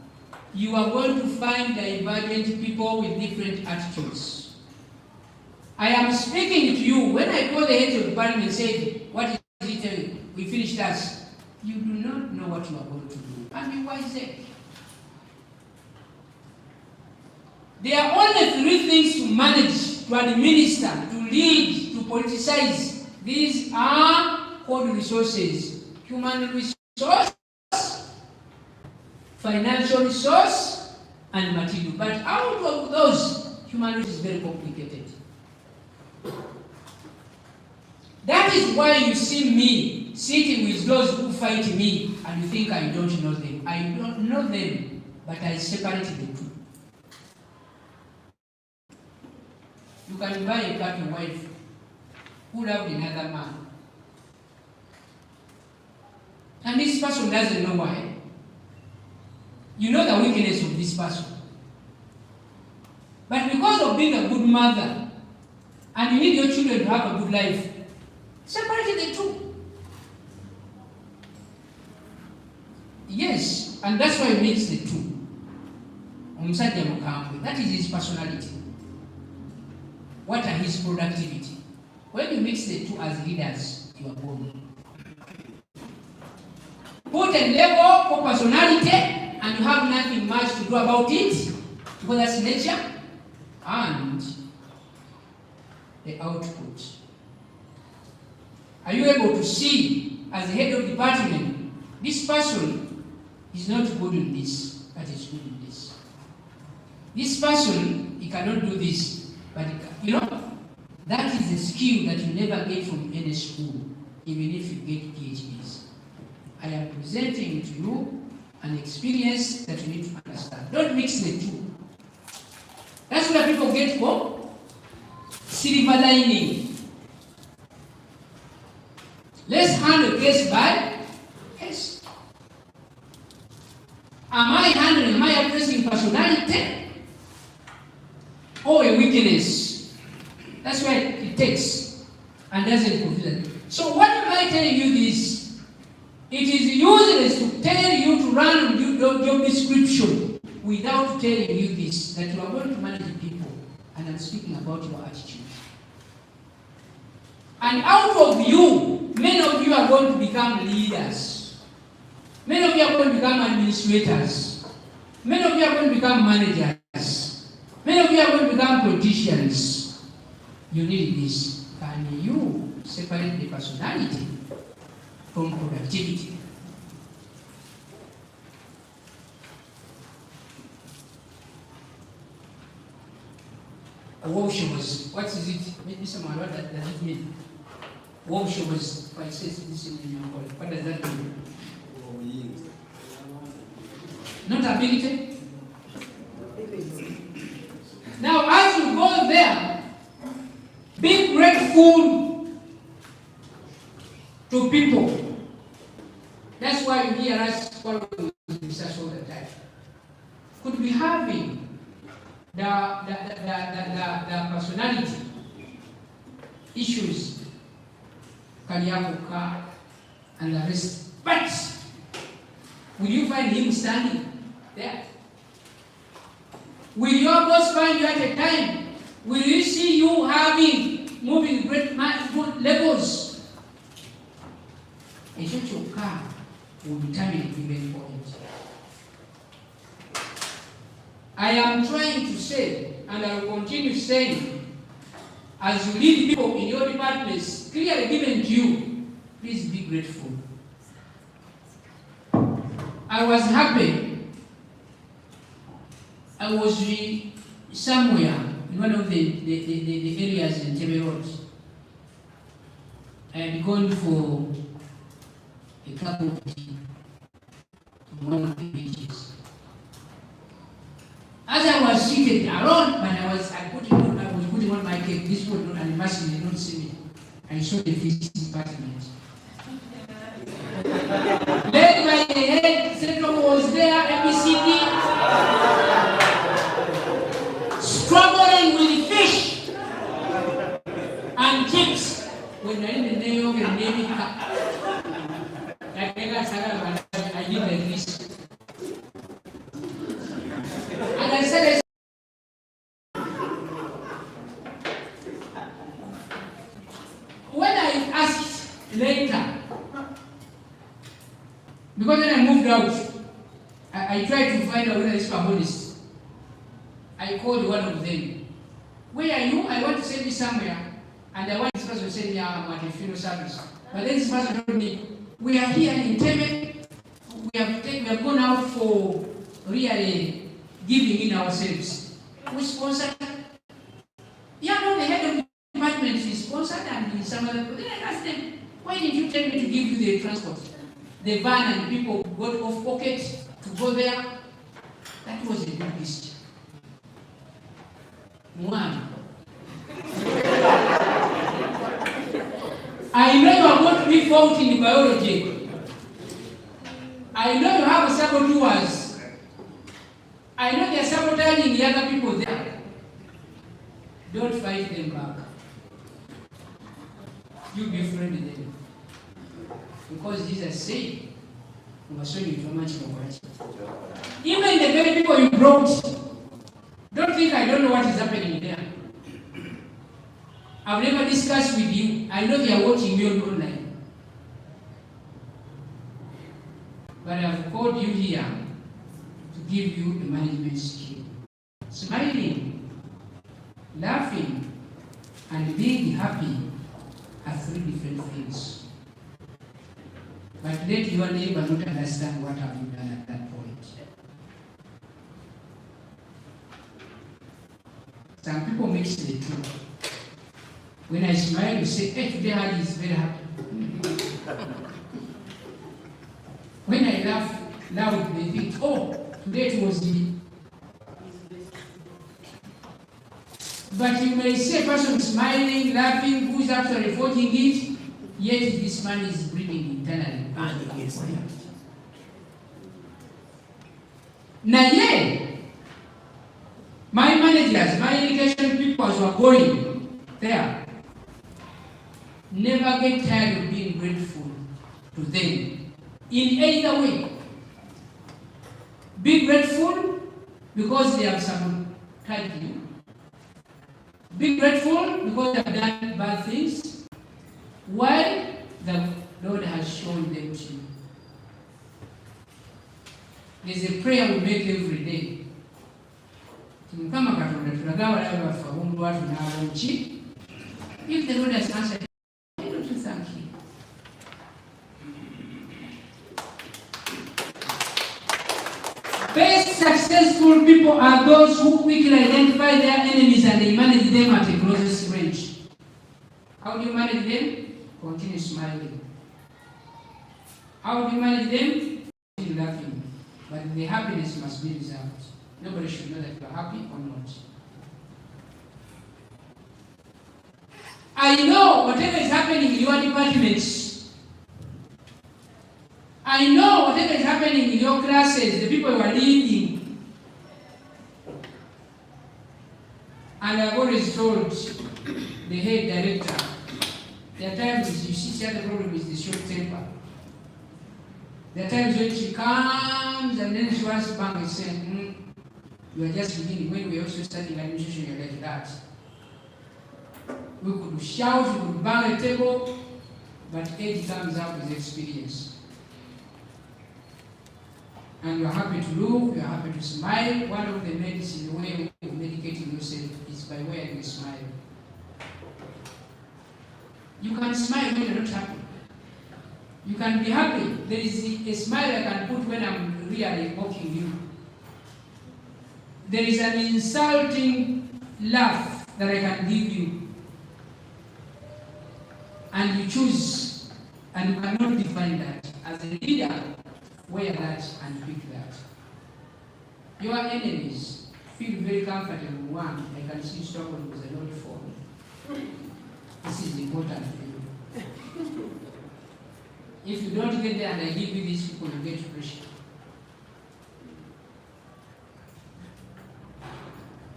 you are going to find divergent people with different attitudes. I am speaking to you. When I call the head of the department and say, what is he telling? We finished us. You do not know what you are going to do. I mean, why is that? There are only 3 things to manage, to administer, to lead, to politicize. These are called resources: human resource, financial resource, and material. But out of those, human resource is very complicated. That is why you see me sitting with those who fight me, and you think I don't know them. I don't know them, but I separate the two. You can buy a cat wife who loved another man, and this person doesn't know why. You know the weakness of this person. But because of being a good mother, and you need your children to have a good life, separate the two. Yes, and that's why he mix the two. That is his personality. What are his productivity? When you mix the two as leaders, you are born. Put a level for personality, and you have nothing much to do about it, because that's nature, and the output. Are you able to see, as the head of department, this person is not good in this, but is good in this. This person, he cannot do this, but he can. You know, that is a skill that you never get from any school, even if you get PhDs. I am presenting to you an experience that you need to understand. Don't mix the two. That's where people get for silver lining. Let's handle case by case. Am I addressing personality or a weakness? That's why it takes and doesn't fulfill it. So what am I telling you this? It is useless to tell you to run your job description without telling you this, that you are going to manage people, and I'm speaking about your attitude. And out of you, many of you are going to become leaders. Many of you are going to become administrators. Many of you are going to become managers. Many of you are going to become politicians. You need this. Can you separate the personality from productivity? Worshippers, what is it? Mr. Malwa, what does it mean? Worshippers, if I say this in your word, what does that mean? Not ability? Now, as you go there, be grateful to people. That's why you hear us following research all the time. Could be having the personality issues, Kaliakuka, and the rest. But will you find him standing there? Will your boss find you at a time? Will you see you moving great levels? A church of car will determine a given point. I am trying to say, and I will continue saying, as you lead people in your departments clearly given to you, please be grateful. I was happy. I was somewhere in one of the areas in Kitebi Road. I had gone for a cup of tea on one of the beaches. As I was seated around, but I was putting on my cake. This was not an animation, they don't see me. I saw the fish department. Led by the head, Central was there, MBCD, struggling with fish and chips. when I in the name of the name, I did like this. And I said, when I asked later, because when I moved out, I tried to find out whether this was honest. I called one of them. Where are you? I want to send you somewhere. And I want this person to send me at a funeral service. But then this person told me, we are here in Tebe. We have gone out for really giving in ourselves. We sponsored. Yeah, no, the head of the department is sponsored and some other people. Then I asked them, why didn't you tell me to give you the transport? The van and people got off pocket to go there. That was a good gesture. One. I know you are going to be fault in biology. I know you have saboteurs. I know they are sabotaging the other people there. Don't fight them back. You befriend them. Because Jesus said, even the very people you brought, don't think I don't know what is happening there. I've never discussed with you. I know they are watching me online. But I've called you here to give you a management skill. Smiling, laughing, and being happy are three different things. But let your neighbor not understand what have you done at that point. Some people mix the two. When I smile, you say, hey, today Hadi is very happy. When I laugh loud, they think, oh, today it was me. But you may see a person smiling, laughing, who is actually forging it, yet this man is breathing internally. Now, yeah, my managers, my education people who are going there, never get tired of being grateful to them in either way. Be grateful because they have sabotaged you. Be grateful because they have done bad things. Why? The Lord has shown them to you. There's a prayer we make every day. If the Lord has answered, why don't you thank Him? Best successful people are those who quickly identify their enemies and they manage them at a closest range. How do you manage them? Continue smiling. How do you manage them? Continue laughing. But the happiness must be reserved. Nobody should know that you are happy or not. I know whatever is happening in your departments. I know whatever is happening in your classes, the people you are leading. And I've always told the head director, there are times you see the problem is the short temper. There are times when she comes and then she wants to bang and say, you are just beginning. When we are also studying administration, you're like that. We could shout, we could bang a table, but age comes out with experience. And you are happy to look, you are happy to smile. One of the medicine, the way of medicating yourself is by wearing a smile. You can smile when you're not happy. You can be happy. There is a smile I can put when I'm really mocking you. There is an insulting laugh that I can give you. And you choose, and you cannot define that. As a leader, wear that and pick that. Your enemies feel very comfortable. One, I can see someone with a lot for me. This is important for you. If you don't get there and I give you these people, you get pressure.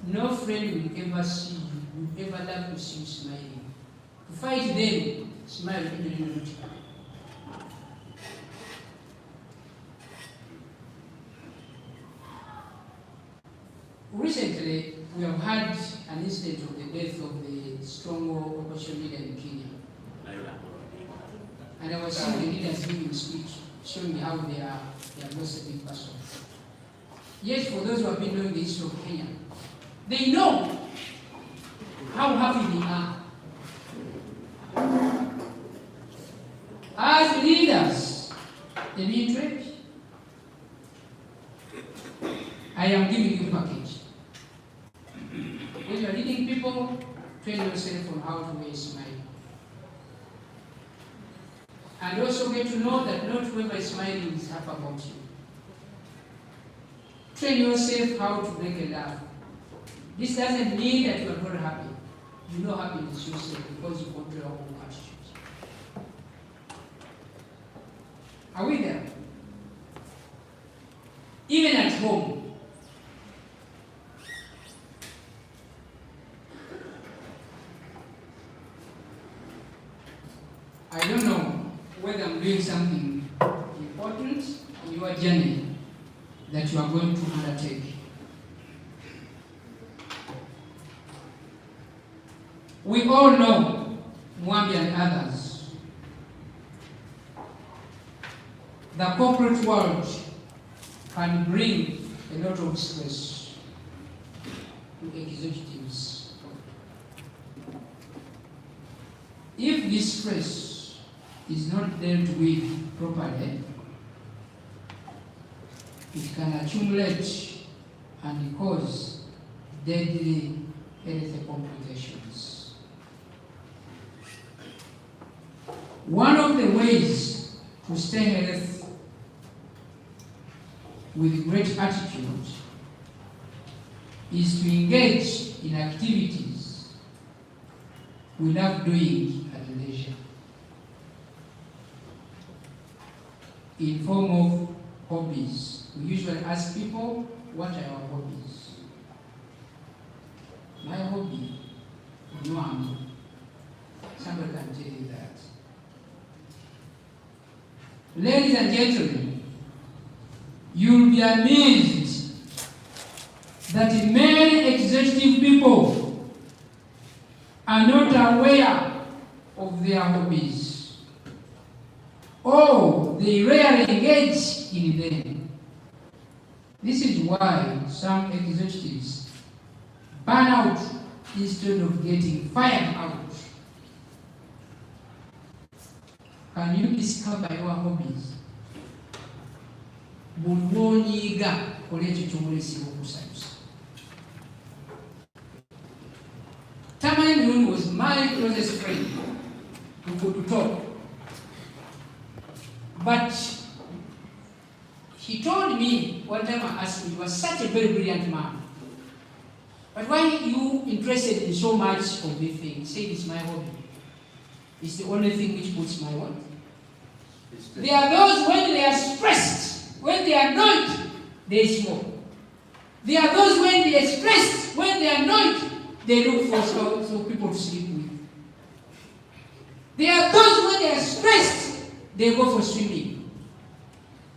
No friend will ever see you, will ever love to see you smiling. To fight them smile. Recently, we have had an incident of the death of the strong opposition leader in Kenya. And I was seeing the leaders giving speech, showing how they have lost a big person. Yes, for those who have been knowing the history of Kenya, they know how happy they are. As leaders in interest, I am giving you a package. When you are leading people, train yourself on how to wear a smile. And also get to know that not whoever is smiling is happy about you. Train yourself how to make a laugh. This doesn't mean that you are not happy. You know happiness yourself because you control your own attitude. Are we there? Even at home, I don't know whether I'm doing something important in your journey that you are going to undertake. We all know, Mwambi and others, the corporate world can bring a lot of stress to executives. If this stress is not dealt with properly, it can accumulate and cause deadly health complications. One of the ways to stay healthy with great attitude is to engage in activities we love doing at leisure, in form of hobbies. We usually ask people, what are your hobbies? My hobby, no, somebody can tell you that. Ladies and gentlemen, you'll be amazed that many executive people are not aware of their hobbies, or they rarely engage in them. This is why some executives burn out instead of getting fired out. Can you discover your hobbies? Bulwonyiga kolekyo ky'omulesiba okusanyusa. Tamani Mulungu was my closest friend. We could talk. But he told me one time, I asked him, you are such a very brilliant man, but why are you interested in so much of this thing? He said, it's my hobby. It's the only thing which puts my what? There are those when they are stressed, when they are annoyed, they smoke. There are those when they are stressed, when they are annoyed, they look for so people to sleep with. There are those when they are stressed, they go for swimming.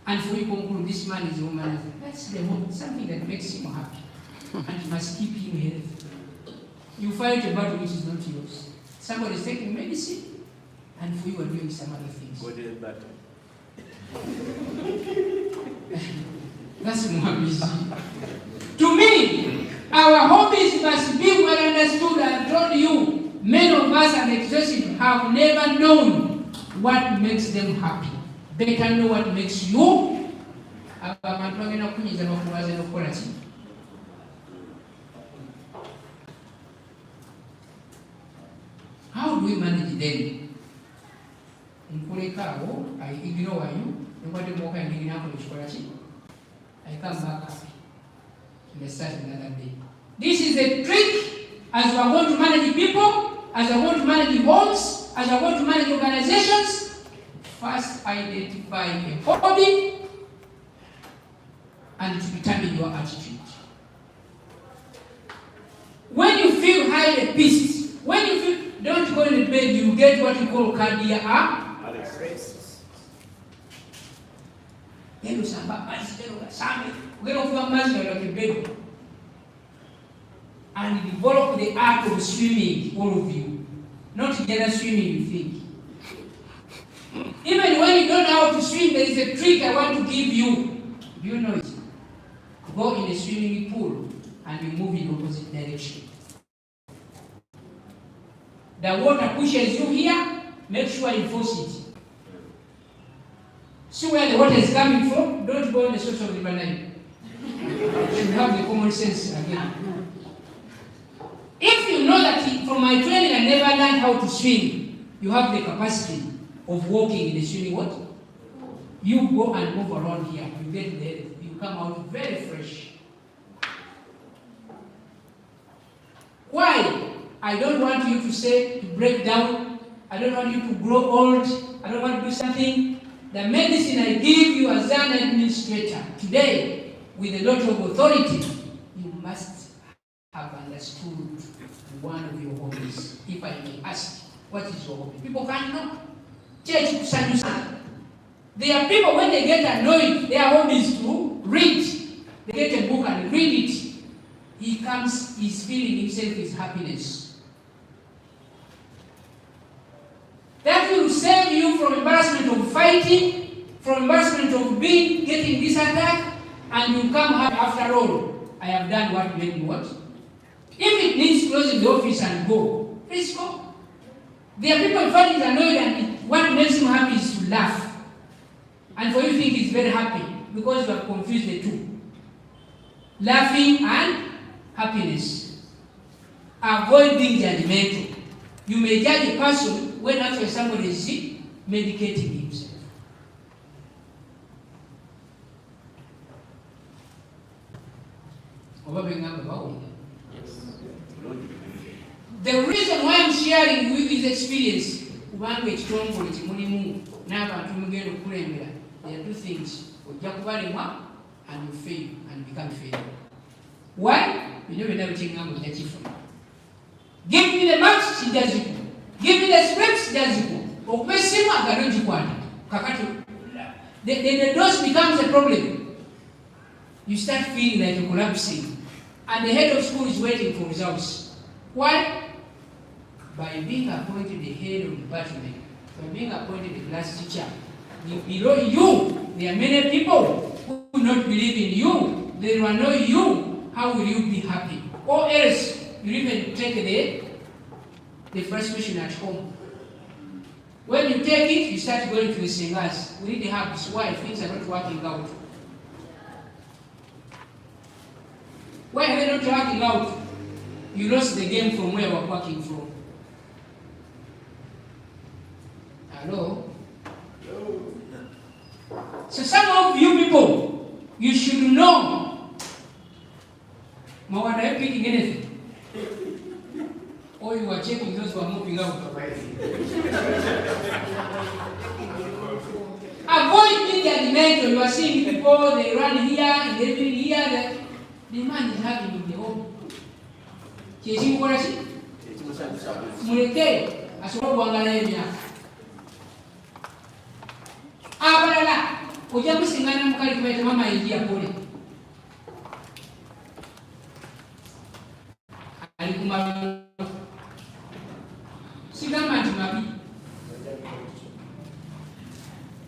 And for you conclude, this man is a woman. That's the hope, something that makes him happy. And you must keep him healthy. You fight a battle which is not yours. Somebody is taking medicine, and for you are doing some other things. What is that? That's more busy. To me, our hobbies must be well understood. I told you, many of us and executive have never known what makes them happy. Better know what makes you. How do we manage them? I ignore you, I come back happy. Let's start another day. This is a trick as we are going to manage people, as we are going to manage homes, as we are going to manage organizations. First identify a hobby and to determine your attitude. When you feel highly pissed, when you feel don't go in bed, you get what you call cardiac arrest. Then you samba, get off your mask like a baby. And develop the art of swimming, all of you. Not together swimming, you think. Even when you don't know how to swim, there is a trick I want to give you. Do you know it? Go in a swimming pool and you move in opposite direction. The water pushes you here, make sure you force it. See where the water is coming from? Don't go in the source of the banana. You have the common sense again. If you know that from my training I never learned how to swim, you have the capacity of walking in the swimming water. You go and move around here, you get there, you come out very fresh. Why? I don't want you to say, to break down. I don't want you to grow old. I don't want to do something. The medicine I give you as an administrator today, with a lot of authority, you must have understood one of your hobbies. If I may ask, what is your hobby? People can't know. Church, there are people, when they get annoyed, their hobby is to read. They get a book and read it. He comes, he's feeling himself his happiness. That will save you from embarrassment of fighting, from embarrassment of getting this attack, and you come happy. After all, I have done what made me what? If it needs closing the office and go, please go. There are people finding it annoyed, and what makes him happy is to laugh. And for you to think he's very happy, because you have confused the two. Laughing and happiness. Avoid being judgmental. You may judge a person when actually somebody is medicating himself. The reason why I'm sharing with this experience, there are two things. And you fail and become failure. Why? You know everything I'm going to give me the marks, she does it. Give me the scripts, she does it. The dose becomes a problem. You start feeling like you're collapsing. And the head of school is waiting for results. Why? By being appointed the head of department, by being appointed the class teacher, below you, there are many people who do not believe in you. They will know you. How will you be happy? Or else, you even take the frustration at home. When you take it, you start going to the singers. We need to have this. Why? Things are not working out. Why are they not working out? You lost the game from where we're working from. Hello? So some of you people, you should know. Are you picking anything? Or you are checking those who are moving out? Avoid being judgmental. You are seeing people, they run here and they bring here. The man is having in the home. Chasing what I see? Muleke, as well Wangalemia. Abalala, Ojabu Singana Mukali Mama India Poli.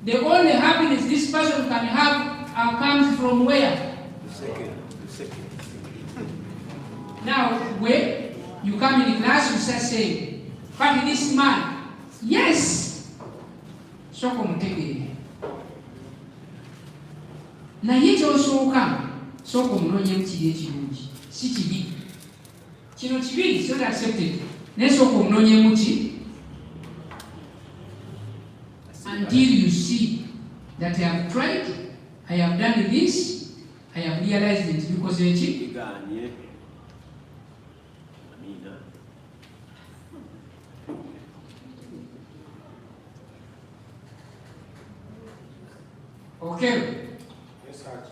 The only happiness this person can have comes from where? The second. Now, when you come in the class, you start saying, but this man, yes. So come take it. Now yet also come. So come no yem City. Chino TV is not accepted. Next come no yemuchi. Until you see that I have tried, I have done this, I have realized it because okay. Yes, sir.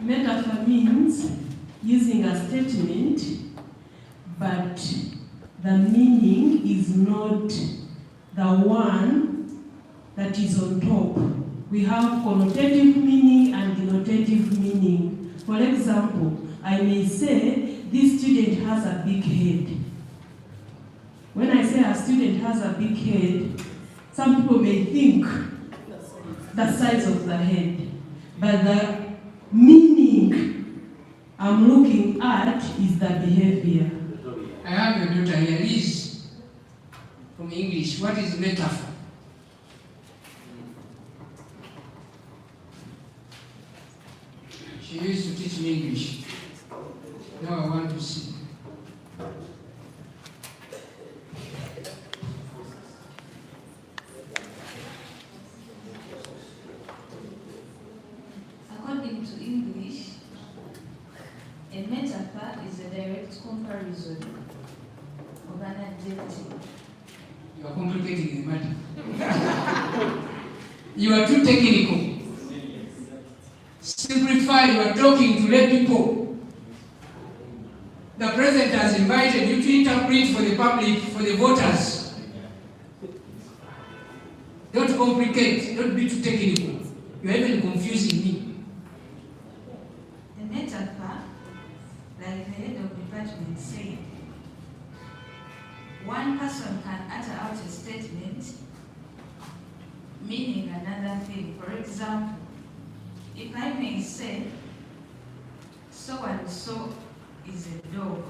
Metaphor means using a statement but the meaning is not the one that is on top. We have connotative meaning and denotative meaning. For example, I may say, this student has a big head. When I say a student has a big head, some people may think the size of the head, but the meaning I'm looking at is the behavior. I have a daughter here, Liz, from English. What is metaphor? She used to teach me English. Now I want to see. According to English, a metaphor is a direct comparison of an adjective. You are complicating the matter. You are too technical. Simplify, you are talking to lay people. The president has invited you to interpret for the public, for the voters. Don't complicate, don't be too technical. You are even confusing me. A metaphor, like the head of department said, one person can utter out a statement meaning another thing. For example, if I may say, so and so is a dog,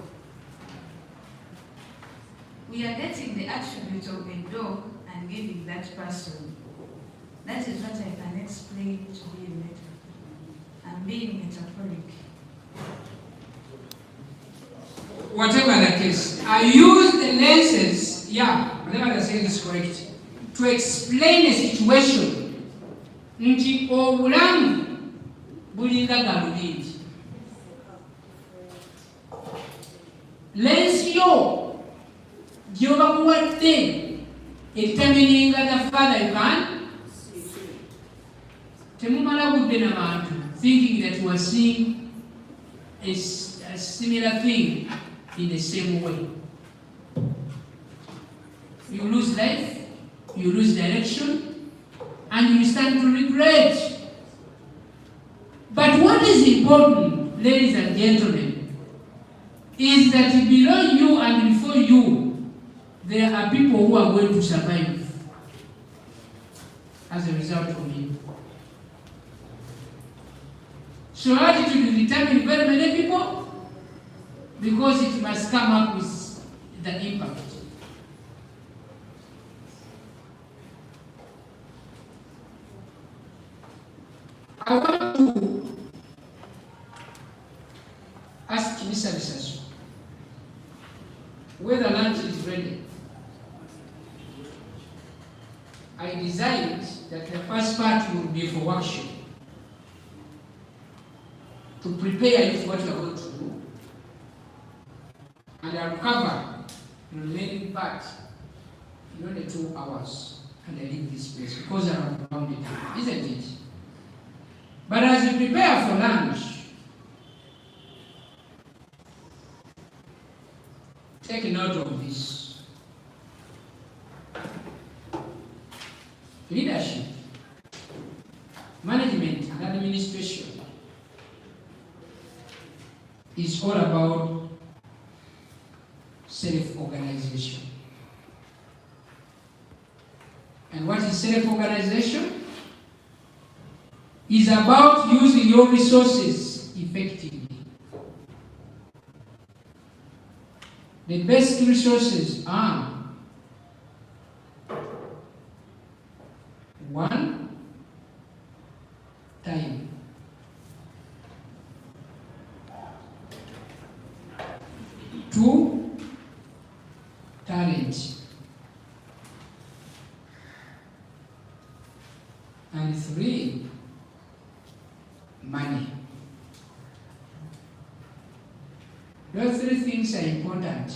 we are getting the attribute of a dog and giving that person. That is what I can explain to be a metaphor. I'm being metaphoric. Whatever the case, I use the lenses, whatever the saying is correct, to explain a situation. Nti obulamu bulinga galubindi. Lensi yo gyoba muwadde determining the father you can temumala budde n'abantu thinking that you are seeing a similar thing in the same way. You lose life, you lose direction, and you start to regret. But what is important, ladies and gentlemen, is that below you and before you, there are people who are going to survive as a result of you. So attitude will determine very many people, because it must come up with the impact. I want to ask Mr. Bisasu whether lunch is ready. I designed that the first part will be for workshop, to prepare you for what you are going to do. And I'll cover the remaining part in only 2 hours, and I leave this place because I'm bounded, isn't it? But as you prepare for lunch, take note of this. Leadership, management, and administration is all about self-organization. And what is self-organization? Is about using your resources effectively. The best resources are: 1, time. 2, talent. And 3, money. Those 3 things are important.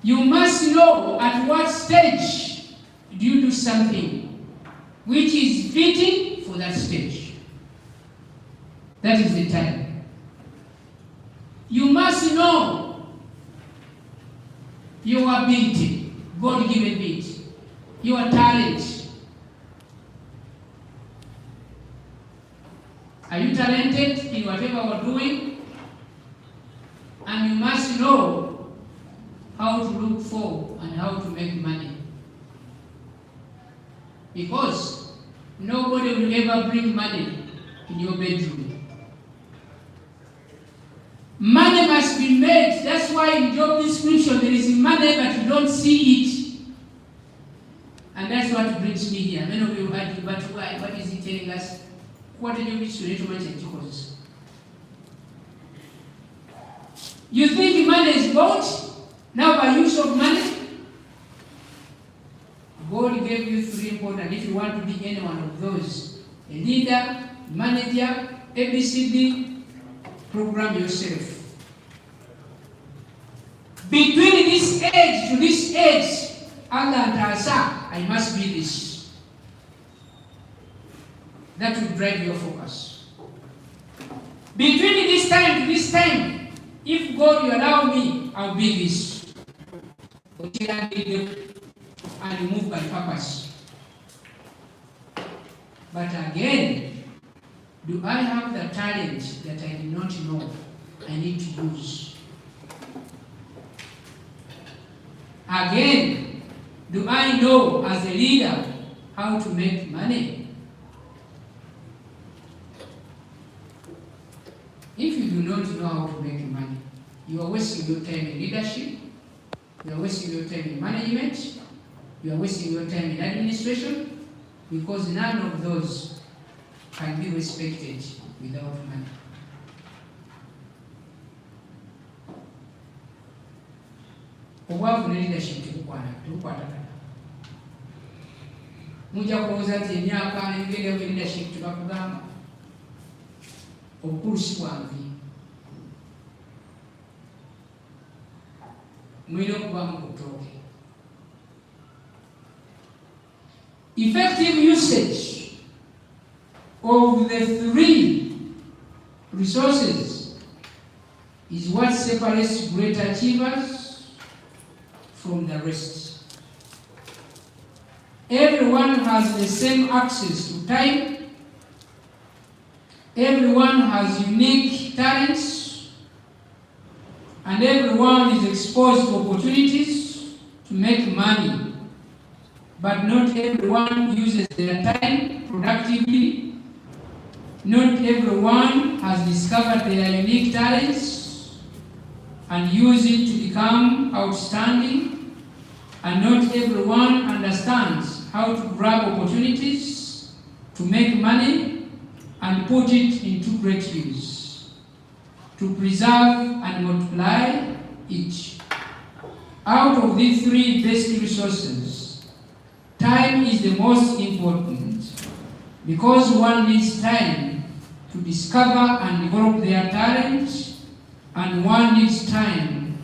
You must know at what stage do you do something which is fitting for that stage. That is the time. You must know your ability, God-given ability, your talent. Are you talented in whatever you're doing? And you must know how to look for and how to make money. Because nobody will ever bring money in your bedroom. Money must be made. That's why in job description there is money, but you don't see it. And that's what brings me here. Many of you argue, but why? What is he telling us? What do you wish to causes? You think money is bought now by use of money? God gave you three important. If you want to be any one of those, a leader, manager, ABCD, program yourself. Between this age to this age, Allah and Asa, I must be this. That will drive your focus. Between this time to this time, if God will allow me, I'll be this. Until I need them and move by purpose. But again, do I have the talent that I did not know I need to use? Again, do I know as a leader how to make money? If you do not know how to make money, you are wasting your time in leadership, you are wasting your time in management, you are wasting your time in administration, because none of those can be respected without money. Obwavu ne leadership tebukwatagana. Mujja kulowooza nti emyaka n'engeri ya leadership tebakugamba. Obukulu si bwanvi. Mulina okubaamu ku ttooke. Effective usage of the three resources is what separates great achievers from the rest. Everyone has the same access to time. Everyone has unique talents. And everyone is exposed to opportunities to make money. But not everyone uses their time productively. Not everyone has discovered their unique talents and use it to become outstanding. And not everyone understands how to grab opportunities to make money and put it into great use, to preserve and multiply it. Out of these three basic resources, time is the most important, because one needs time to discover and develop their talent, and one needs time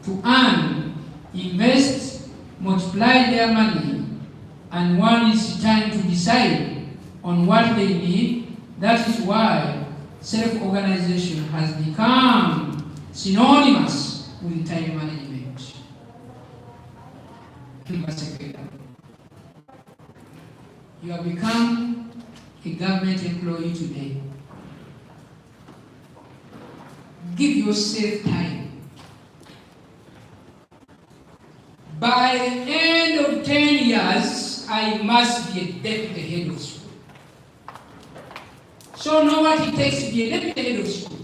to earn, invest, multiply their money, and one needs time to decide on what they need. That is why self-organization has become synonymous with time management. You have become a government employee today. Give yourself time. By the end of 10 years, I must be a deputy head of school. So know what it takes to be a deputy head of school.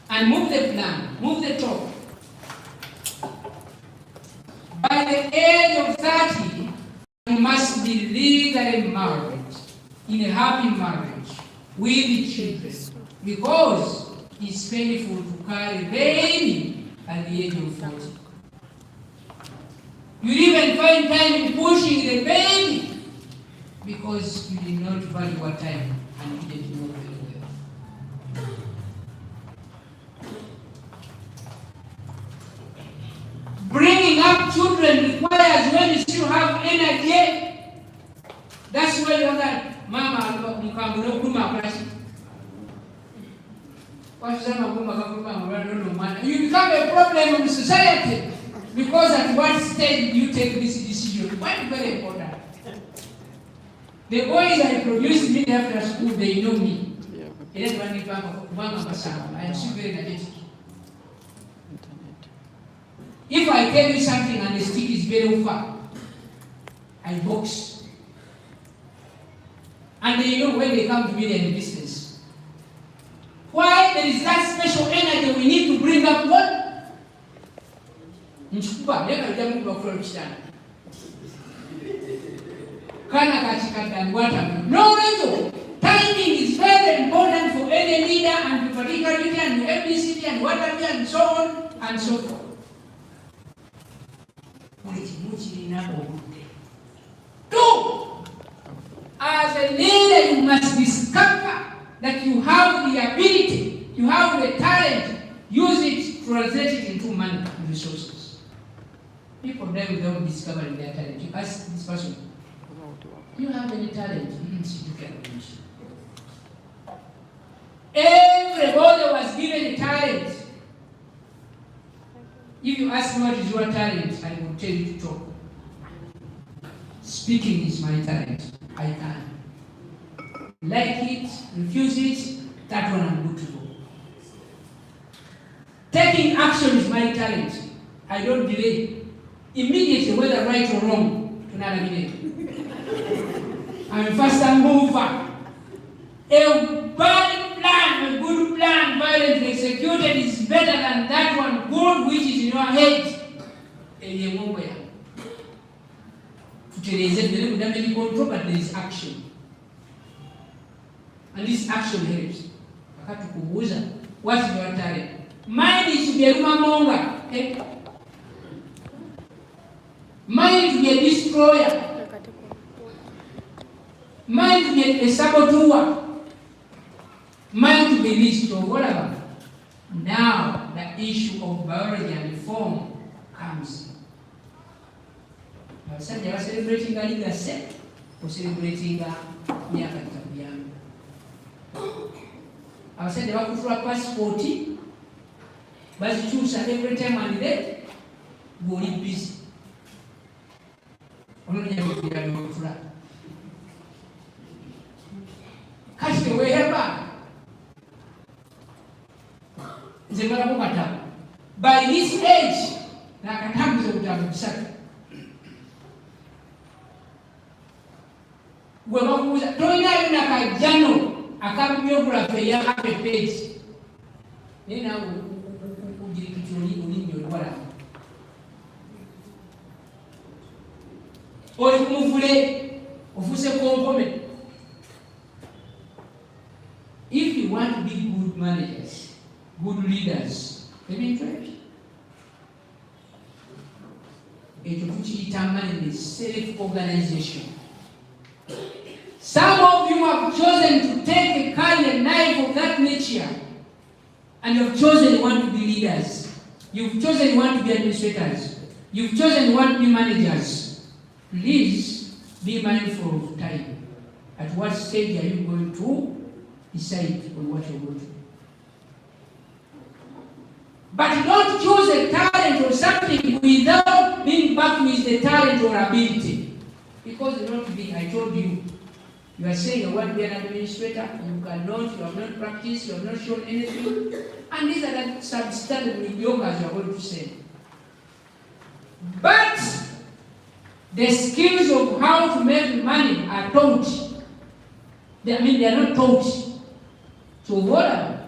And move the plan, move the talk. By the age of 30, you must be legally married, in a happy marriage, with children, because it's painful to carry a baby at the age of 40. You even find time in pushing the baby because you did not value your time and you didn't know very well. Bringing up children requires when you still have energy. That's why you have that mama mukambule okuma akulaki. You become a problem in society because at what stage you take this decision. Quite very important. The boys I produce me after school, they know me. I am still very energetic. If I tell you something and the stick is very far, I box. And they know when they come to me, they're in business. Why? There is that special energy we need to bring up what? No, Rachel. Timing is very important for any leader and particularly and FBCD and whatever and so on and so forth. Two, as a leader, you must discover that you have the ability, you have the talent, use it, translate it into money and resources. People die without discovering their talent. You ask this person, do you have any talent? You can reach. Everybody was given a talent. If you ask me what is your talent, I will tell you to talk. Speaking is my talent. I can. Like it, refuse it, that one I'm good to go. Taking action is my talent. I don't delay. Immediately, whether right or wrong, to another minute. I'm a faster mover. A bad plan, a good plan, violently executed is better than that one good which is in your head. There is control, but there is action. And this action helps. What is your talent? Mind is to be a rumamonga. Mind to be a destroyer. Mind to be a saboteur. Mind to be least or whatever. Now the issue of biology and reform comes. They are celebrating a legal set or celebrating a Nyakatabian. I said they were for a passport, but you choose every time and then go in busy. Only you can go flat. Catch the way ever. By this age, Nakatabu is of the Toina na kajano akabiography ya hape page. Nina ujirikituni ulinyo wala. Oli kumufule ofuse kompome. If you want to be good managers, good leaders, maybe try. It is self-organization. Some of you have chosen to take a career knife of that nature, and you have chosen you want to be leaders. You've chosen you want to be administrators. You've chosen you want to be managers. Please be mindful of time. At what stage are you going to decide on what you're going to do? But don't choose a talent or something without being backed with the talent or ability. Because you're not being, I told you, you are saying you want to be an administrator, you cannot, you have not practiced, you have not shown anything. And these are the substandard mediocres you are going to say. But the skills of how to make money are taught. They are not taught. So what?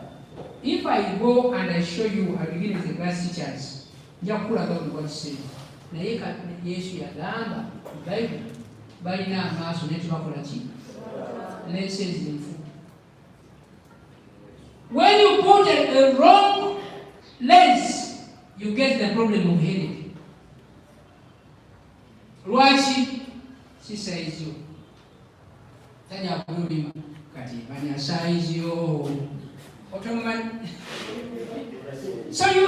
If I go and I show you, I begin with the class teachers, you are going to say, Yesu ya gamba, Bible, bali na maso netu wakola chini. Lessons in food. When you put a wrong lens, you get the problem of headache. Lwachi, she says you. Tanya kuli kati banya size yo. Automatic. So you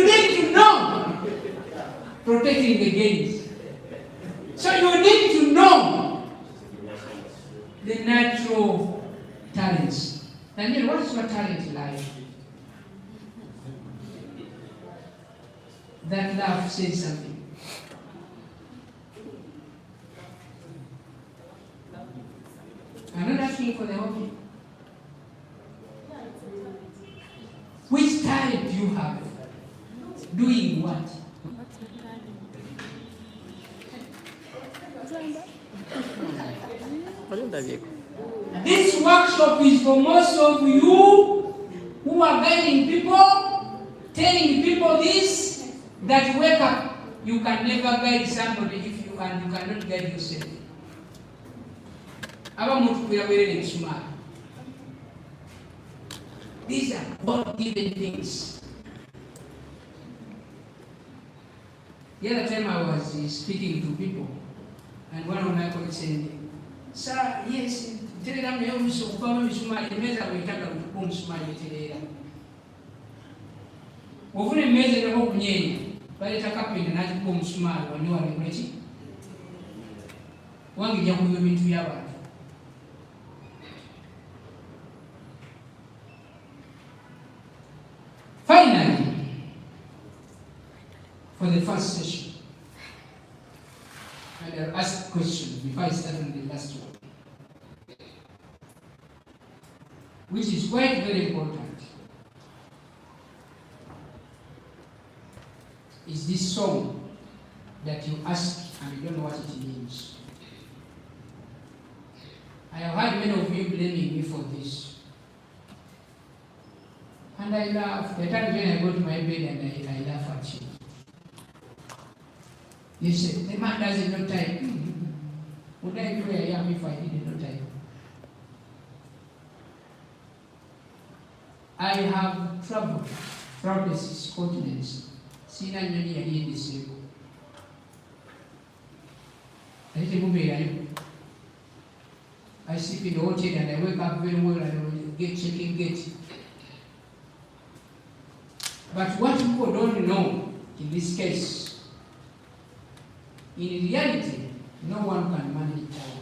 need to know protecting the gains. So you need to know the natural talents. Daniel, what is your talent like? That love says something. I'm not asking for the hobby. Which talent do you have? Doing what? This workshop is for most of you who are guiding people, telling people this, that wake up. You can never guide somebody if you cannot guide yourself. These are God-given things. The other time I was speaking to people, and one of my colleagues said, "Sir, yes, tell me how you so come Misumari, the meza we talk about home Sumari Terera. Over a meza of Yen, but it's a couple in another home Sumari when you are in Reggie. One young woman to Yava. Finally, for the first session, and I'll ask questions before I start on the last one, which is quite very important. Is this song that you ask and you don't know what it means? I have heard many of you blaming me for this. And I laugh. The time when I go to my bed and I laugh at you. You say, the man doesn't know time. Would I do where I am if I didn't know time? I have traveled throughout the 6 continents. Seen many in the same. I sleep in the hotel and I wake up very well and I get checking gate. But what people don't know in this case, in reality, no one can manage time.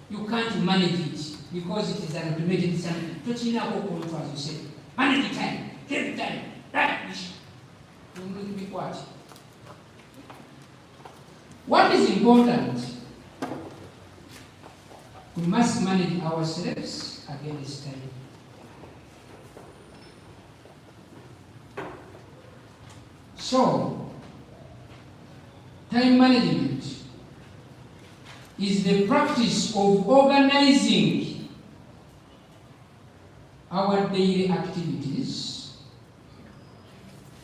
You can't manage it because it is an automated something. Touching our control, as you say, manage the time, get the time, right? You will be what? What is important? We must manage ourselves against time. So, time management is the practice of organizing our daily activities.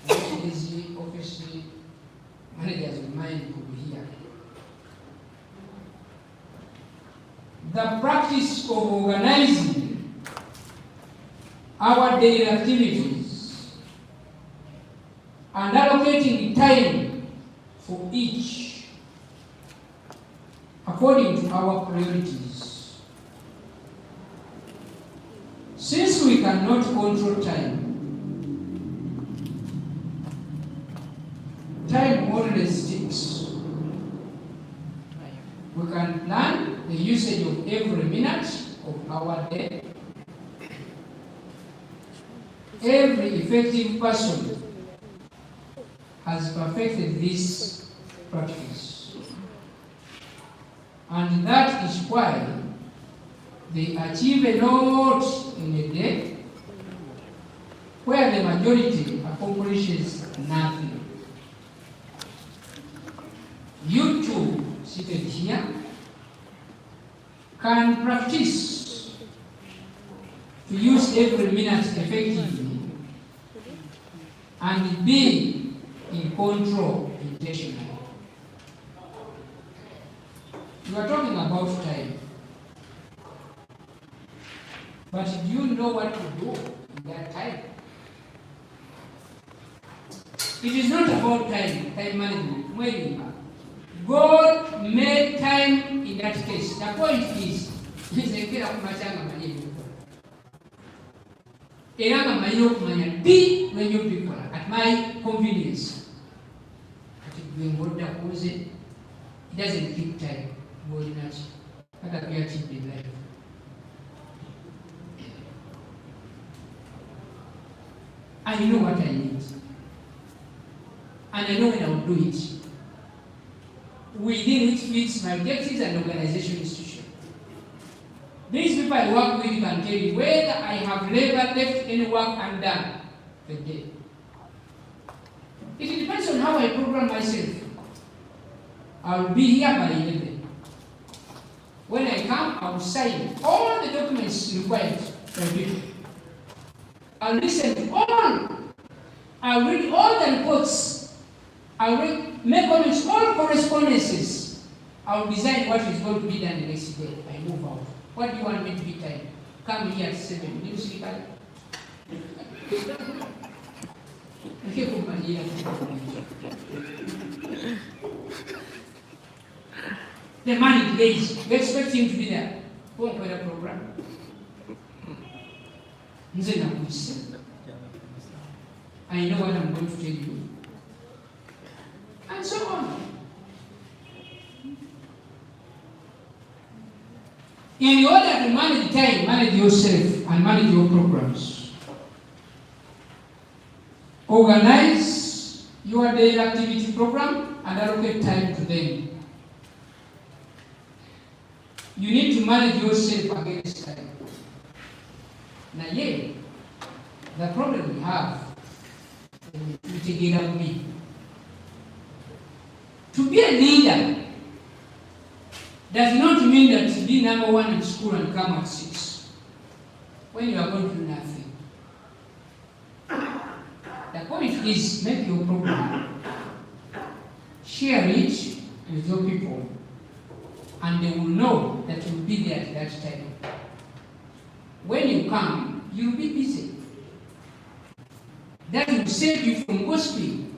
Obviously, managers of mind could be here. The practice of organizing our daily activities and allocating time for each according to our priorities. Since we cannot control time, time always sticks. We can plan the usage of every minute of our day. Every effective person has perfected this practice. And that is why they achieve a lot in a day where the majority accomplishes nothing. You too, seated here, can practice to use every minute effectively and be in control intentionally. You are talking about time. But do you know what to do in that time? It is not about time management. When God made time in that case. The point is, be when you people at my convenience. It doesn't keep time. It can be achieved in life. I know what I need. And I know when I will do it. Within which fits my objectives and organization institution. These people I work with can tell you whether I have never left any work undone per day. It depends on how I program myself. I will be here by 11. When I come, I will sign all the documents required by people. I'll listen to all. I'll read all the reports. I'll make comments, all correspondences. I'll design what is going to be done the next day. I move out. What do you want me to be time? Come here at 7. Do you sleep at? The man delays. We expect him to be there. Go on with the program. I know what I'm going to tell you. And so on. In order to manage time, manage yourself, and manage your programs, organize your daily activity program and allocate time to them. You need to manage yourself against time. Now, yeah, the problem we have, you take it up me. To be a leader does not mean that to be number one in school and come at 6 when you are going to do nothing. The point is, make your program, share it with your people, and they will know that you will be there at that time. When you come, you will be busy. That will save you from gossiping.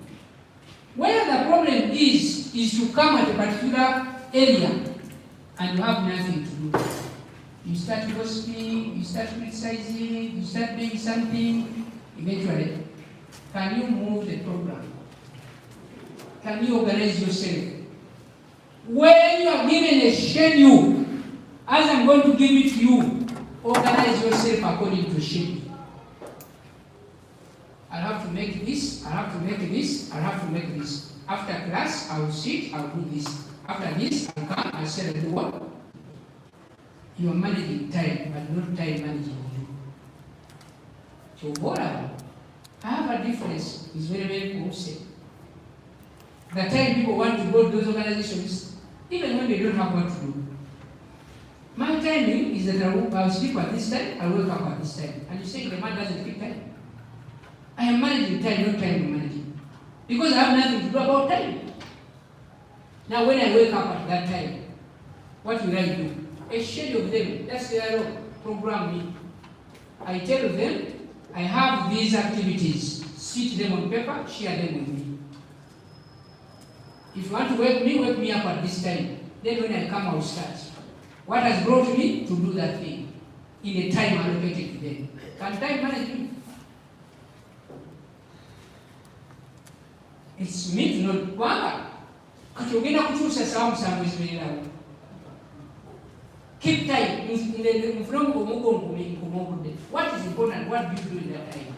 Where the problem is to come at a particular area and you have nothing to do. You start gossiping, you start criticizing, you start doing something, eventually, can you move the program? Can you organize yourself? When you are given a schedule, as I'm going to give it to you, organize yourself according to schedule. I'll have to make this, I'll have to make this, I'll have to make this. After class, I will sit, I will do this. After this, I'll come and say the work. You are managing time, but not time managing you. So whatever, I have a difference. It's very, very crucial. The time people want to go to those organizations, even when they don't have what to do. My timing is that I'll sleep at this time, I'll wake up at this time. And you say the man doesn't pick time. I am managing time, not time I'm managing. Because I have nothing to do about time. Now when I wake up at that time, what will I do? A schedule of them, that's their program me. I tell them, I have these activities, sit them on paper, share them with me. If you want to wake me up at this time. Then when I come, I will start. What has brought me to do that thing in a time allocated to them? Can time manage me? It's me to not work. Keep time. What is important? What do you do in that time?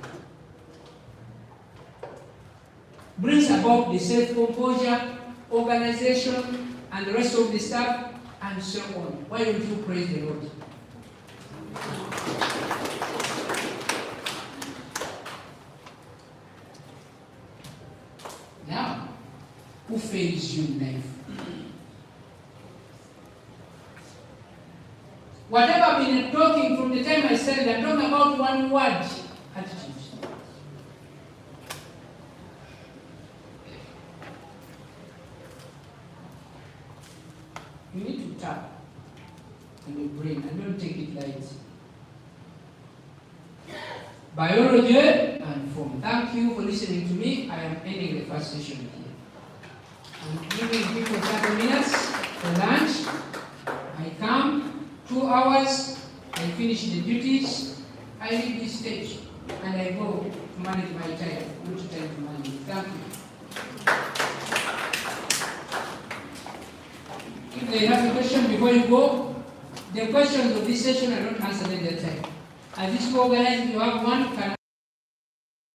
Brings about the self-composure, organization, and the rest of the stuff, and so on. Why don't you praise the Lord? Now, who fails you in life? Whatever I've been talking from the time I started, I'm talking about one word: attitude. You need to tap on your brain and don't take it light. Biology and form. Thank you for listening to me. I am ending the first session here. I'm giving people 30 minutes for lunch. I come, 2 hours, I finish the duties, I leave this stage, and I go to manage my time. Good time to manage. Thank you. If they have a question before you go, the questions of this session are not answered at that time. As this organized, you have one,